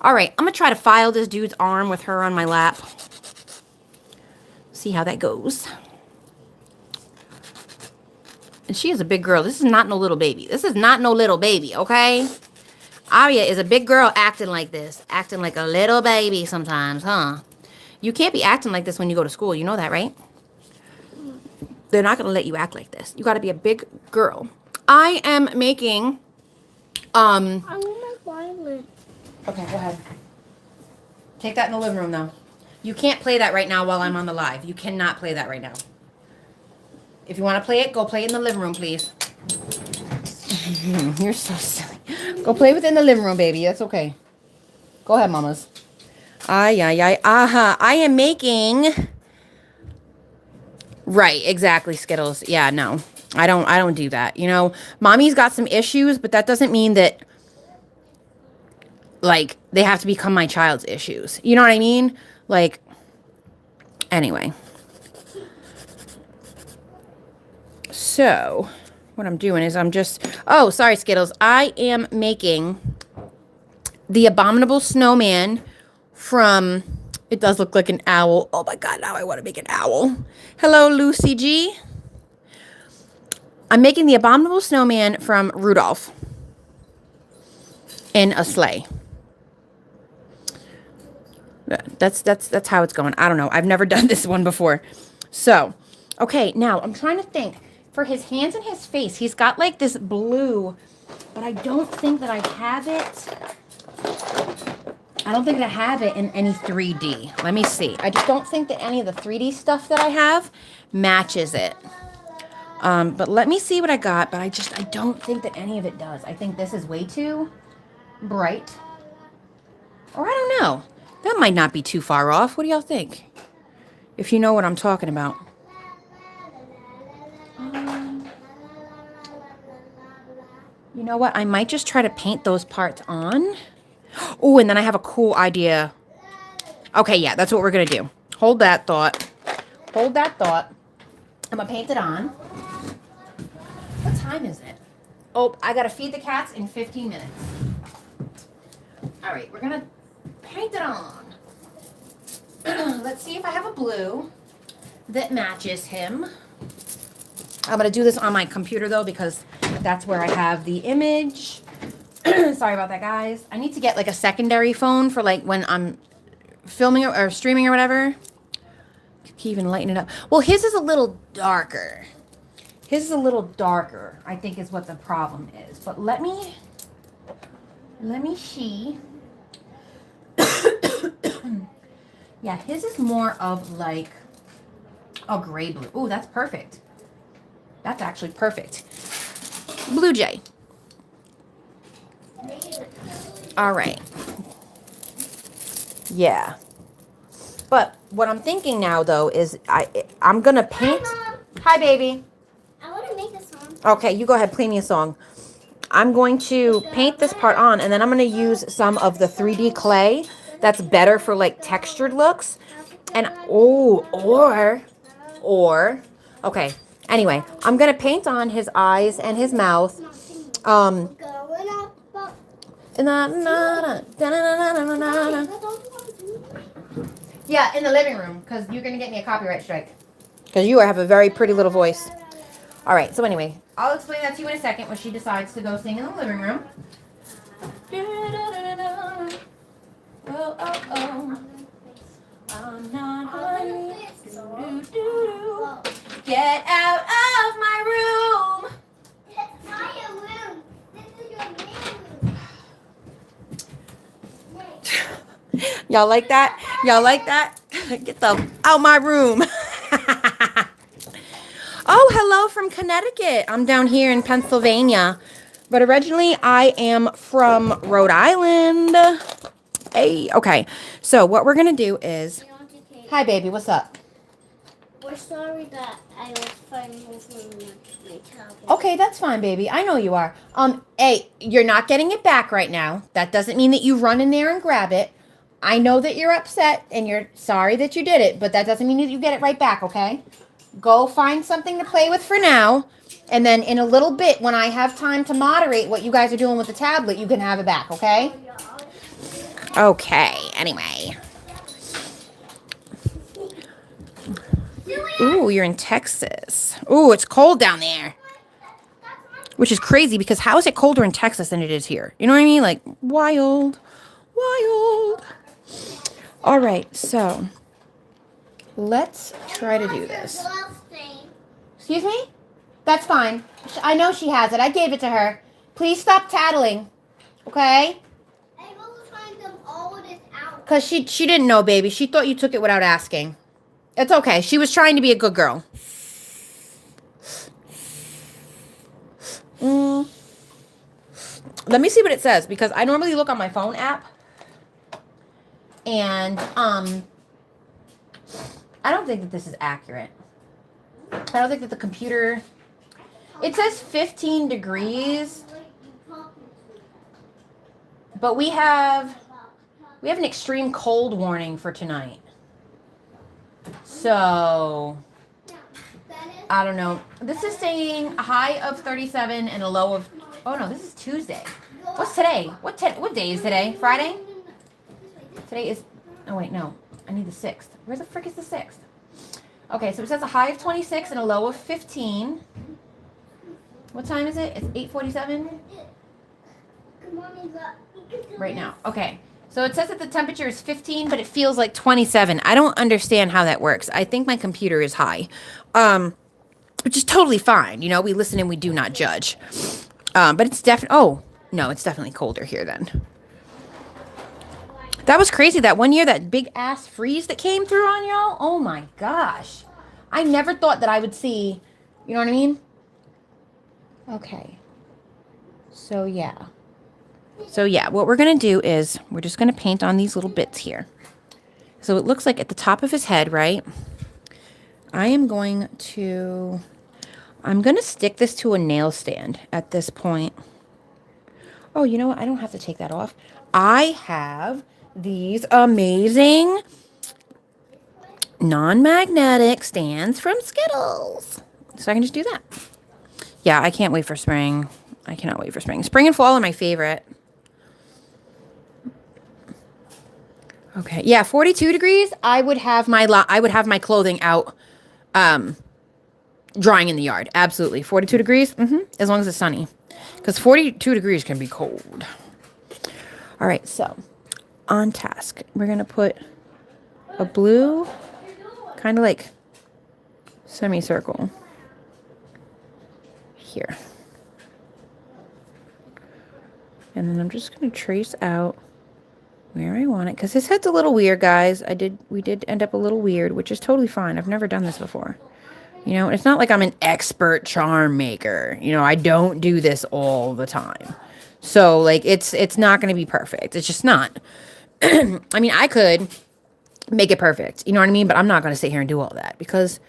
All right, I'm going to try to file this dude's arm with her on my lap. See how that goes. And she is a big girl. This is not no little baby. This is not no little baby, okay? Aria is a big girl acting like this. Acting like a little baby sometimes, huh? You can't be acting like this when you go to school. You know that, right? They're not going to let you act like this. You got to be a big girl. I am making... I want my violet. Okay, go ahead. Take that in the living room, though. You can't play that right now while I'm on the live. You cannot play that right now. If you want to play it, go play it in the living room, please. You're so silly. Go play within the living room, baby. That's okay. Go ahead, mamas. Ay, ay, ay. Aha. I am making... Right, exactly, Skittles. Yeah, no. I don't do that. You know, mommy's got some issues, but that doesn't mean that, like, they have to become my child's issues. You know what I mean? Like, anyway. So, what I'm doing is I'm just... Oh, sorry, Skittles. I am making the Abominable Snowman from... It does look like an owl. Oh, my God. Now I want to make an owl. Hello, Lucy G. I'm making the Abominable Snowman from Rudolph in a sleigh. That's how it's going. I don't know. I've never done this one before. So, okay, now I'm trying to think. For his hands and his face, he's got like this blue, but I don't think that I have it. I don't think that I have it in any 3D. Let me see. I just don't think that any of the 3D stuff that I have matches it. But let me see what I got, but I don't think that any of it does. I think this is way too bright. Or I don't know. That might not be too far off. What do y'all think? If you know what I'm talking about. You know what? I might just try to paint those parts on. Oh, and then I have a cool idea. Okay, yeah, that's what we're going to do. Hold that thought. Hold that thought. I'm going to paint it on. What time is it? Oh, I got to feed the cats in 15 minutes. All right, we're going to paint it on. Let's see if I have a blue that matches him. I'm going to do this on my computer, though, because that's where I have the image. Sorry about that, guys. I need to get, like, a secondary phone for, like, when I'm filming or streaming or whatever. Can even lighten it up. Well, his is a little darker. His is a little darker, I think, is what the problem is. But let me see. Yeah, his is more of, like, a gray blue. Ooh, that's perfect. That's actually perfect. Blue Jay. All right. Yeah. But what I'm thinking now, though, is I'm going to paint. Hi, baby. I want to make a song. Okay, you go ahead. Play me a song. I'm going to paint this part on, and then I'm going to use some of the 3D clay that's better for, like, textured looks. And, okay. Anyway, I'm going to paint on his eyes and his mouth. Yeah, in the living room, because you're going to get me a copyright strike. Because you have a very pretty little voice. All right, so anyway, I'll explain that to you in a second when she decides to go sing in the living room. I'm not hungry. Get out of my room. It's not your room. This is your room. Y'all like that? Y'all like that? Get the out my room. Oh, hello from Connecticut. I'm down here in Pennsylvania. But originally, I am from Rhode Island. Hey, okay. So what we're going to do is... Hi, baby. What's up? We're sorry that I was fighting over my tablet. Okay, that's fine, baby. I know you are. Hey, you're not getting it back right now. That doesn't mean that you run in there and grab it. I know that you're upset and you're sorry that you did it, but that doesn't mean that you get it right back, okay? Go find something to play with for now. And then in a little bit, when I have time to moderate what you guys are doing with the tablet, you can have it back, okay? Okay, anyway. Ooh, you're in Texas. Ooh, it's cold down there. Which is crazy because how is it colder in Texas than it is here? You know what I mean? Like, wild. Wild. All right, so let's try to do this. Excuse me? That's fine. I know she has it. I gave it to her. Please stop tattling. Okay? Because she didn't know, baby. She thought you took it without asking. It's okay. She was trying to be a good girl. Let me see what it says, because I normally look on my phone app. And, I don't think that this is accurate. I don't think that the computer... It says 15 degrees. But we have an extreme cold warning for tonight. So, I don't know. This is saying a high of 37 and a low of... Oh, no, this is Tuesday. What's today? What day is today? Friday? Today is... Oh, wait, no. I need the 6th. Where the frick is the 6th? Okay, so it says a high of 26 and a low of 15. What time is it? It's 8:47? Right now. Okay. So it says that the temperature is 15, but it feels like 27. I don't understand how that works. I think my computer is high. Which is totally fine. You know, we listen and we do not judge. But it's definitely... Oh, no, it's definitely colder here then. That was crazy. That one year, that big ass freeze that came through on y'all. Oh my gosh. I never thought that I would see... You know what I mean? Okay. So, yeah. What we're going to do is we're just going to paint on these little bits here. So it looks like at the top of his head, right? I'm going to stick this to a nail stand at this point. Oh, you know what? I don't have to take that off. I have these amazing non-magnetic stands from Skittles. So I can just do that. Yeah, I can't wait for spring. I cannot wait for spring. Spring and fall are my favorite. Okay. Yeah, 42 degrees. I would have my clothing out drying in the yard. Absolutely. 42 degrees. As long as it's sunny. Cuz 42 degrees can be cold. All right, so on task. We're going to put a blue kind of like semicircle here. And then I'm just going to trace out where I want it, because his head's a little weird, guys. We did end up a little weird, which is totally fine. I've never done this before. You know, it's not like I'm an expert charm maker. You know, I don't do this all the time. So, like, it's not going to be perfect. It's just not. I mean, I could make it perfect. You know what I mean? But I'm not going to sit here and do all that, because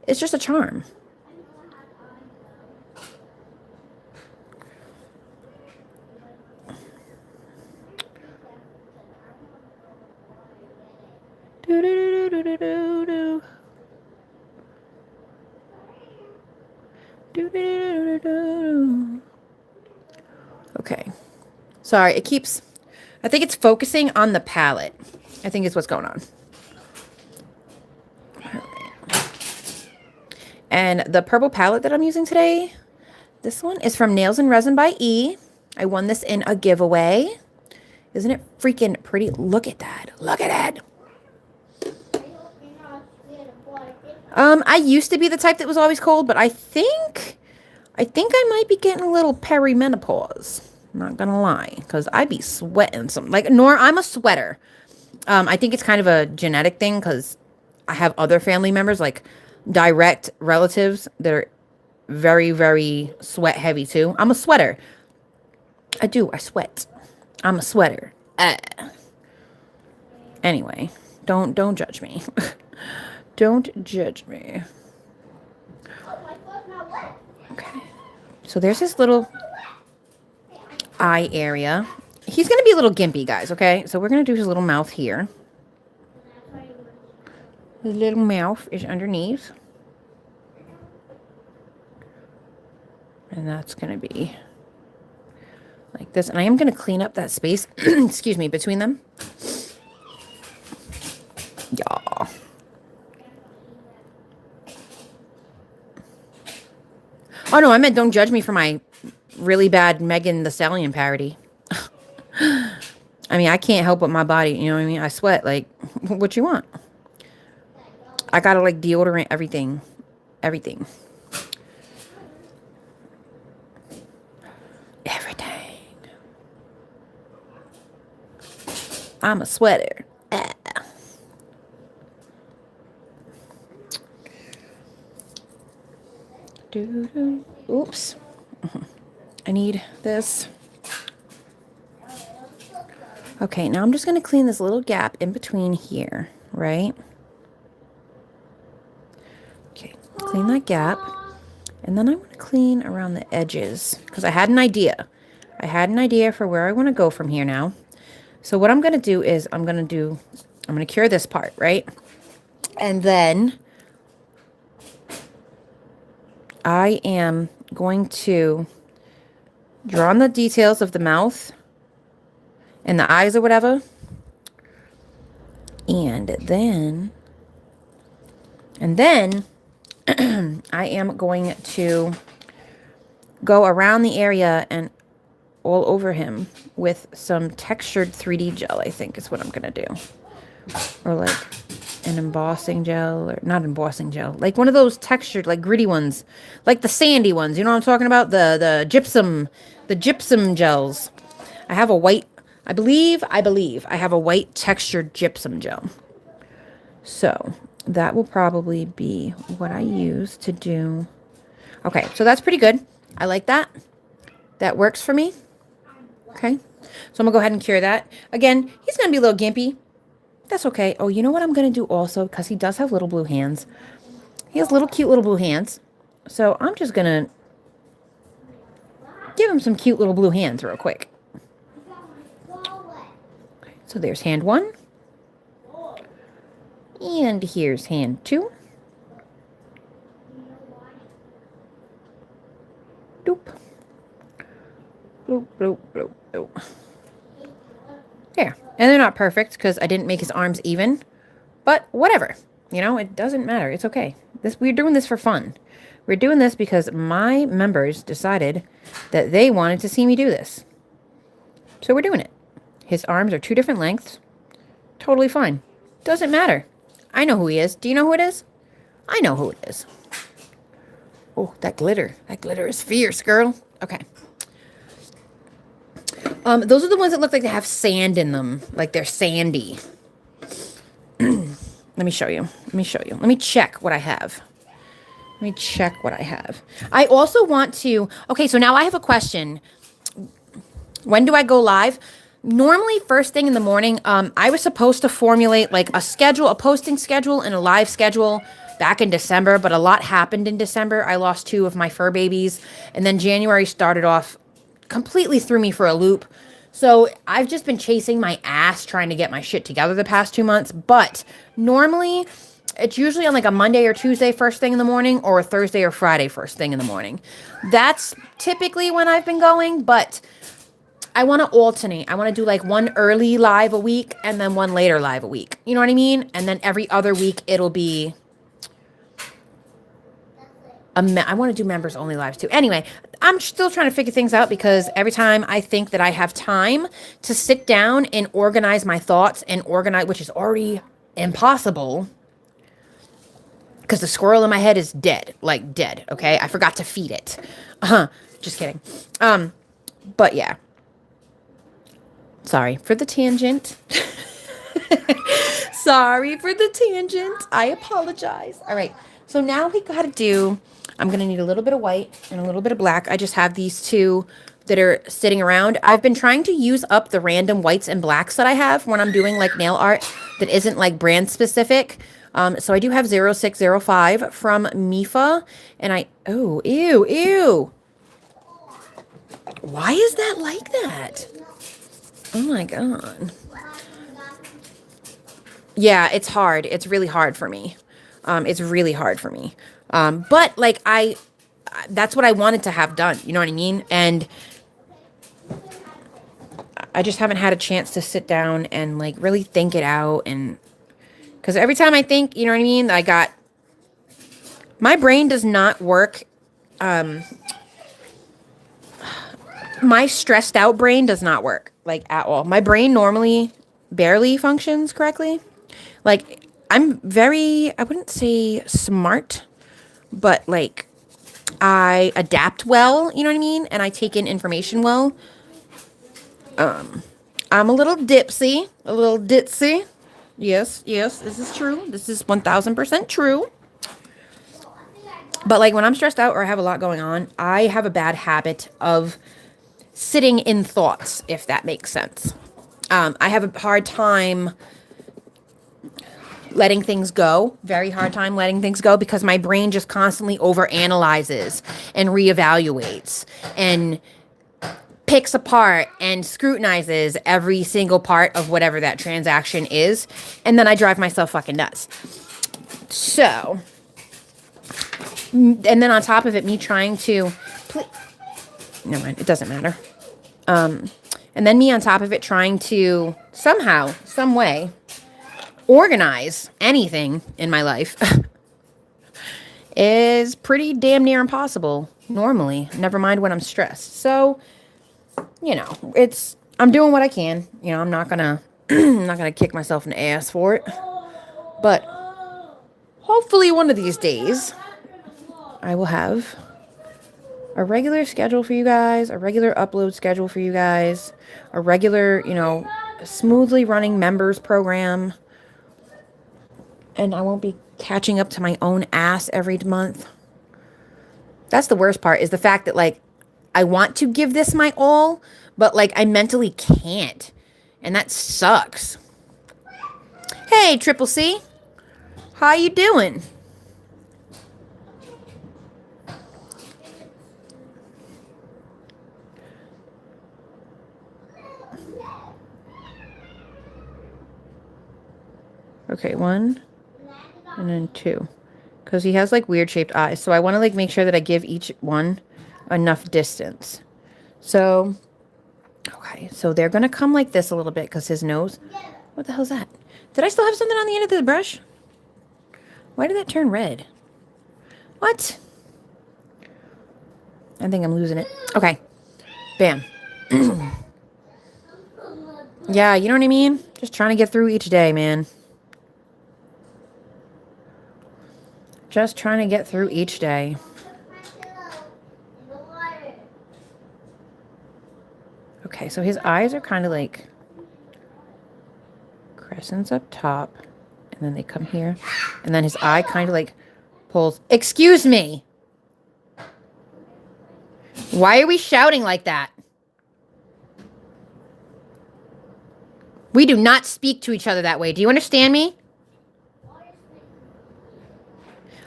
it's just a charm. Okay. Sorry, it keeps... I think it's focusing on the palette. I think is what's going on. And the purple palette that I'm using today, this one is from Nails and Resin by E. I won this in a giveaway. Isn't it freaking pretty? Look at that. Look at it. I used to be the type that was always cold, but I think I might be getting a little perimenopause. I'm not gonna lie, because I be sweating some. Like, I'm a sweater. I think it's kind of a genetic thing, because I have other family members, like direct relatives, that are very, very sweat heavy too. I'm a sweater. I sweat. I'm a sweater. Anyway, don't judge me. Don't judge me. Okay. So there's this little eye area. He's going to be a little gimpy, guys, okay? So we're going to do his little mouth here. His little mouth is underneath. And that's going to be like this. And I am going to clean up that space, excuse me, between them. Yeah. Oh, no, I meant don't judge me for my really bad Megan Thee Stallion parody. I mean, I can't help but my body. You know what I mean? I sweat. Like, what you want? I got to, like, deodorant everything. Everything. Everything. I'm a sweater. Ah. Oops. I need this. Okay, now I'm just going to clean this little gap in between here, right? Okay, clean that gap. And then I want to clean around the edges because I had an idea. I had an idea for where I want to go from here now. So what I'm going to do is I'm going to cure this part, right? And then I am going to draw on the details of the mouth and the eyes or whatever. And then I am going to go around the area and all over him with some textured 3D gel, I think is what I'm going to do. Or like an embossing gel, or not embossing gel, like one of those textured, like gritty ones, like the sandy ones. You know what I'm talking about? The gypsum gels. I have a white, I believe I have a white textured gypsum gel. So that will probably be what I use to do. Okay, so that's pretty good. I like that. That works for me. Okay, so I'm gonna go ahead and cure that. Again, he's gonna be a little gimpy. That's okay. Oh, you know what I'm gonna do also, because he does have little blue hands. He has cute little blue hands. So I'm just gonna give him some cute little blue hands real quick. Okay, so there's hand 1. And here's hand 2. Doop. Bloop, bloop, bloop, bloop. There. And they're not perfect because I didn't make his arms even. But whatever. You know, it doesn't matter. It's okay. We're doing this for fun. We're doing this because my members decided that they wanted to see me do this. So we're doing it. His arms are 2 different lengths. Totally fine. Doesn't matter. I know who he is. Do you know who it is? I know who it is. Oh, that glitter. That glitter is fierce, girl. Okay. Those are the ones that look like they have sand in them. Like they're sandy. Let me show you. Let me check what I have. I also want to... Okay, so now I have a question. When do I go live? Normally, first thing in the morning, I was supposed to formulate like a posting schedule and a live schedule back in December, but a lot happened in December. I lost 2 of my fur babies, and then January started off completely threw me for a loop. So I've just been chasing my ass trying to get my shit together the past 2 months. But normally it's usually on like a Monday or Tuesday first thing in the morning, or a Thursday or Friday first thing in the morning. That's typically when I've been going, but I want to alternate. I want to do like one early live a week and then one later live a week. You know what I mean? And then every other week it'll be... I want to do members only lives too. Anyway, I'm still trying to figure things out because every time I think that I have time to sit down and organize my thoughts and organize, which is already impossible because the squirrel in my head is dead, like dead. Okay. I forgot to feed it. Just kidding. But yeah, sorry for the tangent. I apologize. All right. So now we got to do... I'm going to need a little bit of white and a little bit of black. I just have these 2 that are sitting around. I've been trying to use up the random whites and blacks that I have when I'm doing like nail art that isn't like brand specific. So I do have 0605 from Mifa, and ew. Why is that like that? Oh my God. Yeah, it's hard. It's really hard for me. But like I that's what I wanted to have done. You know what I mean? And I just haven't had a chance to sit down and like really think it out. And because every time I think, you know what I mean? My brain does not work. My stressed out brain does not work like at all. My brain normally barely functions correctly. Like I'm very, I wouldn't say smart, but like I adapt well, you know what I mean? And I take in information well. I'm a little dipsy, a little ditzy. Yes, this is true. This is 1000% true. But like when I'm stressed out or I have a lot going on, I have a bad habit of sitting in thoughts, if that makes sense. I have a hard time letting things go, very hard time letting things go because my brain just constantly overanalyzes and reevaluates and picks apart and scrutinizes every single part of whatever that transaction is. And then I drive myself fucking nuts. So, and then on top of it, me trying to, never mind, it doesn't matter. And then me on top of it trying to somehow, some way, organize anything in my life is pretty damn near impossible normally, never mind when I'm stressed. So, you know, I'm doing what I can. You know, I'm not gonna I'm not gonna kick myself in the ass for it. But hopefully one of these days I will have a regular schedule for you guys, a regular upload schedule for you guys, a regular, you know, smoothly running members program. And I won't be catching up to my own ass every month. That's the worst part, is the fact that, like, I want to give this my all, but, like, I mentally can't. And that sucks. Hey, Triple C. How you doing? Okay, 1 and then 2. Because he has, like, weird shaped eyes. So I want to, like, make sure that I give each one enough distance. So, okay. So they're going to come like this a little bit because his nose. What the hell's that? Did I still have something on the end of the brush? Why did that turn red? What? I think I'm losing it. Okay. Bam. Yeah, you know what I mean? Just trying to get through each day, man. Just trying to get through each day. Okay, so his eyes are kind of like crescents up top, and then they come here, and then his eye kind of like pulls. Excuse me! Why are we shouting like that? We do not speak to each other that way. Do you understand me?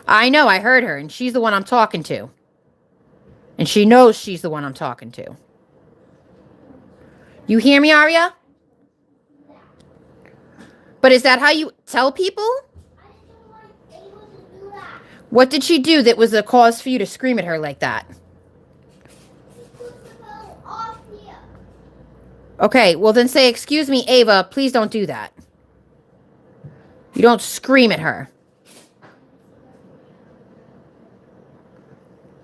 I know, I heard her, and she's the one I'm talking to. And she knows she's the one I'm talking to. You hear me, Aria? But is that how you tell people? What did she do that was a cause for you to scream at her like that? Okay, well then say, excuse me, Ava, please don't do that. You don't scream at her.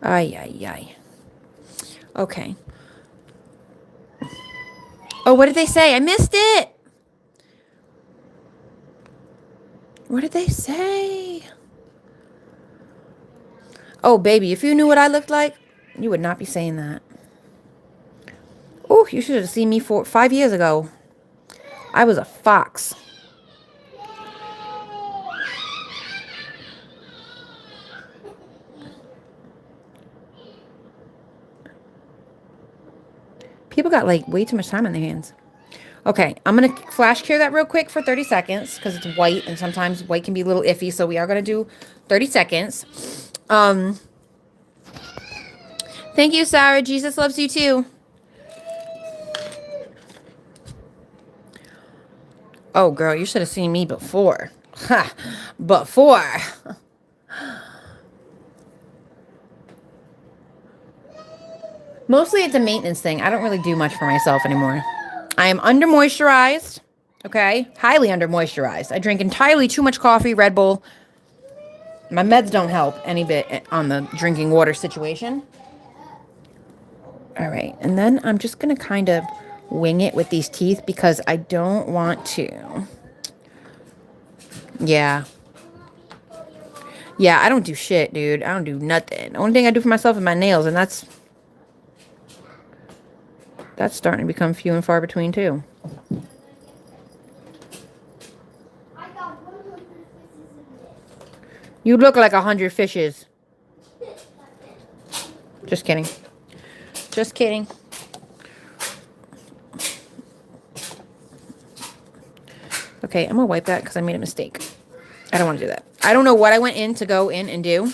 Ay, ay, ay. Okay. Oh, what did they say? I missed it. What did they say? Oh, baby, if you knew what I looked like, you would not be saying that. Oh, you should have seen me 5 years ago. I was a fox. People got like way too much time on their hands. Okay, I'm going to flash cure that real quick for 30 seconds because it's white and sometimes white can be a little iffy. So we are going to do 30 seconds. Thank you, Sarah. Jesus loves you too. Oh, girl, you should have seen me before. Ha, before. Mostly it's a maintenance thing. I don't really do much for myself anymore. I am under moisturized. Okay. Highly under moisturized. I drink entirely too much coffee, Red Bull. My meds don't help any bit on the drinking water situation. All right. And then I'm just going to kind of wing it with these teeth because I don't want to. Yeah. Yeah, I don't do shit, dude. I don't do nothing. The only thing I do for myself is my nails, and that's starting to become few and far between, too. You look like 100 fishes. Just kidding. Just kidding. Okay, I'm gonna wipe that because I made a mistake. I don't want to do that. I don't know what I went in to go in and do.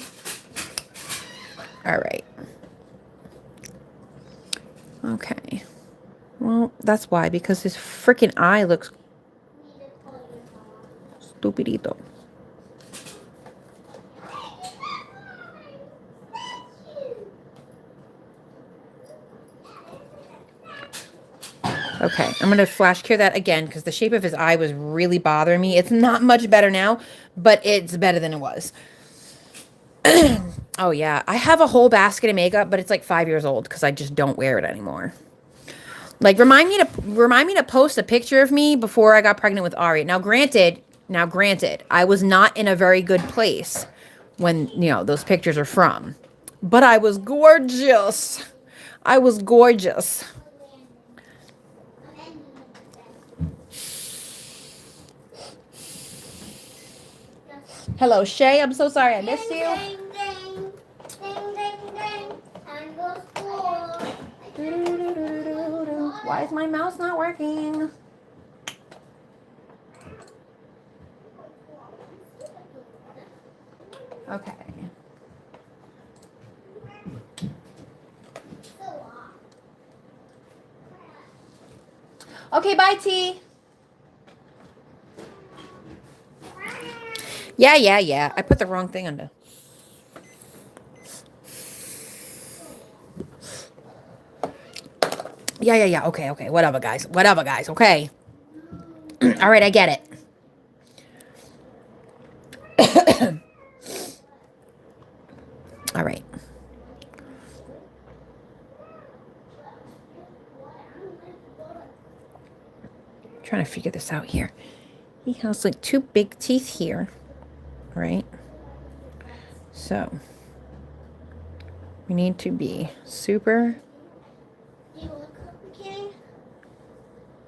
All right. Okay. Well, that's why, because his freaking eye looks stupidito. Okay, I'm going to flash cure that again because the shape of his eye was really bothering me. It's not much better now, but it's better than it was. Oh, yeah. I have a whole basket of makeup, but it's like 5 years old because I just don't wear it anymore. Like, remind me to post a picture of me before I got pregnant with Ari. Now, granted, I was not in a very good place when, you know, those pictures are from. But I was gorgeous. I was gorgeous. Hello, Shay. I'm so sorry I missed you. Why is my mouse not working? Okay. Okay, bye, T. Yeah. I put the wrong thing under. Yeah. Okay. Whatever, guys. Okay. All right, I get it. All right. Trying to figure this out here. He has like 2 big teeth here, right? So we need to be super.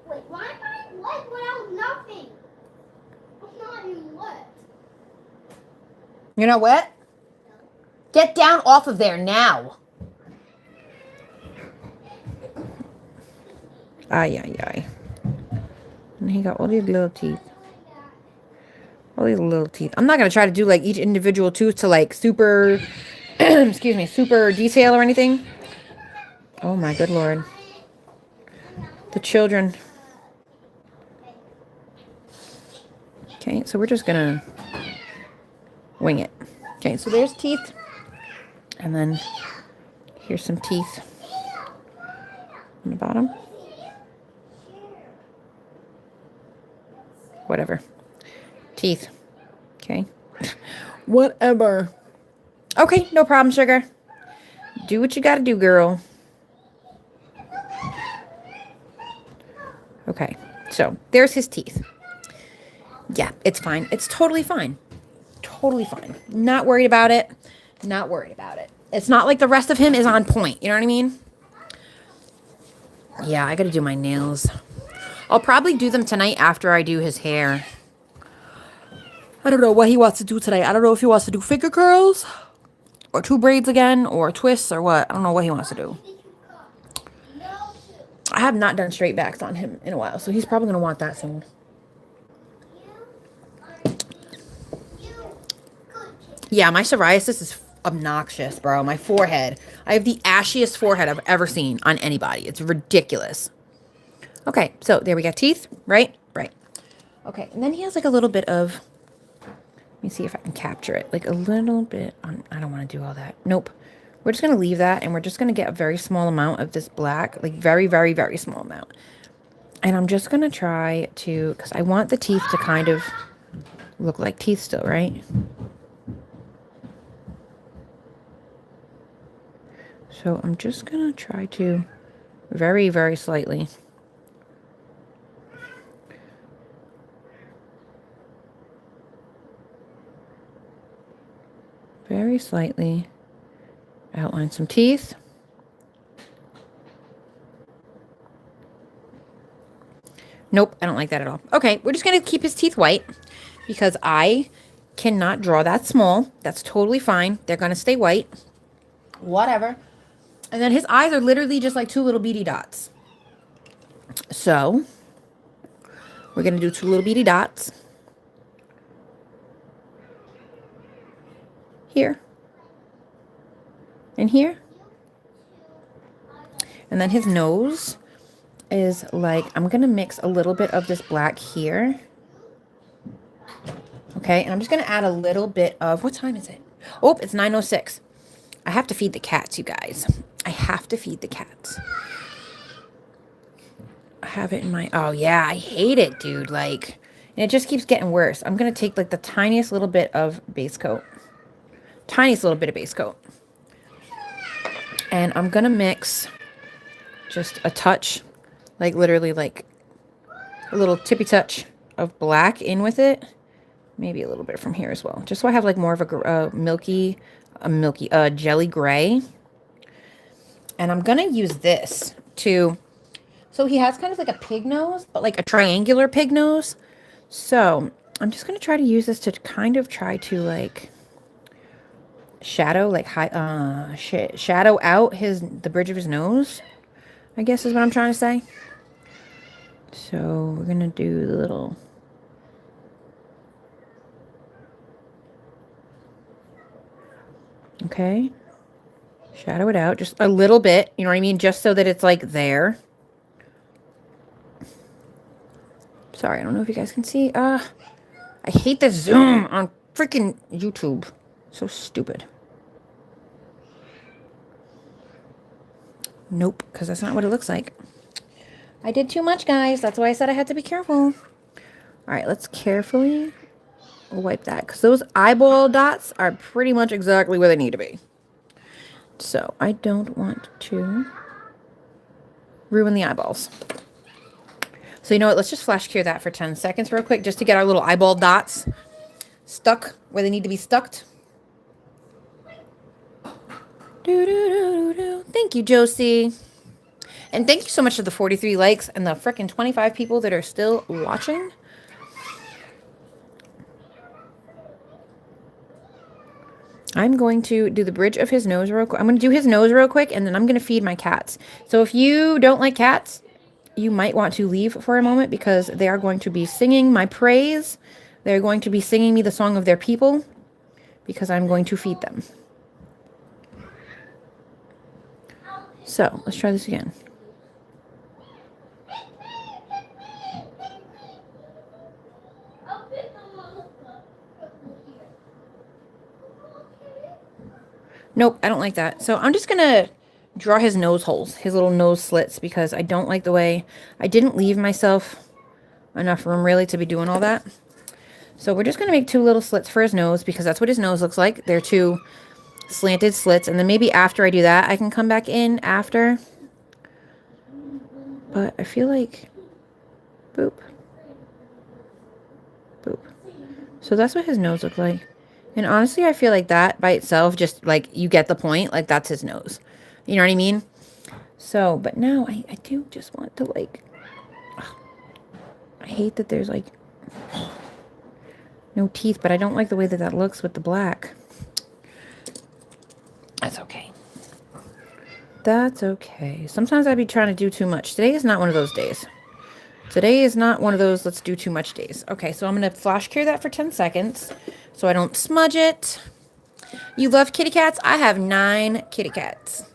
Wait, why am I wet without nothing? I'm not even wet. You're not wet? Get down off of there now. Ay. And he got all these little teeth. All these little teeth. I'm not going to try to do like each individual tooth to like super, excuse me, super detail or anything. Oh my good Lord. The children. Okay, so we're just going to wing it. Okay, so there's teeth. And then here's some teeth on the bottom. Whatever. Teeth. Okay. Whatever. Okay, no problem, sugar. Do what you gotta do, girl. Okay, so there's his teeth. Yeah, it's fine. It's totally fine. Totally fine. Not worried about it. Not worried about it. It's not like the rest of him is on point. You know what I mean? Yeah, I gotta do my nails. I'll probably do them tonight after I do his hair. I don't know what he wants to do today. I don't know if he wants to do finger curls or 2 braids again or twists or what. I don't know what he wants to do. I have not done straight backs on him in a while, so he's probably going to want that soon. Yeah, my psoriasis is obnoxious, bro. My forehead. I have the ashiest forehead I've ever seen on anybody. It's ridiculous. Okay, so there we got teeth, right? Right. Okay, and then he has like a little bit of, let me see if I can capture it. Like a little bit on, I don't want to do all that. Nope. We're just going to leave that, and we're just going to get a very small amount of this black, like very, very, very small amount. And I'm just going to try to, because I want the teeth to kind of look like teeth still, right? So I'm just going to try to very, very slightly. Very slightly outline some teeth. Nope, I don't like that at all. Okay, we're just going to keep his teeth white because I cannot draw that small. That's totally fine. They're going to stay white. Whatever. And then his eyes are literally just like two little beady dots. So we're going to do two little beady dots here and here. And then his nose is like, I'm going to mix a little bit of this black here. Okay, and I'm just going to add a little bit of, what time is it? Oh, it's 9:06. I have to feed the cats, you guys. I have to feed the cats. I have it in my, oh yeah, I hate it, dude. Like, and it just keeps getting worse. I'm going to take like the tiniest little bit of base coat. Tiniest little bit of base coat. And I'm going to mix just a touch, like literally like a little tippy touch of black in with it. Maybe a little bit from here as well. Just so I have like more of a jelly gray. And I'm going to use this to, so he has kind of like a pig nose, but like a triangular pig nose. So I'm just going to try to use this to kind of try to like shadow, like shadow out the bridge of his nose, I guess is what I'm trying to say. So we're going to do the little, okay, shadow it out just a little bit, you know what I mean? Just so that it's like there. Sorry, I don't know if you guys can see. I hate the zoom on freaking YouTube. So stupid. Nope, because that's not what it looks like. I did too much, guys. That's why I said I had to be careful. All right, let's carefully wipe that, because those eyeball dots are pretty much exactly where they need to be. So I don't want to ruin the eyeballs. So you know what? Let's just flash cure that for 10 seconds real quick, just to get our little eyeball dots stuck where they need to be stuck. Thank you, Josie. And thank you so much for the 43 likes and the frickin' 25 people that are still watching. I'm going to do the bridge of his nose real quick. I'm going to do his nose real quick, and then I'm going to feed my cats. So if you don't like cats, you might want to leave for a moment, because they are going to be singing my praise. They're going to be singing me the song of their people, because I'm going to feed them. So let's try this again. Nope, I don't like that. So I'm just going to draw his nose holes, his little nose slits, because I don't like the way, I didn't leave myself enough room really to be doing all that. So we're just going to make two little slits for his nose, because that's what his nose looks like. They're two slanted slits. And then maybe after I do that, I can come back in after. But I feel like, boop, boop. So that's what his nose looked like. And honestly, I feel like that by itself, just like, you get the point. Like, that's his nose. You know what I mean? So, but now I do just want to like, I hate that there's like no teeth, but I don't like the way that that looks with the black. That's okay. That's okay. Sometimes I'd be trying to do too much. Today is not one of those days. Today is not one of those let's do too much days. Okay, so I'm going to flash cure that for 10 seconds so I don't smudge it. You love kitty cats? I have 9 kitty cats.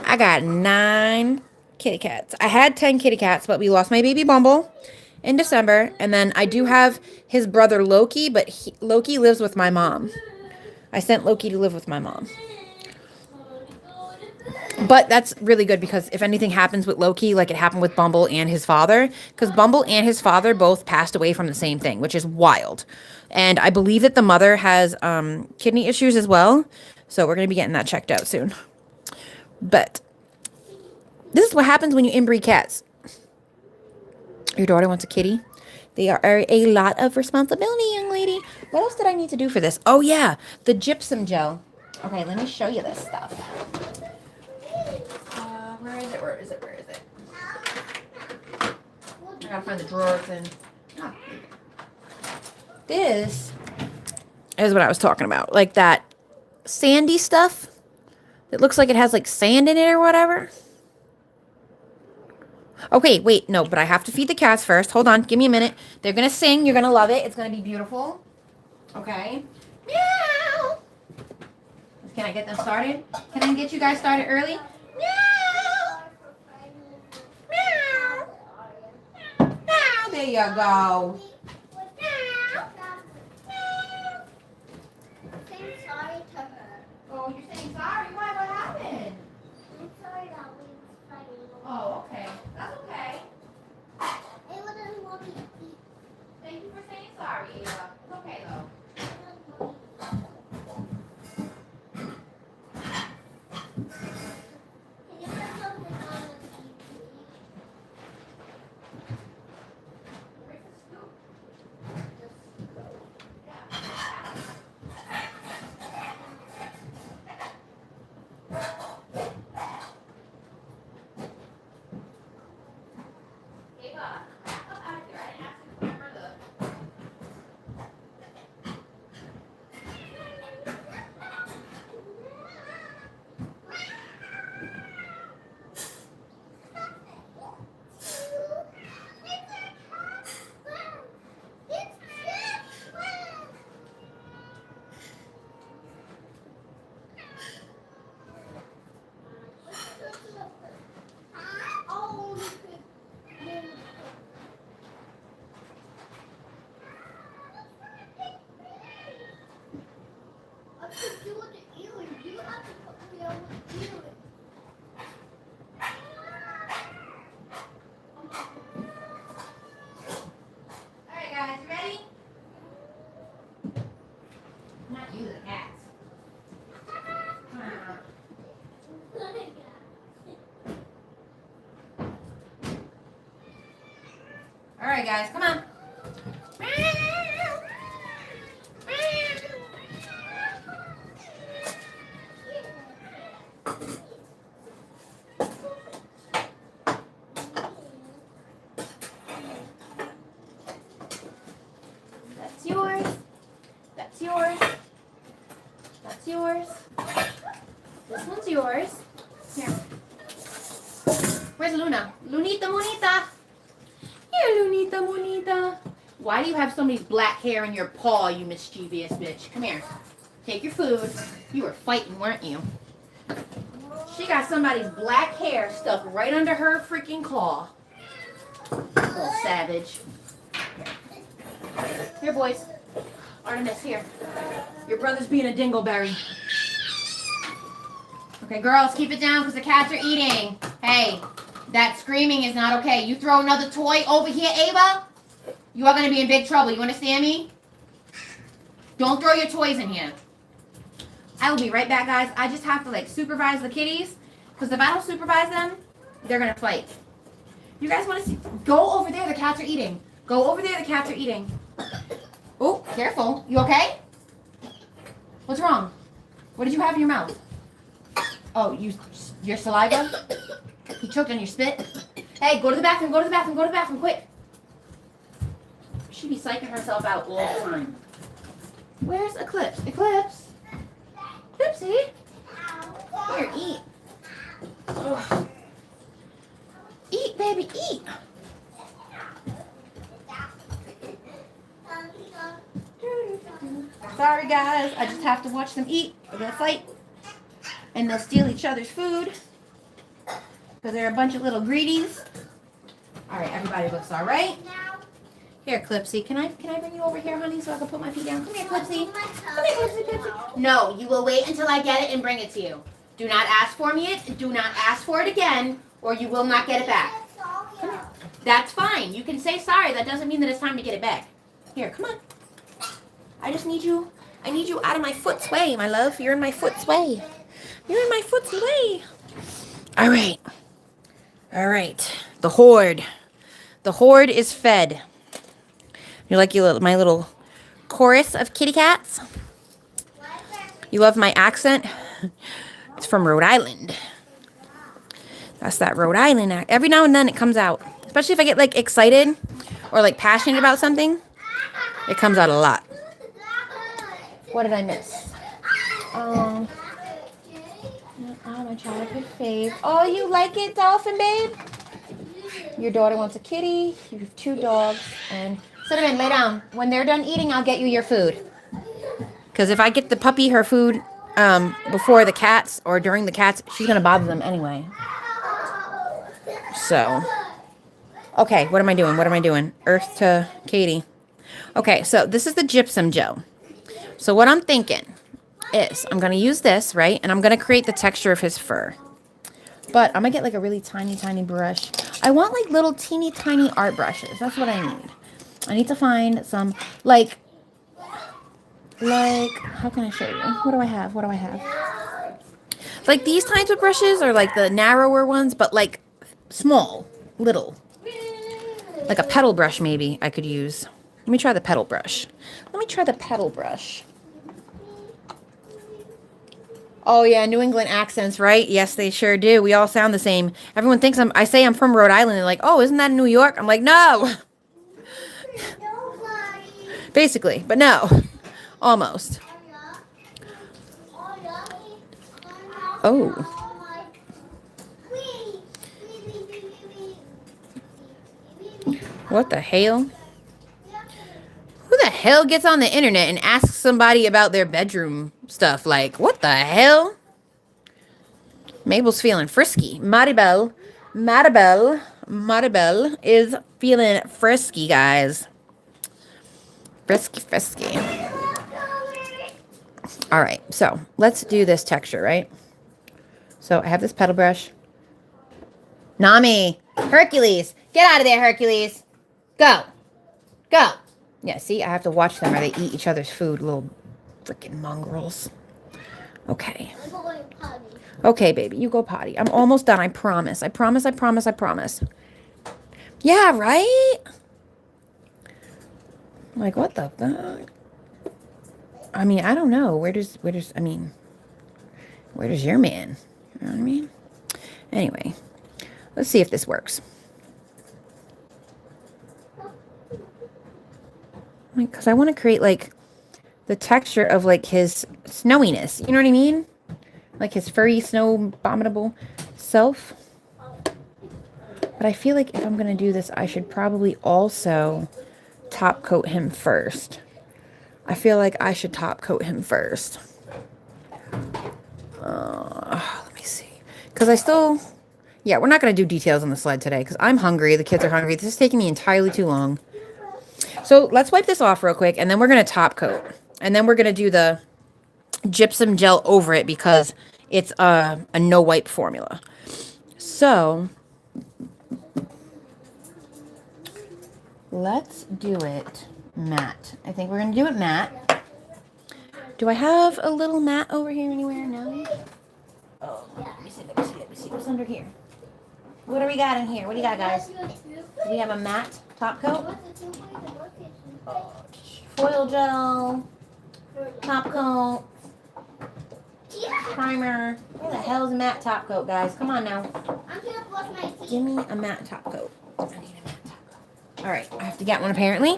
I got 9 kitty cats. I had 10 kitty cats, but we lost my baby Bumble in December. And then I do have his brother Loki, but Loki lives with my mom. I sent Loki to live with my mom. But that's really good because if anything happens with Loki, like it happened with Bumble and his father, because Bumble and his father both passed away from the same thing, which is wild. And I believe that the mother has kidney issues as well. So we're going to be getting that checked out soon. But this is what happens when you inbreed cats. Your daughter wants a kitty. They are a lot of responsibility, young lady. What else did I need to do for this? Oh, yeah, the gypsum gel. Okay, let me show you this stuff. Where is it? Where is it? Where is it? I gotta find the drawers and. Oh. This is what I was talking about. Like that sandy stuff. It looks like it has like sand in it or whatever. Okay, wait, no, but I have to feed the cats first. Hold on, give me a minute. They're gonna sing. You're gonna love it. It's gonna be beautiful. Okay. Meow. Can I get them started? Can I get you guys started early? Meow. Meow. Meow. There you go. Oh, you're saying sorry? Why? What happened? I'm sorry that we was fighting. Oh, okay. That's okay. It wouldn't want me to eat. Thank you for saying sorry, Ava. It's okay, though. Can you put something on the TV? Where's the scoop? Ava, come out here. I didn't ask you to remember the... Alright guys, you ready? Not you, the cats. Alright guys, come on. That's yours. That's yours. That's yours. This one's yours. Here. Where's Luna? Lunita Monita. Here, Lunita Monita. Why do you have somebody's black hair in your paw, you mischievous bitch? Come here. Take your food. You were fighting, weren't you? She got somebody's black hair stuck right under her freaking claw. Little savage. Here, boys. Artemis, here. Your brother's being a dingleberry. Okay, girls, keep it down because the cats are eating. Hey, that screaming is not okay. You throw another toy over here, Ava, you are going to be in big trouble. You understand me? Don't throw your toys in here. I will be right back, guys. I just have to, like, supervise the kitties because if I don't supervise them, they're going to fight. You guys want to see? Go over there. The cats are eating. Go over there. The cats are eating. Oh, careful. You okay? What's wrong? What did you have in your mouth? Oh, your saliva? You choked on your spit? Hey, go to the bathroom. Go to the bathroom. Go to the bathroom. Quick. She be psyching herself out all the time. Where's Eclipse? Eclipse? Eclipsey? Here, eat. Ugh. Eat, baby, eat. Sorry, guys. I just have to watch them eat. They're going to fight. And they'll steal each other's food. Because they're a bunch of little greedies. All right, everybody looks all right. Here, Clipsy. Can I bring you over here, honey, so I can put my feet down? Come here, Clipsy. Come here, Clipsy, Clipsy. No, you will wait until I get it and bring it to you. Do not ask for me. Do not ask for it again, or you will not get it back. Come on. That's fine. You can say sorry. That doesn't mean that it's time to get it back. Here, come on. I just need you. I need you out of my foot's way, my love. You're in my foot's way. You're in my foot's way. All right. All right. The horde. The horde is fed. You like my little chorus of kitty cats? You love my accent? It's from Rhode Island. That's that Rhode Island accent. Every now and then it comes out. Especially if I get like excited or like passionate about something. It comes out a lot. What did I miss? Oh, my childhood fave. Oh, you like it, Dolphin babe? Your daughter wants a kitty. You have 2 dogs. And Cinnamon, lay down. When they're done eating, I'll get you your food. Because if I get the puppy her food before the cats or during the cats, she's going to bother them anyway. So, okay, what am I doing? What am I doing? Earth to Katie. Okay, so this is the gypsum gel. So what I'm thinking is I'm going to use this, right? And I'm going to create the texture of his fur. But I'm going to get like a really tiny, tiny brush. I want like little teeny tiny art brushes. That's what I need. I need to find some like, how can I show you? What do I have? What do I have? Like these types of brushes are like the narrower ones, but like small, little. Like a petal brush maybe I could use. Let me try the petal brush. Let me try the petal brush. Oh yeah, New England accents, right? Yes, they sure do. We all sound the same. Everyone thinks I say I'm from Rhode Island. They're like, oh, isn't that New York? I'm like, no. Basically, but no. Almost. Oh. What the hell? Who the hell gets on the internet and asks somebody about their bedroom stuff? Like, what the hell? Mabel's feeling frisky. Maribel is feeling frisky, guys. Frisky. All right, so let's do this texture, right? So I have this petal brush. Nami, Hercules, get out of there, Hercules. Go. Yeah, see, I have to watch them or they eat each other's food, little freaking mongrels. Okay. Okay, baby, you go potty. I'm almost done, I promise. I promise. Yeah, right? Like, what the fuck? I mean, I don't know. Where does your man? You know what I mean? Anyway, let's see if this works. Because I want to create, like, the texture of, like, his snowiness. You know what I mean? Like his furry, snow, abominable self. But I feel like if I'm going to do this, I should probably also top coat him first. Let me see. Because yeah, we're not going to do details on the sled today because I'm hungry. The kids are hungry. This is taking me entirely too long. So let's wipe this off real quick and then we're going to top coat. And then we're going to do the gypsum gel over it because it's a no wipe formula. So let's do it matte. I think we're going to do it matte. Do I have a little matte over here anywhere? No? Oh, let me see. What's under here? What do we got in here? What do you got, guys? Do we have a matte top coat? Foil gel, top coat, primer. Where the hell is a matte top coat, guys? Come on now. Give me a matte top coat. I need a matte top coat. All right, I have to get one apparently.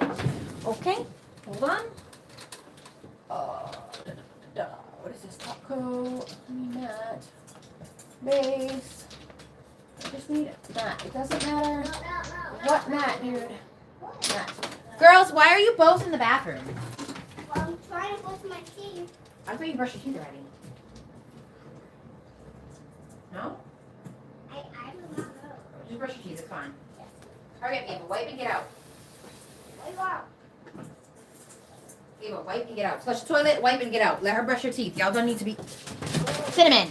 Okay, hold on. What is this top coat? Matte. Base. I just need it matte. It doesn't matter what matte, dude. Matte. Girls, why are you both in the bathroom? Well, I'm trying to brush my teeth. I thought you brushed your teeth already. No? I do not know. Just brush your teeth, it's fine. Hurry up, Ava. Wipe and get out. Ava, wipe and get out. Flush the toilet, wipe and get out. Let her brush her teeth. Y'all don't need to be... Cinnamon!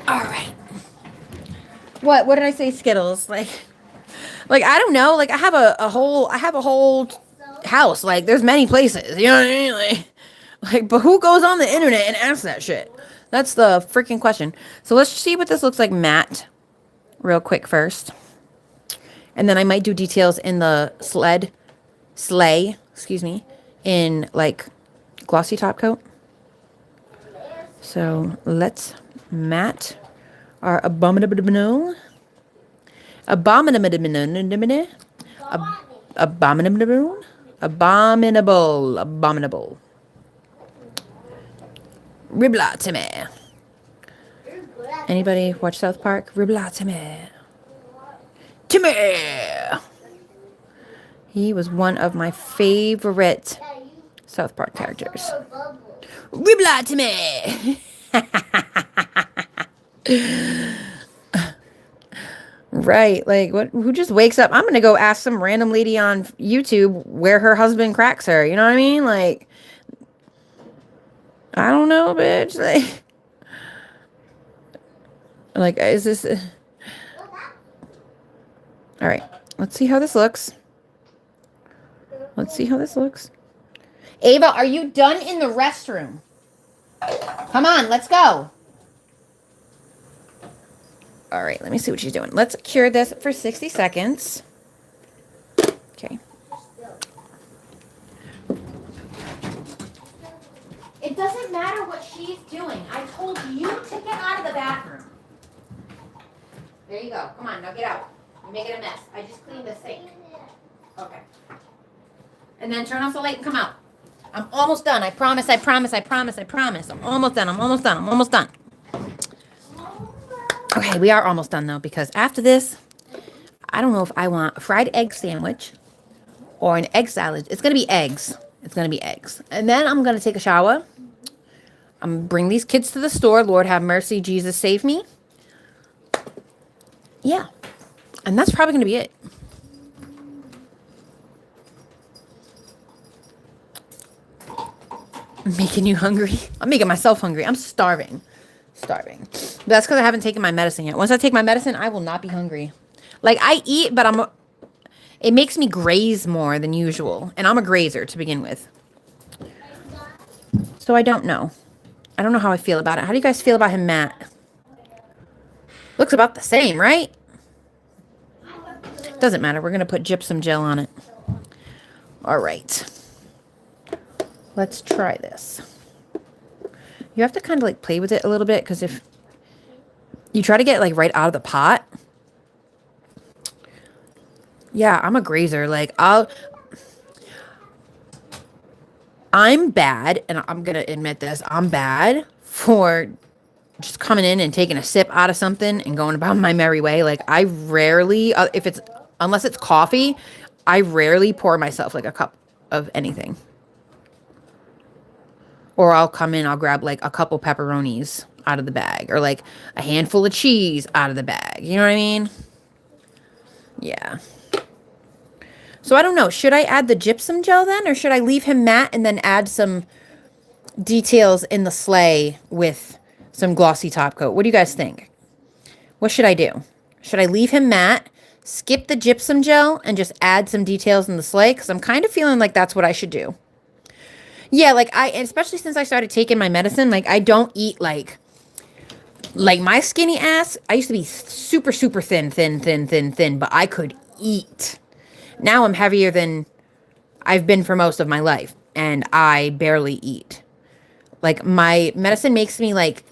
All right. What did I say? Skittles. Like I don't know. Like I have a whole house. Like there's many places. You know what I mean? Like, but who goes on the internet and asks that shit? That's the freaking question. So let's see what this looks like matte real quick first. And then I might do details in the sleigh, excuse me, in like glossy top coat. So let's matte our abominable, abominable, abominable. Ribla to me. Anybody watch South Park? Ribla to me. Timmy. He was one of my favorite South Park characters. Ribla to me. Right, like what? Who just wakes up? I'm gonna go ask some random lady on YouTube where her husband cracks her. You know what I mean? Like, I don't know, bitch. Like is this? All right, let's see how this looks. Let's see how this looks. Ava, are you done in the restroom? Come on, let's go. All right, let me see what she's doing. Let's cure this for 60 seconds. Okay. It doesn't matter what she's doing. I told you to get out of the bathroom. There you go. Come on, now get out. You're making a mess. I just cleaned the sink. Okay. And then turn off the light and come out. I'm almost done. I promise, I promise, I promise, I promise. I'm almost done. I'm almost done. I'm almost done. Okay, we are almost done though, because after this, I don't know if I want a fried egg sandwich or an egg salad. It's going to be eggs. It's going to be eggs. And then I'm going to take a shower. I'm going to bring these kids to the store. Lord have mercy. Jesus save me. Yeah. And that's probably going to be it. I'm making you hungry. I'm making myself hungry. I'm starving. But that's because I haven't taken my medicine yet. Once I take my medicine, I will not be hungry. Like, I eat, but it makes me graze more than usual. And I'm a grazer to begin with. So I don't know. I don't know how I feel about it. How do you guys feel about him, Matt? Looks about the same, right? Doesn't matter. We're going to put gypsum gel on it. All right. Let's try this. You have to kind of like play with it a little bit, because if you try to get like right out of the pot. Yeah, I'm a grazer. Like I'm bad, and I'm going to admit this. I'm bad for just coming in and taking a sip out of something and going about my merry way. Like I rarely, unless it's coffee, I rarely pour myself like a cup of anything. Or I'll come in, I'll grab like a couple pepperonis out of the bag. Or like a handful of cheese out of the bag. You know what I mean? Yeah. So I don't know. Should I add the gypsum gel then? Or should I leave him matte and then add some details in the sleigh with some glossy top coat? What do you guys think? What should I do? Should I leave him matte, skip the gypsum gel, and just add some details in the sleigh? Because I'm kind of feeling like that's what I should do. Yeah, like especially since I started taking my medicine, like I don't eat like my skinny ass. I used to be super, super thin, but I could eat. Now I'm heavier than I've been for most of my life, and I barely eat. Like my medicine makes me like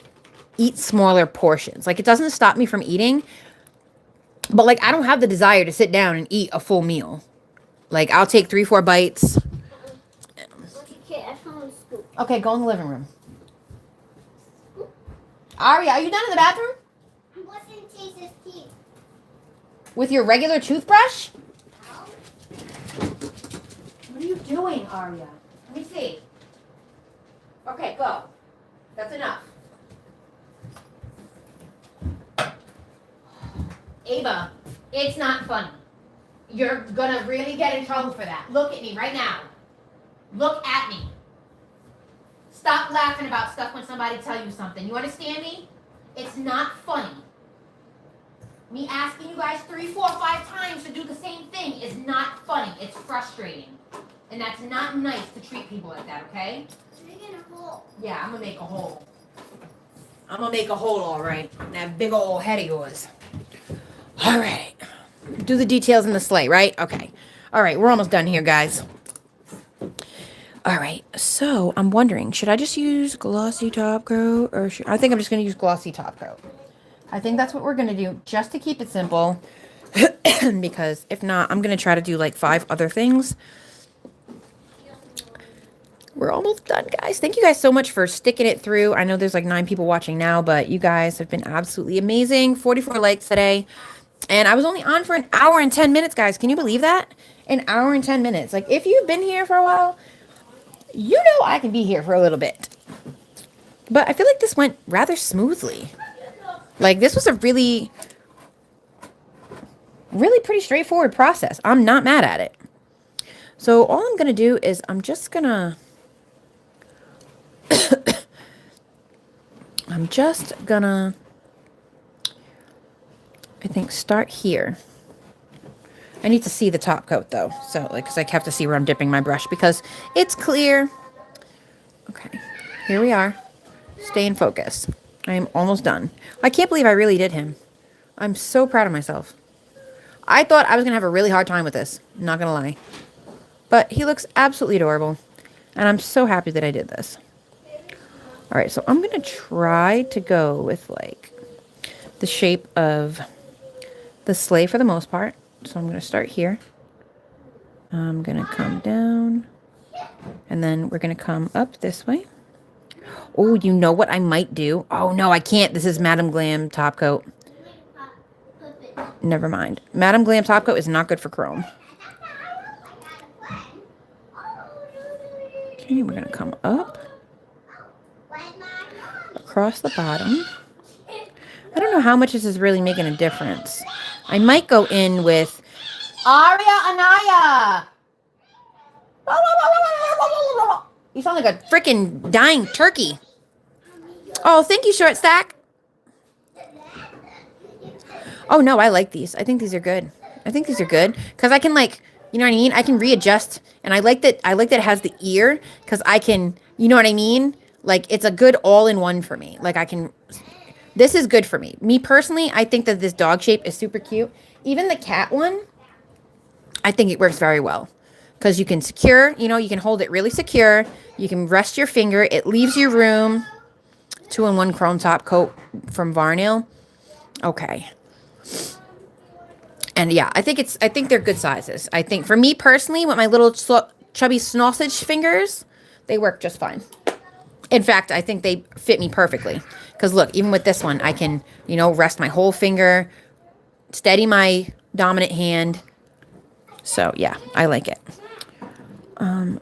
eat smaller portions. Like it doesn't stop me from eating, but like I don't have the desire to sit down and eat a full meal. Like I'll take 3-4 bites. Okay, go in the living room. Aria, are you done in the bathroom? I'm brushing Jesus' teeth. With your regular toothbrush? What are you doing, Aria? Let me see. Okay, go. That's enough. Ava, it's not funny. You're gonna really get in trouble for that. Look at me right now. Look at me. Stop laughing about stuff when somebody tells you something. You understand me? It's not funny. Me asking you guys 3, 4, 5 times to do the same thing is not funny. It's frustrating. And that's not nice to treat people like that, okay? Making a hole. Yeah, I'm gonna make a hole. I'm gonna make a hole, all right. In that big old head of yours. All right. Do the details in the sleigh, right? Okay. All right, we're almost done here, guys. All right, so I'm wondering, should I just use glossy top coat, or I think I'm just gonna use glossy top coat. I think that's what we're gonna do, just to keep it simple. Because if not, I'm gonna try to do like 5 other things. We're almost done, guys. Thank you guys so much for sticking it through. I know there's like 9 people watching now, but you guys have been absolutely amazing. 44 likes today. And I was only on for an hour and 10 minutes, guys. Can you believe that? An hour and 10 minutes. Like, if you've been here for a while, you know I can be here for a little bit. But I feel like this went rather smoothly. Like, this was a really pretty straightforward process. I'm not mad at it. So all I'm going to do is I'm just going to... I think start here. I need to see the top coat though. So like, cause I have to see where I'm dipping my brush because it's clear. Okay, here we are. Stay in focus. I am almost done. I can't believe I really did him. I'm so proud of myself. I thought I was gonna have a really hard time with this. Not gonna lie. But he looks absolutely adorable. And I'm so happy that I did this. All right, so I'm going to try to go with like the shape of the sleigh for the most part. So I'm going to start here. I'm going to come down. And then we're going to come up this way. Oh, you know what I might do? Oh, no, I can't. This is Madame Glam top coat. Never mind. Madame Glam top coat is not good for chrome. Okay, we're going to come up. Across the bottom. I don't know how much this is really making a difference. I might go in with Aria Anaya. You sound like a freaking dying turkey. Oh, thank you, Short Stack. Oh, no, I like these. I think these are good. I think these are good. Because I can, like, you know what I mean? I can readjust. And I like that it has the ear. Because I can, you know what I mean? Like, it's a good all-in-one for me. Like, I can... This is good for me. Me, personally, I think that this dog shape is super cute. Even the cat one, I think it works very well. Because you can secure, you know, you can hold it really secure. You can rest your finger. It leaves you room. 2-in-1 chrome top coat from Varnell. Okay. And, yeah, I think they're good sizes. I think, for me, personally, with my little chubby sausage fingers, they work just fine. In fact, I think they fit me perfectly. Because look, even with this one, I can, you know, rest my whole finger, steady my dominant hand. So, yeah, I like it.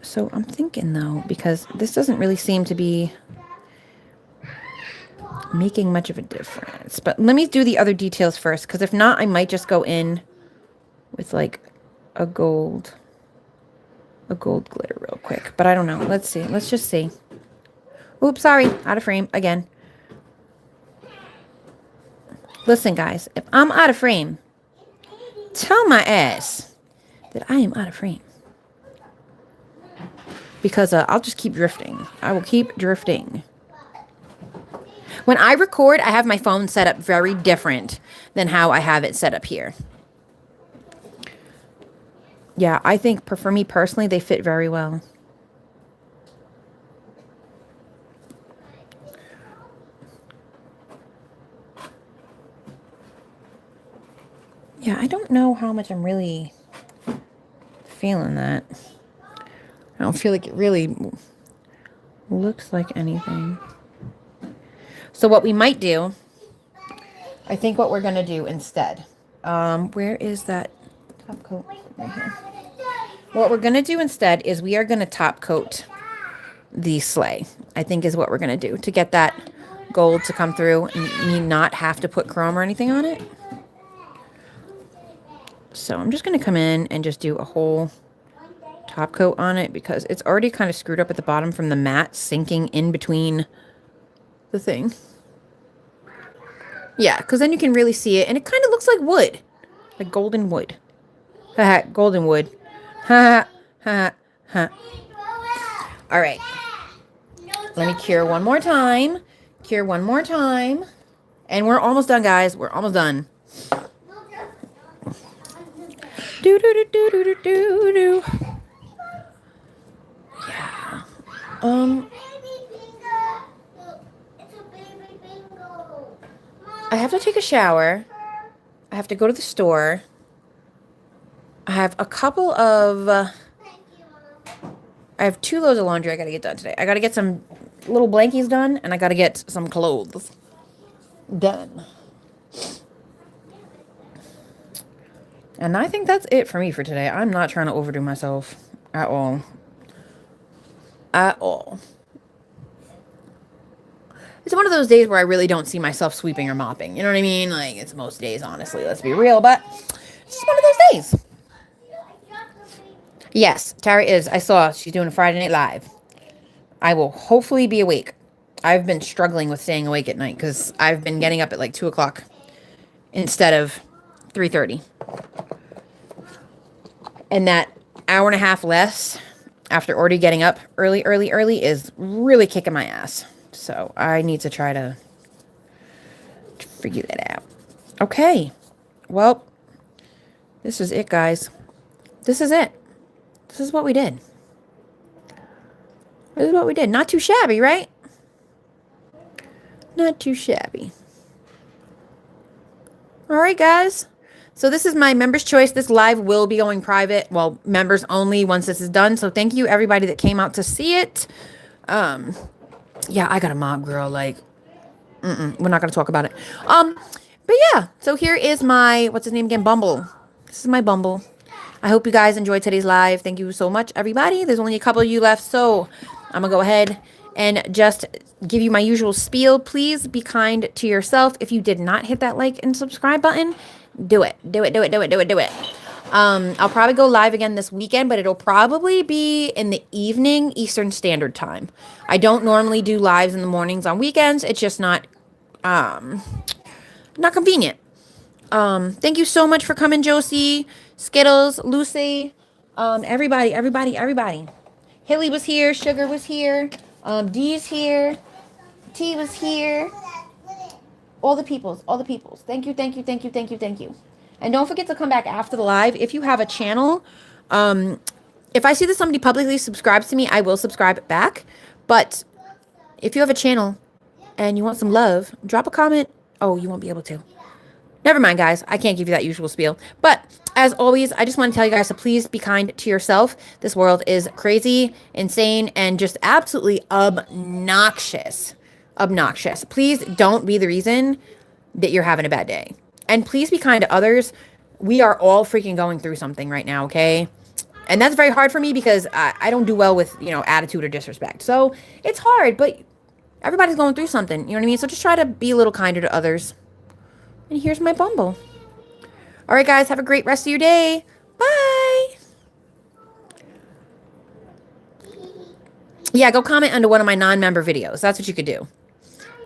So I'm thinking, though, because this doesn't really seem to be making much of a difference. But let me do the other details first. Because if not, I might just go in with, like, a gold glitter real quick. But I don't know. Let's see. Let's just see. Oops, sorry. Out of frame again. Listen, guys. If I'm out of frame, tell my ass that I am out of frame. Because I'll just keep drifting. I will keep drifting. When I record, I have my phone set up very different than how I have it set up here. Yeah, I think for me personally, they fit very well. Yeah, I don't know how much I'm really feeling that. I don't feel like it really looks like anything. So what we might do, I think what we're going to do instead, where is that top coat? Right here. What we're going to do instead is we are going to top coat the sleigh, I think is what we're going to do to get that gold to come through and me not have to put chrome or anything on it. So I'm just going to come in and just do a whole top coat on it because it's already kind of screwed up at the bottom from the matte sinking in between the thing. Yeah, because then you can really see it. And it kind of looks like wood. Like golden wood. Haha, golden wood. Ha ha ha. All right. Let me cure one more time. Cure one more time. And we're almost done, guys. We're almost done. Do do do do do do do. Yeah. I have to take a shower. I have to go to the store. I have a couple of... I have 2 loads of laundry I gotta get done today. I gotta get some little blankies done, and I gotta get some clothes done. And I think that's it for me for today. I'm not trying to overdo myself at all. At all. It's one of those days where I really don't see myself sweeping or mopping. You know what I mean? Like, it's most days, honestly. Let's be real. But it's just one of those days. Yes, Tara is. I saw she's doing a Friday Night Live. I will hopefully be awake. I've been struggling with staying awake at night because I've been getting up at like 2 o'clock instead of 3:30. And that hour and a half less after already getting up early is really kicking my ass. So I need to try to figure that out. Okay. Well, this is it, guys. This is it. This is what we did. This is what we did. Not too shabby, right? Not too shabby. All right, guys. So this is my members' choice. This live will be going private. Well, members only once this is done. So thank you, everybody that came out to see it. Yeah, I got a mob, girl. Like, we're not going to talk about it. But yeah, so here is my, what's his name again? Bumble. This is my Bumble. I hope you guys enjoyed today's live. Thank you so much, everybody. There's only a couple of you left, so I'm going to go ahead and just give you my usual spiel. Please be kind to yourself. If you did not hit that like and subscribe button, do it. Do it, do it, do it, do it, do it. I'll probably go live again this weekend, but it'll probably be in the evening, Eastern Standard Time. I don't normally do lives in the mornings on weekends. It's just not convenient. Thank you so much for coming, Josie, Skittles, Lucy, everybody. Hilly was here, Sugar was here, Dee's here, T was here. All the peoples. Thank you. And don't forget to come back after the live. If you have a channel, if I see that somebody publicly subscribes to me, I will subscribe back. But if you have a channel and you want some love, drop a comment. Oh, you won't be able to. Never mind, guys. I can't give you that usual spiel. But as always, I just want to tell you guys to please be kind to yourself. This world is crazy, insane, and just absolutely obnoxious. Please don't be the reason that you're having a bad day. And please be kind to others. We are all freaking going through something right now, okay? And that's very hard for me because I don't do well with, attitude or disrespect. So it's hard, but everybody's going through something. You know what I mean? So just try to be a little kinder to others. And here's my Bumble. All right, guys. Have a great rest of your day. Bye. Yeah, go comment under one of my non-member videos. That's what you could do.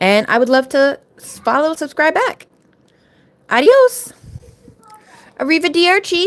And I would love to follow and subscribe back. Adios. Arrivederci.